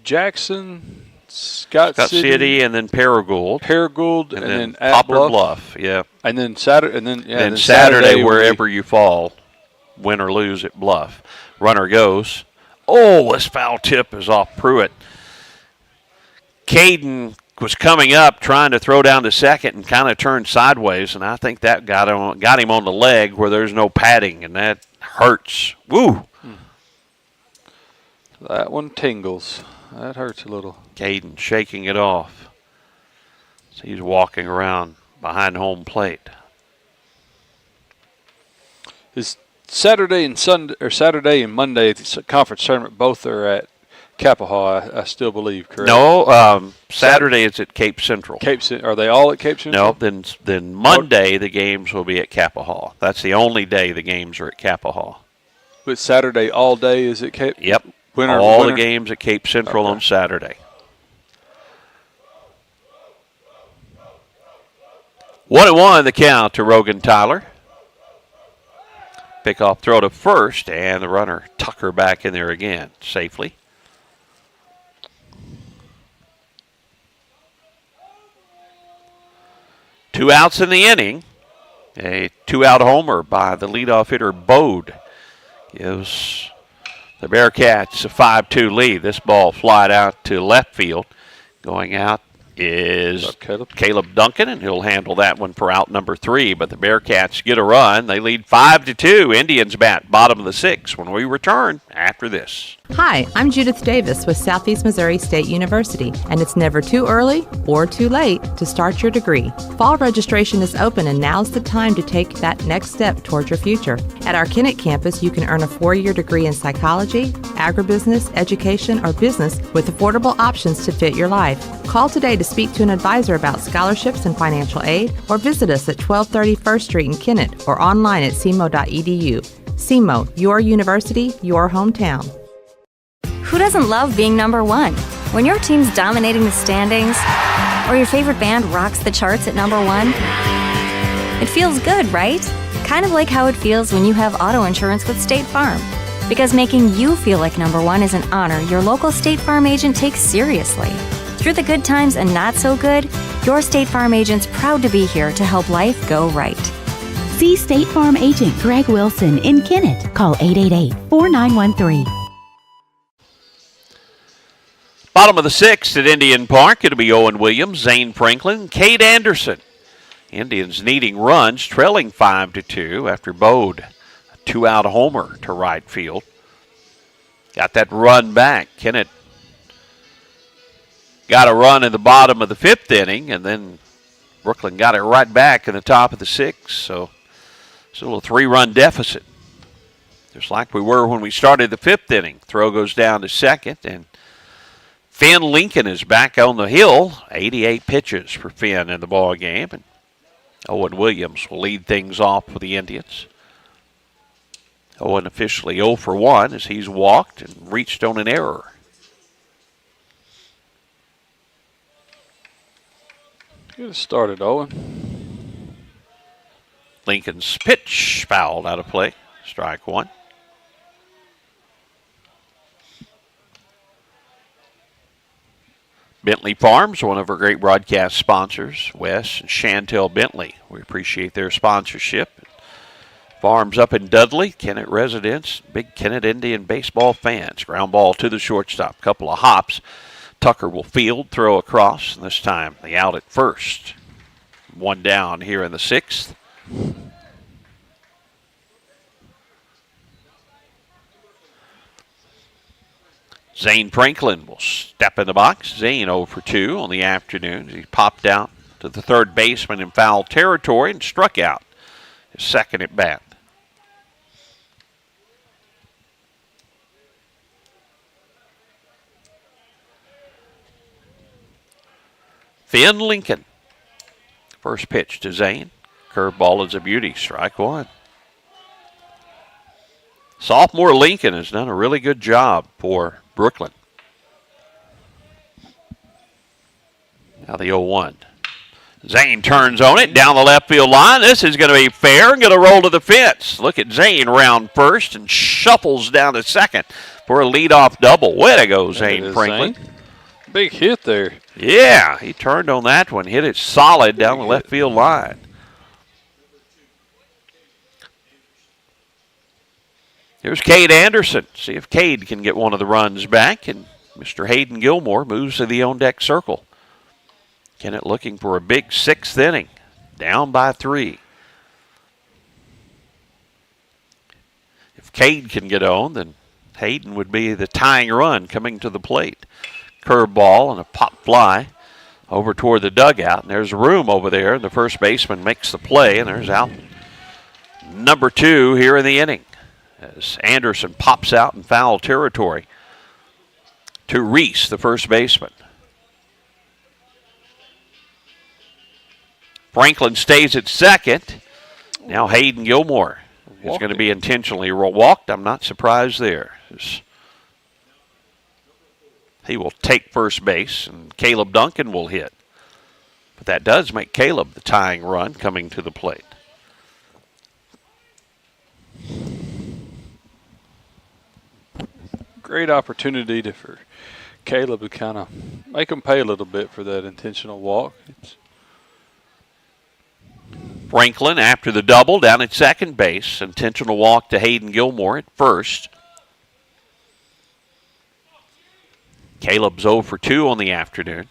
Jackson, Scott City, and then Paragould. Paragould, and then at Poplar Bluff. Yeah. And then Saturday, then Saturday wherever you fall, win or lose at Bluff. Runner goes. Oh, this foul tip is off Pruitt. Caden was coming up, trying to throw down to second, and kind of turned sideways, and I think that got him on the leg where there's no padding, and that hurts. Woo! That one tingles. That hurts a little. Caden shaking it off. So he's walking around behind home plate. Is Saturday and Monday the conference tournament both are at Kappahaw, I still believe, correct? No, Saturday is at Cape Central. Are they all at Cape Central? No, then Monday the games will be at Kappahaw. That's the only day the games are at Kappahaw. But Saturday all day is at Cape? Yep. All the games at Cape Central on Saturday. 1-1 the count to Rogan Tyler. Pickoff throw to first, and the runner Tucker back in there again safely. Two outs in the inning. A 2-out homer by the leadoff hitter Bode gives the Bearcats a 5-2 lead. This ball flied out to left field. Going out is Caleb Duncan, and he'll handle that one for out number 3. But the Bearcats get a run. They lead 5-2. Indians bat bottom of the 6th when we return after this. Hi, I'm Judith Davis with Southeast Missouri State University, and it's never too early or too late to start your degree. Fall registration is open, and now's the time to take that next step toward your future. At our Kennett campus, you can earn a 4-year degree in psychology, agribusiness, education, or business with affordable options to fit your life. Call today to speak to an advisor about scholarships and financial aid, or visit us at 1230 First Street in Kennett or online at cmo.edu. CMO, your university, your hometown. Who doesn't love being number one? When your team's dominating the standings, or your favorite band rocks the charts at number 1, it feels good, right? Kind of like how it feels when you have auto insurance with State Farm. Because making you feel like number 1 is an honor your local State Farm agent takes seriously. Through the good times and not so good, your State Farm agent's proud to be here to help life go right. See State Farm agent Greg Wilson in Kennett. Call 888-4913. Bottom of the 6th at Indian Park. It'll be Owen Williams, Zane Franklin, Cade Anderson. Indians needing runs, trailing 5-2 after Bode, a 2-out homer to right field. Got that run back. Kennett got a run in the bottom of the 5th inning, and then Brookland got it right back in the top of the 6th. So it's a little 3-run deficit, just like we were when we started the 5th inning. Throw goes down to second, and Finn Lincoln is back on the hill. 88 pitches for Finn in the ball game, and Owen Williams will lead things off for the Indians. Owen officially 0 for 1 as he's walked and reached on an error. Get it started, Owen. Lincoln's pitch fouled out of play. Strike 1. Bentley Farms, one of our great broadcast sponsors, Wes and Chantel Bentley. We appreciate their sponsorship. Farms up in Dudley, Kennett residents, big Kennett Indian baseball fans. Ground ball to the shortstop, couple of hops. Tucker will field, throw across, and this time the out at first. 1 down here in the 6th. Zane Franklin will step in the box. Zane 0 for 2 on the afternoon. He popped out to the third baseman in foul territory and struck out his second at bat. Finn Lincoln. First pitch to Zane. Curveball is a beauty. Strike 1. Sophomore Lincoln has done a really good job for Brookland. Now the 0-1. Zane turns on it down the left field line. This is going to be fair and going to roll to the fence. Look at Zane round first and shuffles down to second for a leadoff double. Way to go, Zane Franklin. Zane. Big hit there. Yeah, he turned on that one, hit it solid down the left field line. Here's Cade Anderson. See if Cade can get one of the runs back. And Mr. Hayden Gilmore moves to the on-deck circle. Kennett looking for a big 6th inning. Down by 3. If Cade can get on, then Hayden would be the tying run coming to the plate. Curveball and a pop fly over toward the dugout. And there's room over there. And the first baseman makes the play. And there's out number 2 here in the inning. As Anderson pops out in foul territory to Reese, the first baseman. Franklin stays at second. Now Hayden Gilmore is going to be intentionally walked. I'm not surprised there. He will take first base, and Caleb Duncan will hit. But that does make Caleb the tying run coming to the plate. Great opportunity for Caleb to kind of make him pay a little bit for that intentional walk. Franklin after the double down at second base. Intentional walk to Hayden Gilmore at first. Caleb's 0 for 2 on the afternoon.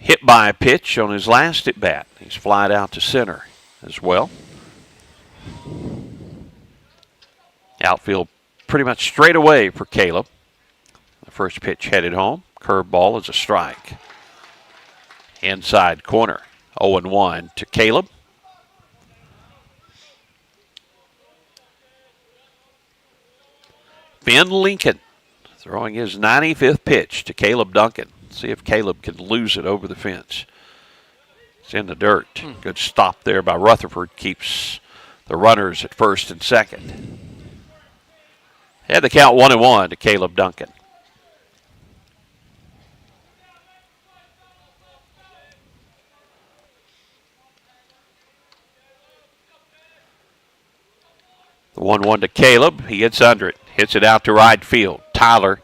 Hit by a pitch on his last at bat. He's flied out to center as well. Outfield pretty much straight away for Caleb. The first pitch headed home. Curveball is a strike. Inside corner. 0-1 to Caleb. Finn Lincoln throwing his 95th pitch to Caleb Duncan. See if Caleb can lose it over the fence. It's in the dirt. Good stop there by Rutherford. Keeps the runners at first and second. Had the count 1-1 to Caleb Duncan. The 1-1 to Caleb. He gets under it. Hits it out to right field. Tyler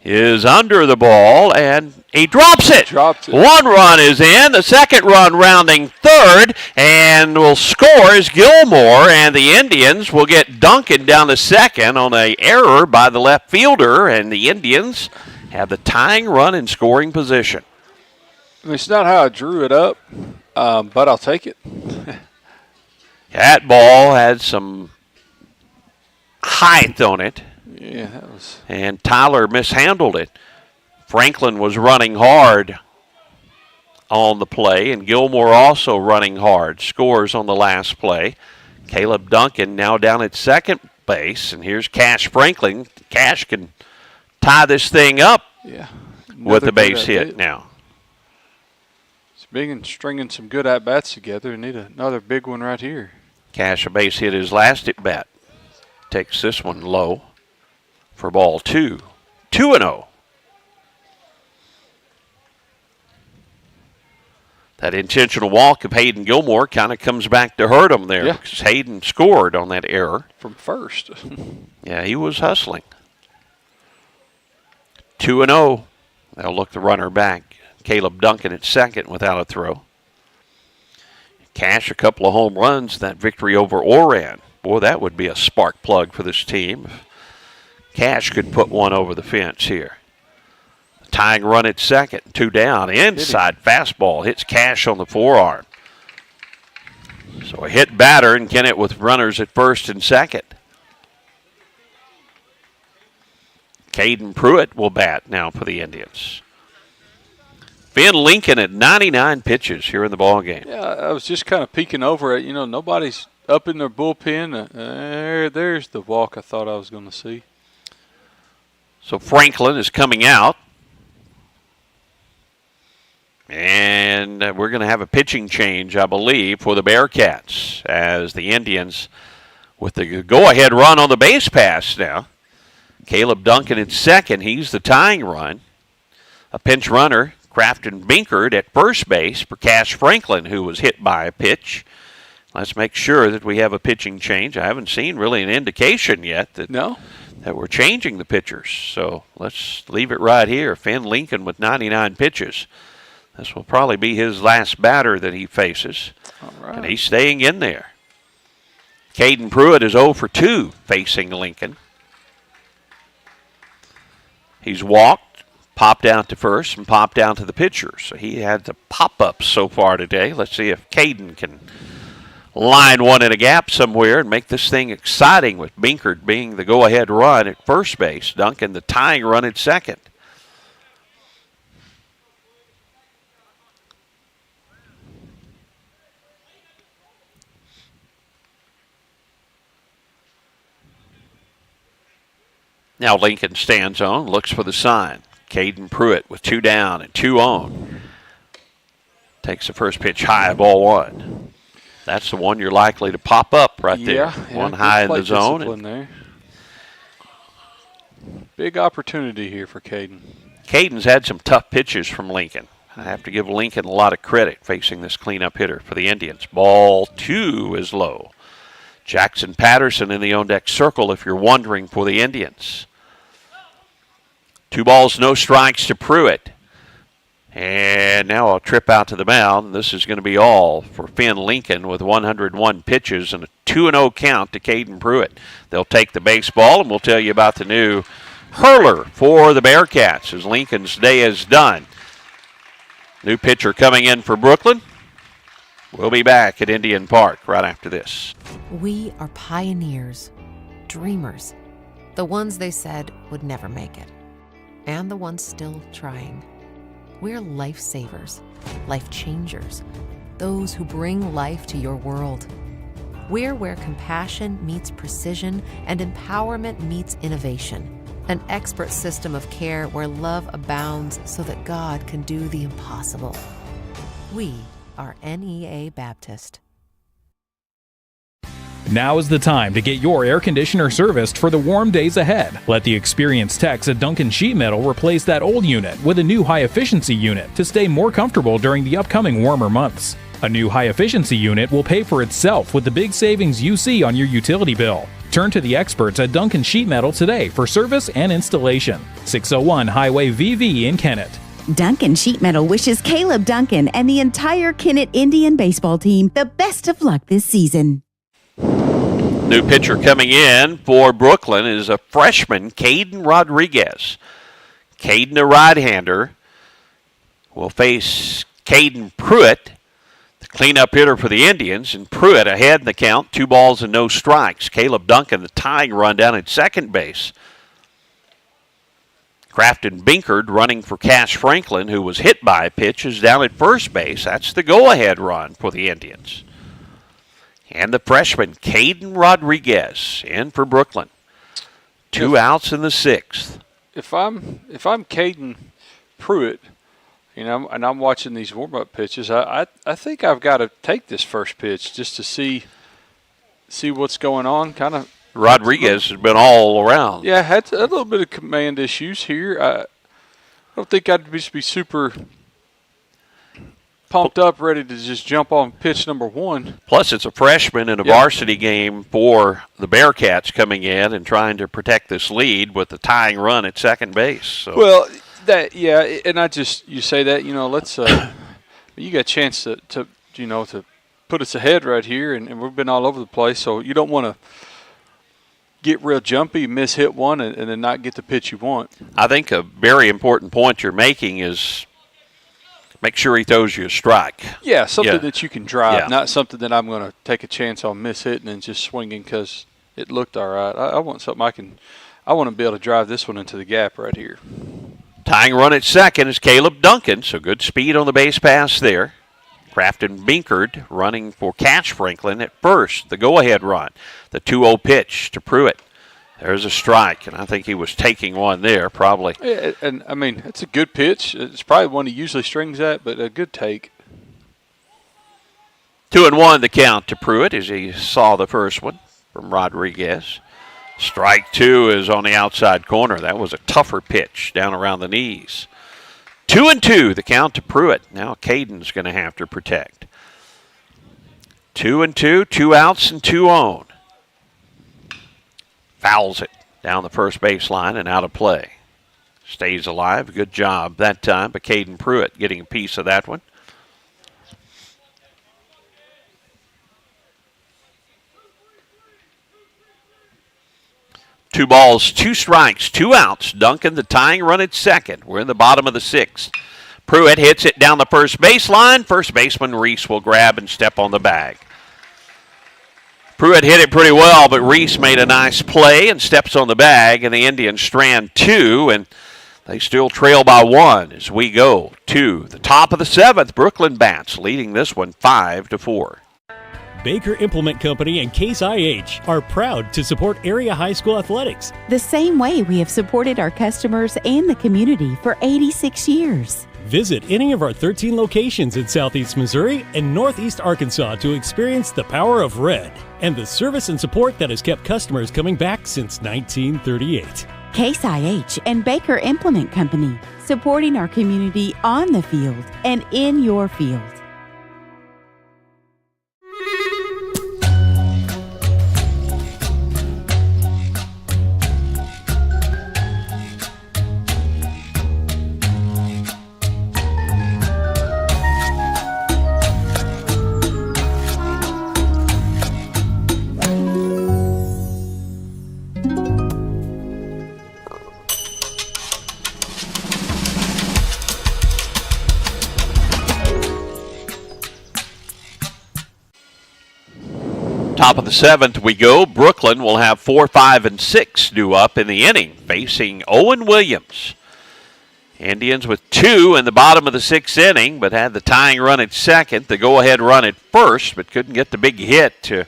is under the ball, and he drops it. One run is in. The second run rounding third, and will score is Gilmore, and the Indians will get Duncan down to second on an error by the left fielder, and the Indians have the tying run in scoring position. I mean, it's not how I drew it up, but I'll take it. That ball had some height on it. Yeah, that was. And Tyler mishandled it. Franklin was running hard on the play, and Gilmore also running hard. Scores on the last play. Caleb Duncan now down at second base, and here's Cash Franklin. Cash can tie this thing up with the base hit now. stringing some good at-bats together. Need another big one right here. Cash a base hit his last at bat. Takes this one low for ball 2. 2-0. That intentional walk of Hayden Gilmore kind of comes back to hurt him there because Hayden scored on that error. From first. Yeah, he was hustling. 2-0. They'll look the runner back. Caleb Duncan at second without a throw. Cash a couple of home runs, that victory over Oran. Boy, that would be a spark plug for this team. Cash could put one over the fence here. Tying run at second, 2 down. Inside fastball hits Cash on the forearm. So a hit batter, and Kennett with runners at first and second. Caden Pruitt will bat now for the Indians. Finn Lincoln at 99 pitches here in the ballgame. Yeah, I was just kind of peeking over it. Nobody's up in their bullpen. There's the walk I thought I was going to see. So Franklin is coming out. And we're going to have a pitching change, I believe, for the Bearcats as the Indians with the go-ahead run on the base pass now. Caleb Duncan at second. He's the tying run. A pinch runner, Crafton Binkard at first base for Cash Franklin, who was hit by a pitch. Let's make sure that we have a pitching change. I haven't seen really an indication yet that we're changing the pitchers. So let's leave it right here. Finn Lincoln with 99 pitches. This will probably be his last batter that he faces. All right. And he's staying in there. Caden Pruitt is 0 for 2 facing Lincoln. He's walked, popped out to first, and popped out to the pitcher. So he had the pop-ups so far today. Let's see if Caden can line one in a gap somewhere and make this thing exciting with Binkard being the go-ahead run at first base. Duncan the tying run at second. Now Lincoln stands on, looks for the sign. Caden Pruitt with 2 down and 2 on. Takes the first pitch high, ball 1. That's the one you're likely to pop up right there. One high in the zone. There. Big opportunity here for Caden. Caden's had some tough pitches from Lincoln. I have to give Lincoln a lot of credit facing this cleanup hitter for the Indians. Ball 2 is low. Jackson Patterson in the on-deck circle if you're wondering for the Indians. 2 balls, no strikes to Pruitt. And now a trip out to the mound. This is going to be all for Finn Lincoln with 101 pitches and a 2-0 count to Caden Pruitt. They'll take the baseball, and we'll tell you about the new hurler for the Bearcats as Lincoln's day is done. New pitcher coming in for Brookland. We'll be back at Indian Park right after this. We are pioneers, dreamers, the ones they said would never make it, and the ones still trying. We're lifesavers, life changers, those who bring life to your world. We're where compassion meets precision and empowerment meets innovation. An expert system of care where love abounds so that God can do the impossible. We are NEA Baptist. Now is the time to get your air conditioner serviced for the warm days ahead. Let the experienced techs at Duncan Sheet Metal replace that old unit with a new high-efficiency unit to stay more comfortable during the upcoming warmer months. A new high-efficiency unit will pay for itself with the big savings you see on your utility bill. Turn to the experts at Duncan Sheet Metal today for service and installation. 601 Highway VV in Kennett. Duncan Sheet Metal wishes Caleb Duncan and the entire Kennett Indian baseball team the best of luck this season. New pitcher coming in for Brookland is a freshman, Caden Rodriguez. Caden, a right-hander, will face Caden Pruitt, the cleanup hitter for the Indians, and Pruitt ahead in the count, 2 balls and no strikes. Caleb Duncan, the tying run down at second base. Crafton Binkard running for Cash Franklin, who was hit by a pitch, is down at first base. That's the go-ahead run for the Indians. And the freshman, Caden Rodriguez, in for Brookland. 2 outs in the 6th. If I'm Caden Pruitt, And I'm watching these warm-up pitches. I think I've got to take this first pitch just to see what's going on. Kind of. Rodriguez has been all around. Yeah, had a little bit of command issues here. I don't think I'd just be super pumped up, ready to just jump on pitch number one. Plus, it's a freshman in a varsity game for the Bearcats coming in and trying to protect this lead with the tying run at second base. So. Well, and you say that, let's you got a chance to put us ahead right here, and we've been all over the place, so you don't want to get real jumpy, miss hit one, and then not get the pitch you want. I think a very important point you're making is make sure he throws you a strike. Yeah, something that you can drive, not something that I'm going to take a chance on miss hitting and just swinging because it looked all right. I want something I want to be able to drive this one into the gap right here. Tying run at second is Caleb Duncan, so good speed on the base pass there. Crafton Binkard running for Cash Franklin at first, the go-ahead run. The 2-0 pitch to Pruitt. There's a strike, and I think he was taking one there probably. Yeah, and, it's a good pitch. It's probably one he usually strings at, but a good take. 2-1 the count to Pruitt as he saw the first one from Rodriguez. Strike two is on the outside corner. That was a tougher pitch down around the knees. 2-2 the count to Pruitt. Now Caden's going to have to protect. 2-2, 2 outs and 2 on. Fouls it down the first baseline and out of play. Stays alive. Good job that time, but Caden Pruitt getting a piece of that one. Two balls, 2 strikes, 2 outs. Duncan, the tying run at second. We're in the bottom of the 6th. Pruitt hits it down the first baseline. First baseman Reese will grab and step on the bag. Pruitt hit it pretty well, but Reese made a nice play and steps on the bag, and the Indians strand 2, and they still trail by 1 as we go to the top of the 7th. Brookland Bats leading this one 5-4. Baker Implement Company and Case IH are proud to support area high school athletics. The same way we have supported our customers and the community for 86 years. Visit any of our 13 locations in Southeast Missouri and Northeast Arkansas to experience the power of red and the service and support that has kept customers coming back since 1938. Case IH and Baker Implement Company, supporting our community on the field and in your field. Top of the 7th we go. Brookland will have 4, 5, and 6 due up in the inning, facing Owen Williams. Indians with 2 in the bottom of the 6th inning, but had the tying run at second, the go-ahead run at first, but couldn't get the big hit to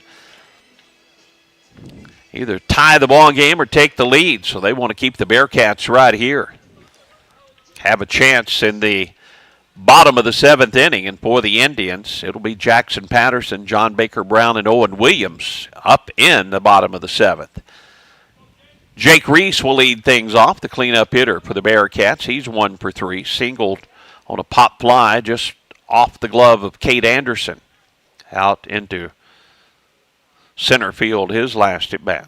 either tie the ball game or take the lead, so they want to keep the Bearcats right here. Have a chance in the bottom of the 7th inning, and for the Indians, it'll be Jackson Patterson, John Baker Brown, and Owen Williams up in the bottom of the 7th. Jake Reese will lead things off, the cleanup hitter for the Bearcats. He's 1 for 3, singled on a pop fly just off the glove of Cade Anderson, out into center field his last at bat.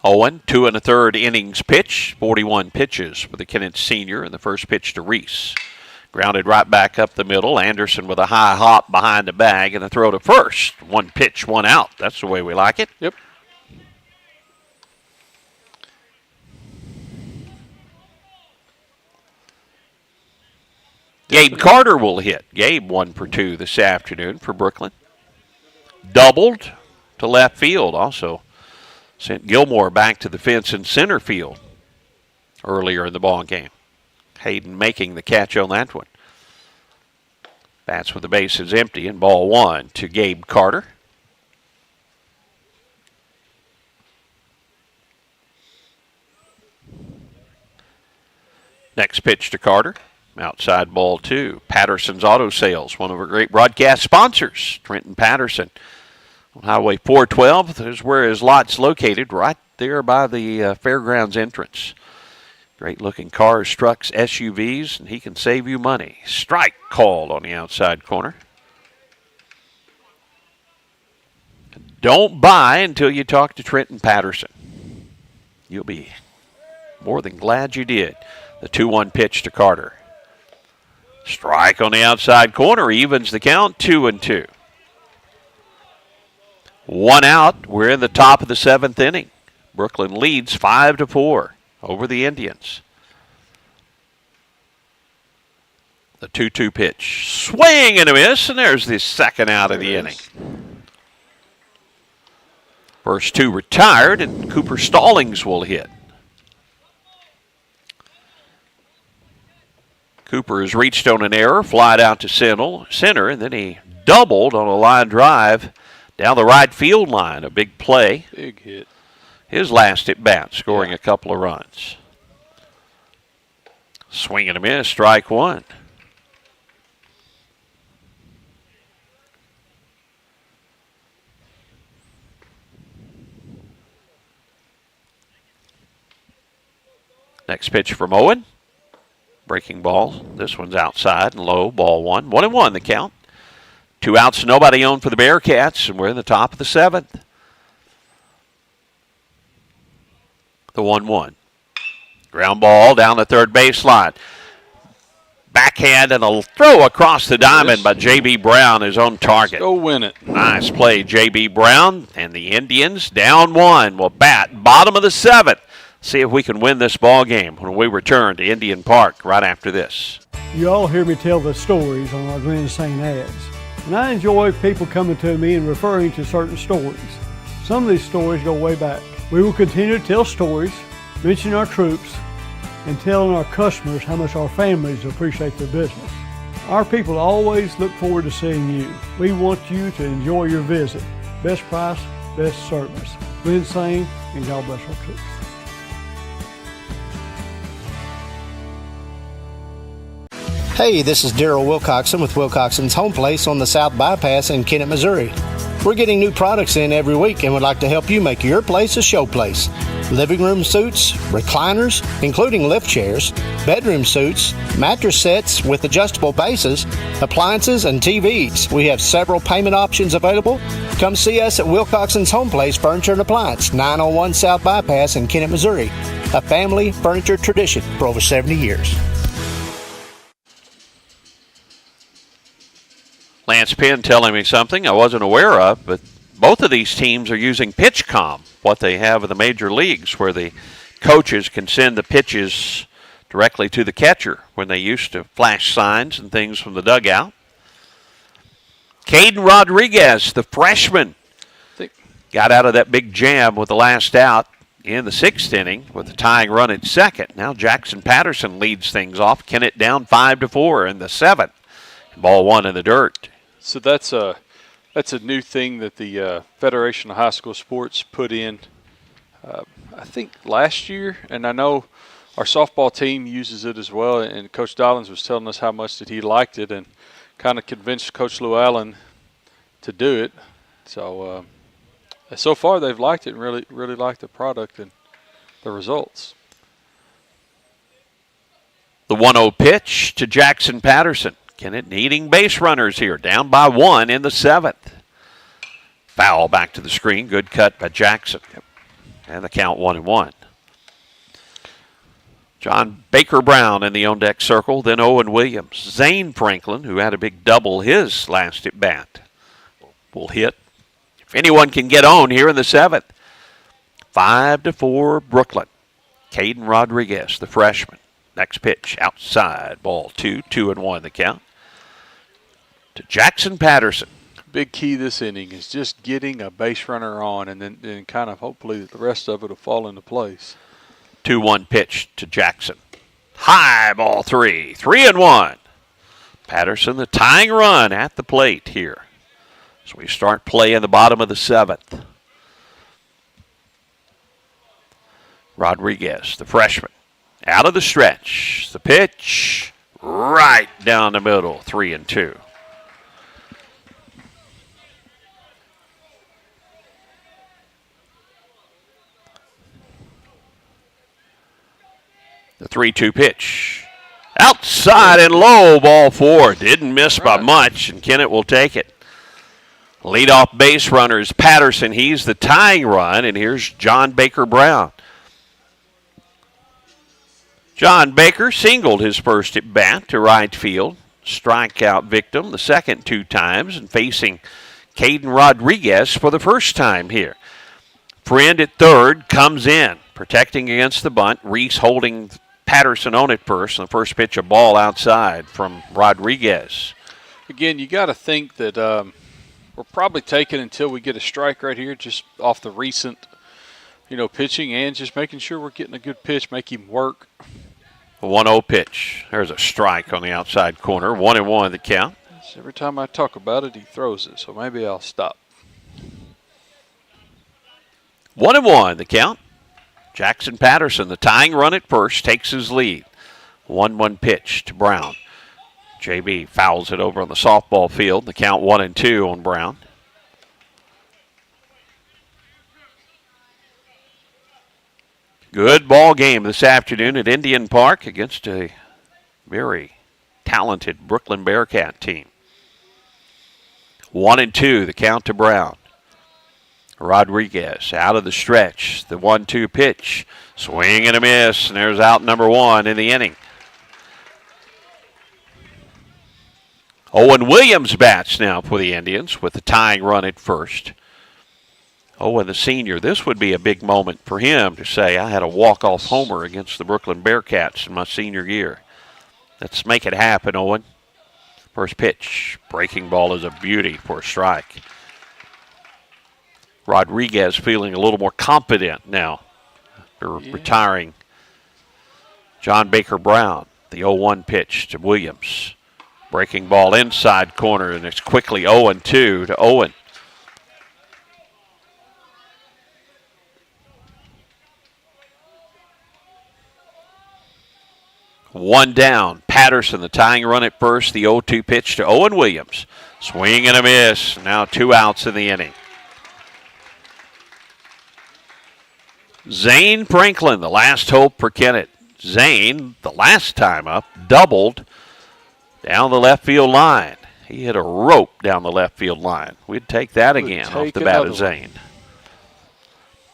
Owen, 2 1/3 innings pitch, 41 pitches for the Kennett senior, and the first pitch to Reese. Grounded right back up the middle. Anderson with a high hop behind the bag and a throw to first. 1 pitch, 1 out. That's the way we like it. Yep. Gabe Carter will hit. Gabe 1 for 2 this afternoon for Brookland. Doubled to left field also. Sent Gilmore back to the fence in center field earlier in the ball game. Hayden making the catch on that one. Bats with the bases empty and ball 1 to Gabe Carter. Next pitch to Carter. Outside ball 2. Patterson's Auto Sales, one of our great broadcast sponsors, Trenton Patterson. On Highway 412, there's where his lot's located, right there by the fairgrounds entrance. Great-looking cars, trucks, SUVs, and he can save you money. Strike called on the outside corner. Don't buy until you talk to Trenton Patterson. You'll be more than glad you did. The 2-1 pitch to Carter. Strike on the outside corner, evens the count, 2-2. 1 out, we're in the top of the 7th inning. Brookland leads 5-4 over the Indians. The 2-2 pitch. Swing and a miss, and there's the second out of the inning. First 2 retired, and Cooper Stallings will hit. Cooper has reached on an error, flied out to center, and then he doubled on a line drive down the right field line. A big play. Big hit. His last at bat, scoring a couple of runs. Swing and a miss, strike 1. Next pitch from Owen. Breaking ball. This one's outside and low. Ball 1. 1-1 the count. 2 outs, nobody on for the Bearcats, and we're in the top of the 7th. The 1-1. Ground ball down the third baseline. Backhand and a throw across the diamond by J.B. Brown, his own target. Go win it. Nice play, J.B. Brown, and the Indians down 1 will bat bottom of the 7th. See if we can win this ball game when we return to Indian Park right after this. You all hear me tell the stories on our Glen St. ads, and I enjoy people coming to me and referring to certain stories. Some of these stories go way back. We will continue to tell stories, mention our troops, and telling our customers how much our families appreciate their business. Our people always look forward to seeing you. We want you to enjoy your visit. Best price, best service. Glen St. and God bless our troops. Hey, this is Daryl Wilcoxon with Wilcoxon's Home Place on the South Bypass in Kennett, Missouri. We're getting new products in every week and would like to help you make your place a showplace. Living room suites, recliners, including lift chairs, bedroom suites, mattress sets with adjustable bases, appliances, and TVs. We have several payment options available. Come see us at Wilcoxon's Home Place Furniture and Appliance, 901 South Bypass in Kennett, Missouri. A family furniture tradition for over 70 years. Lance Penn telling me something I wasn't aware of, but both of these teams are using PitchCom, what they have in the major leagues, where the coaches can send the pitches directly to the catcher when they used to flash signs and things from the dugout. Caden Rodriguez, the freshman, got out of that big jam with the last out in the 6th inning with the tying run at second. Now Jackson Patterson leads things off. Kennett down 5-4 in the 7th. Ball 1 in the dirt. So that's a new thing that the Federation of High School Sports put in, I think, last year. And I know our softball team uses it as well. And Coach Dollins was telling us how much that he liked it and kind of convinced Coach Llewellyn to do it. So so far they've liked it and really liked the product and the results. The 1-0 pitch to Jackson Patterson. Kennett needing base runners here, down by 1 in the 7th. Foul back to the screen, good cut by Jackson. And the count 1-1. John Baker Brown in the on-deck circle, then Owen Williams. Zane Franklin, who had a big double his last at bat, will hit. If anyone can get on here in the 7th. 5-4 Brookland. Caden Rodriguez, the freshman. Next pitch, outside, ball 2, 2-1 the count. To Jackson Patterson. Big key this inning is just getting a base runner on, and then kind of hopefully the rest of it will fall into place. 2-1 pitch to Jackson. High, ball 3, 3-1. Patterson, the tying run at the plate here. So we start play in the bottom of the 7th. Rodriguez, the freshman. Out of the stretch. The pitch right down the middle. 3-2. The 3-2 pitch. Outside and low, ball 4. Didn't miss by much, and Kennett will take it. Leadoff base runner is Patterson. He's the tying run, and here's John Baker Brown. John Baker singled his first at bat to right field. Strikeout victim the second 2 times, and facing Caden Rodriguez for the first time here. Friend at third comes in, protecting against the bunt. Reese holding Patterson on at first. And the first pitch, a ball outside from Rodriguez. Again, you got to think that we're probably taking until we get a strike right here, just off the recent, pitching, and just making sure we're getting a good pitch, make him work. The 1-0 pitch. There's a strike on the outside corner. 1-1 the count. Every time I talk about it, he throws it, so maybe I'll stop. 1-1 the count. Jackson Patterson, the tying run at first, takes his lead. 1-1 pitch to Brown. JB fouls it over on the softball field. The count 1-2 on Brown. Good ball game this afternoon at Indian Park against a very talented Brookland Bearcat team. 1-2 the count to Brown. Rodriguez out of the stretch. The 1-2 pitch. Swing and a miss, and there's out number 1 in the inning. Owen Williams bats now for the Indians with the tying run at first. Owen, the senior, this would be a big moment for him to say, I had a walk-off homer against the Brookland Bearcats in my senior year. Let's make it happen, Owen. First pitch. Breaking ball is a beauty for a strike. Rodriguez feeling a little more confident now after retiring. John Baker Brown, the 0-1 pitch to Williams. Breaking ball inside corner, and it's quickly 0-2 to Owen. One down. Patterson, the tying run at first. The 0-2 pitch to Owen Williams. Swing and a miss. Now 2 outs in the inning. Zane Franklin, the last hope for Kennett. Zane, the last time up, doubled down the left field line. He hit a rope down the left field line. We'd take that again off the bat of Zane.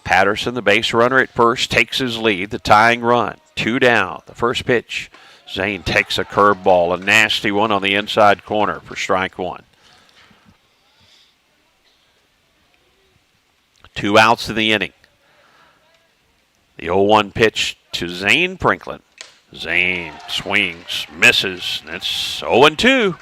Patterson, the base runner at first, takes his lead. The tying run. 2 down. The first pitch. Zane takes a curveball, a nasty one on the inside corner for strike 1. 2 outs in the inning. The 0-1 pitch to Zane Franklin. Zane swings, misses, and it's 0-2.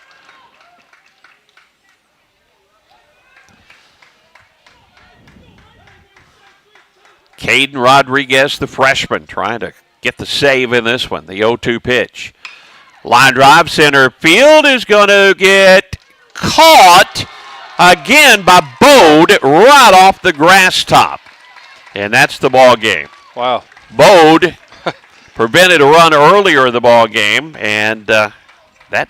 Caden Rodriguez, the freshman, trying to get the save in this one. The 0-2 pitch. Line drive, center field is going to get caught again by Bode right off the grass top. And that's the ball game. Wow. Bode prevented a run earlier in the ball game, and that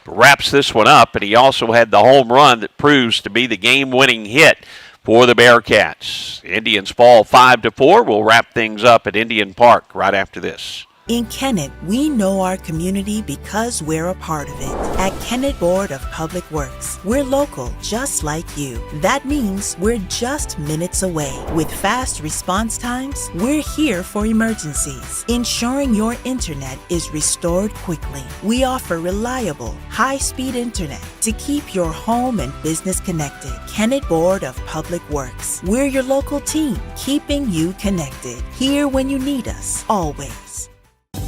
wraps this one up. And he also had the home run that proves to be the game-winning hit for the Bearcats. The Indians fall 5-4. We'll wrap things up at Indian Park right after this. In Kennett, we know our community because we're a part of it. At Kennett Board of Public Works, we're local, just like you. That means we're just minutes away. With fast response times, we're here for emergencies, ensuring your internet is restored quickly. We offer reliable, high-speed internet to keep your home and business connected. Kennett Board of Public Works, we're your local team, keeping you connected. Here when you need us, always.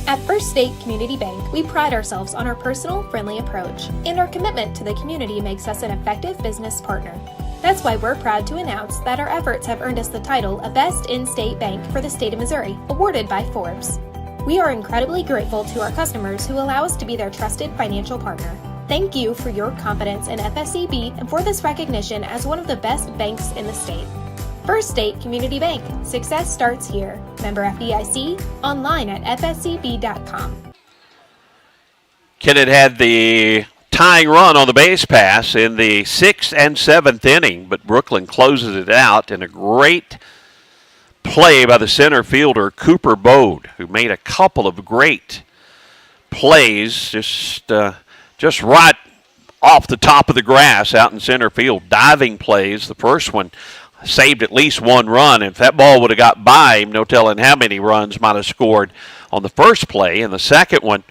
At First State Community Bank, we pride ourselves on our personal, friendly approach, and our commitment to the community makes us an effective business partner. That's why we're proud to announce that our efforts have earned us the title of Best In-State Bank for the state of Missouri, awarded by Forbes. We are incredibly grateful to our customers who allow us to be their trusted financial partner. Thank you for your confidence in FSCB and for this recognition as one of the best banks in the state. First State Community Bank. Success starts here. Member FDIC. Online at fscb.com. Kennett had the tying run on the base pass in the 6th and 7th inning, but Brookland closes it out in a great play by the center fielder, Cooper Bode, who made a couple of great plays just right off the top of the grass out in center field. Diving plays. The first one saved at least one run. If that ball would have got by him, no telling how many runs might have scored on the first play. And the second one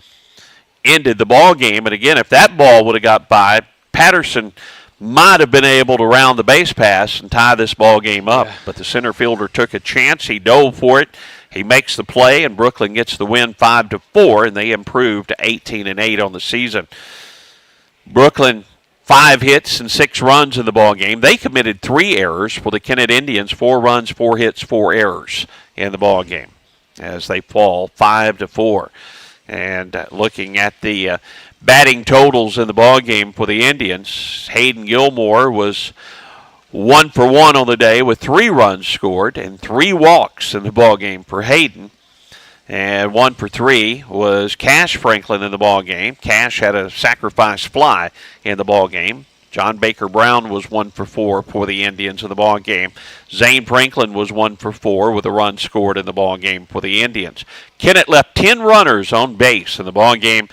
ended the ball game. And again, if that ball would have got by, Patterson might have been able to round the base pass and tie this ball game up. But the center fielder took a chance. He dove for it. He makes the play, and Brookland gets the win 5-4, and they improve to 18-8 on the season. Brookland, 5 hits and 6 runs in the ball game. They committed 3 errors for the Kennett Indians, 4 runs, 4 hits, 4 errors in the ball game as they fall 5-4. And looking at the batting totals in the ball game for the Indians, Hayden Gilmore was 1 for 1 on the day with 3 runs scored and 3 walks in the ball game for Hayden. And 1 for 3 was Cash Franklin in the ball game. Cash had a sacrifice fly in the ball game. John Baker Brown was 1 for 4 for the Indians in the ball game. Zane Franklin was 1 for 4 with a run scored in the ball game for the Indians. Kennett left 10 runners on base in the ball game.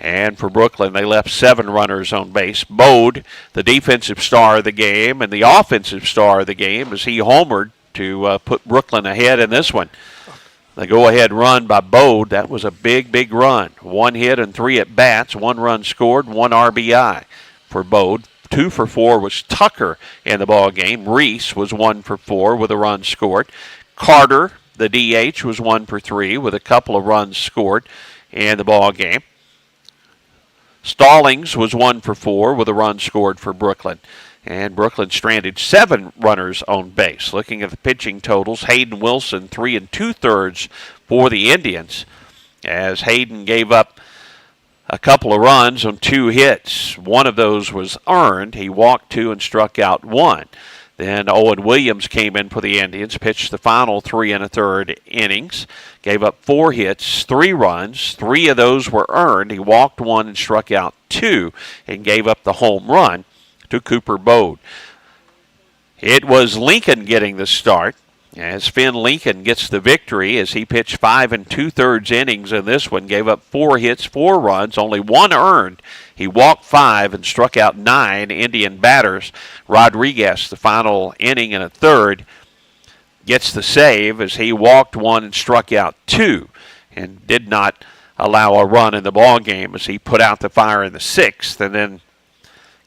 And for Brookland, they left 7 runners on base. Bode, the defensive star of the game, and the offensive star of the game, as he homered to put Brookland ahead in this one. The go-ahead run by Bode, that was a big, big run. 1 hit and 3 at-bats, 1 run scored, 1 RBI for Bode. 2 for 4 was Tucker in the ball game. Reese was 1 for 4 with a run scored. Carter, the DH, was 1 for 3 with a couple of runs scored in the ball game. Stallings was 1 for 4 with a run scored for Brookland. And Brookland stranded 7 runners on base. Looking at the pitching totals, Hayden Wilson, 3 2/3 for the Indians, as Hayden gave up a couple of runs on 2 hits. 1 of those was earned. He walked 2 and struck out 1. Then Owen Williams came in for the Indians, pitched the final 3 1/3 innings, gave up 4 hits, 3 runs. 3 of those were earned. He walked 1 and struck out 2 and gave up the home run to Cooper Bode. It was Lincoln getting the start, as Finn Lincoln gets the victory as he pitched 5 2/3 innings in this one, gave up 4 hits, 4 runs, only 1 earned. He walked 5 and struck out 9 Indian batters. Rodriguez, the final inning and a third, gets the save as he walked 1 and struck out 2 and did not allow a run in the ball game as he put out the fire in the 6th and then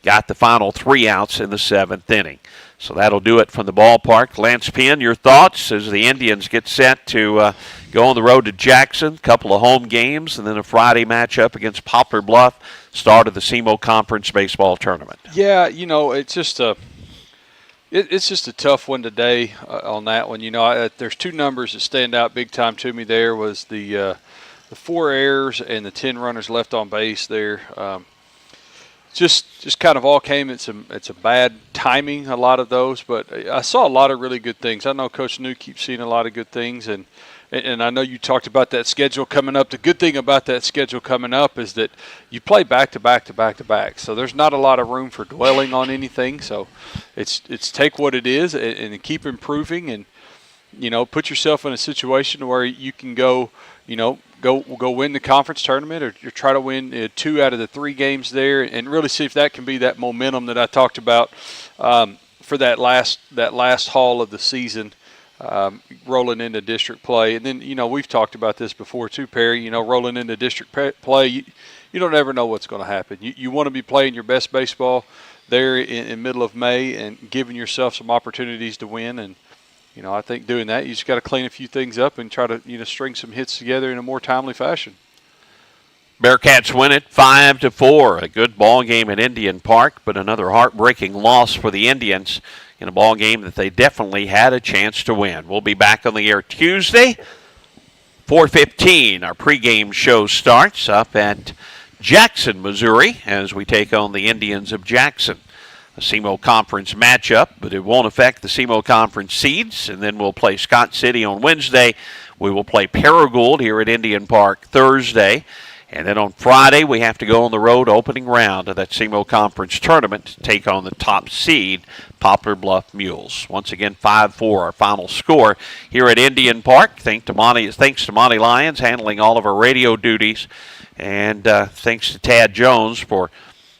got the final 3 outs in the 7th inning. So that'll do it from the ballpark. Lance Penn, your thoughts as the Indians get set to go on the road to Jackson, couple of home games, and then a Friday matchup against Poplar Bluff, start of the SEMO Conference Baseball Tournament. Yeah, it's just a tough one today on that one. There's 2 numbers that stand out big time to me. There was the 4 errors and the 10 runners left on base there. Just kind of all came. It's a bad timing, a lot of those, but I saw a lot of really good things. I know Coach New keeps seeing a lot of good things, and I know you talked about that schedule coming up. The good thing about that schedule coming up is that you play back to back to back to back, so there's not a lot of room for dwelling on anything. So it's take what it is and keep improving, and put yourself in a situation where you can go win the conference tournament or try to win 2 out of the 3 games there, and really see if that can be that momentum that I talked about for that last haul of the season, rolling into district play. And then we've talked about this before too, Perry. Rolling into district play, you don't ever know what's going to happen. You want to be playing your best baseball there in middle of May and giving yourself some opportunities to win. And I think doing that, you just got to clean a few things up and try to, string some hits together in a more timely fashion. Bearcats win it 5-4. A good ball game at Indian Park, but another heartbreaking loss for the Indians in a ball game that they definitely had a chance to win. We'll be back on the air Tuesday, 4:15. Our pregame show starts up at Jackson, Missouri, as we take on the Indians of Jackson. a SEMO Conference matchup, but it won't affect the SEMO Conference seeds. And then we'll play Scott City on Wednesday. We will play Paragould here at Indian Park Thursday. And then on Friday, we have to go on the road opening round of that SEMO Conference tournament to take on the top seed, Poplar Bluff Mules. Once again, 5-4 our final score here at Indian Park. Thanks to Monty Lyons handling all of our radio duties. And thanks to Tad Jones for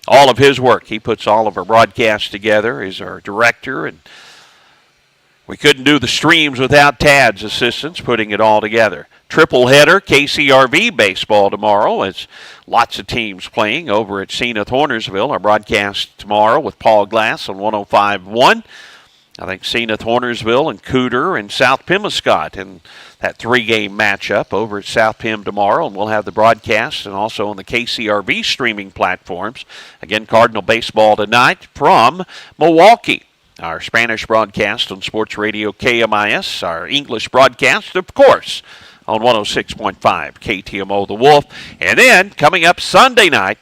all of his work. He puts all of our broadcasts together. He's our director, and we couldn't do the streams without Tad's assistance putting it all together. Triple header, KCRV baseball tomorrow. As lots of teams playing over at Zenith Hornersville. Our broadcast tomorrow with Paul Glass on 105.1. I think Zenith Hornersville and Cooter and South Pemiscot in that 3-game matchup over at South Pim tomorrow. And we'll have the broadcast and also on the KCRV streaming platforms. Again, Cardinal baseball tonight from Milwaukee. Our Spanish broadcast on Sports Radio KMIS. Our English broadcast, of course, on 106.5 KTMO The Wolf. And then coming up Sunday night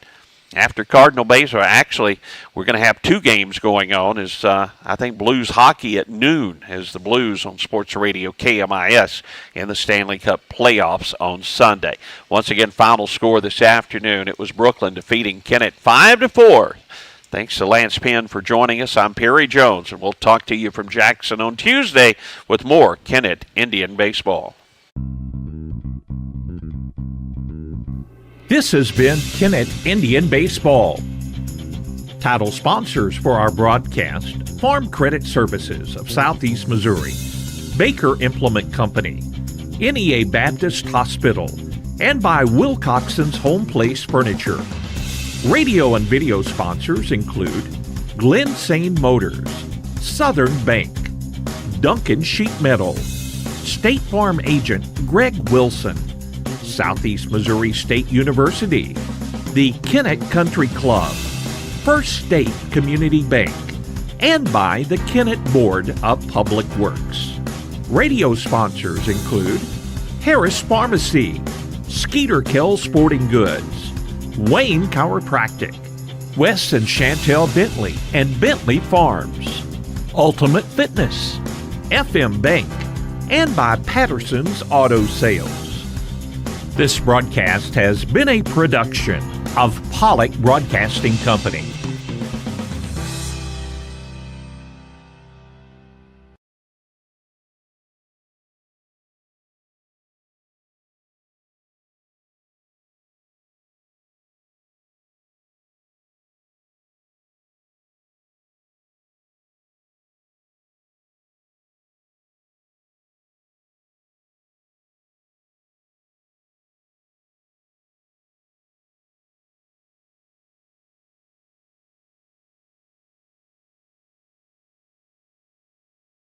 after Cardinal baseball, actually we're going to have 2 games going on, is I think Blues hockey at noon as the Blues on Sports Radio KMIS in the Stanley Cup playoffs on Sunday. Once again, final score this afternoon, it was Brookland defeating Kennett 5-4. Thanks to Lance Penn for joining us. I'm Perry Jones, and we'll talk to you from Jackson on Tuesday with more Kennett Indian baseball. This has been Kennett Indian Baseball. Title sponsors for our broadcast: Farm Credit Services of Southeast Missouri, Baker Implement Company, NEA Baptist Hospital, and by Wilcoxon's Home Place Furniture. Radio and video sponsors include Glen Sane Motors, Southern Bank, Duncan Sheet Metal, State Farm Agent Greg Wilson, Southeast Missouri State University, the Kennett Country Club, First State Community Bank, and by the Kennett Board of Public Works. Radio sponsors include Harris Pharmacy, Skeeter Kell Sporting Goods, Wayne Chiropractic, Wes and Chantel Bentley and Bentley Farms, Ultimate Fitness, FM Bank, and by Patterson's Auto Sales. This broadcast has been a production of Pollock Broadcasting Company.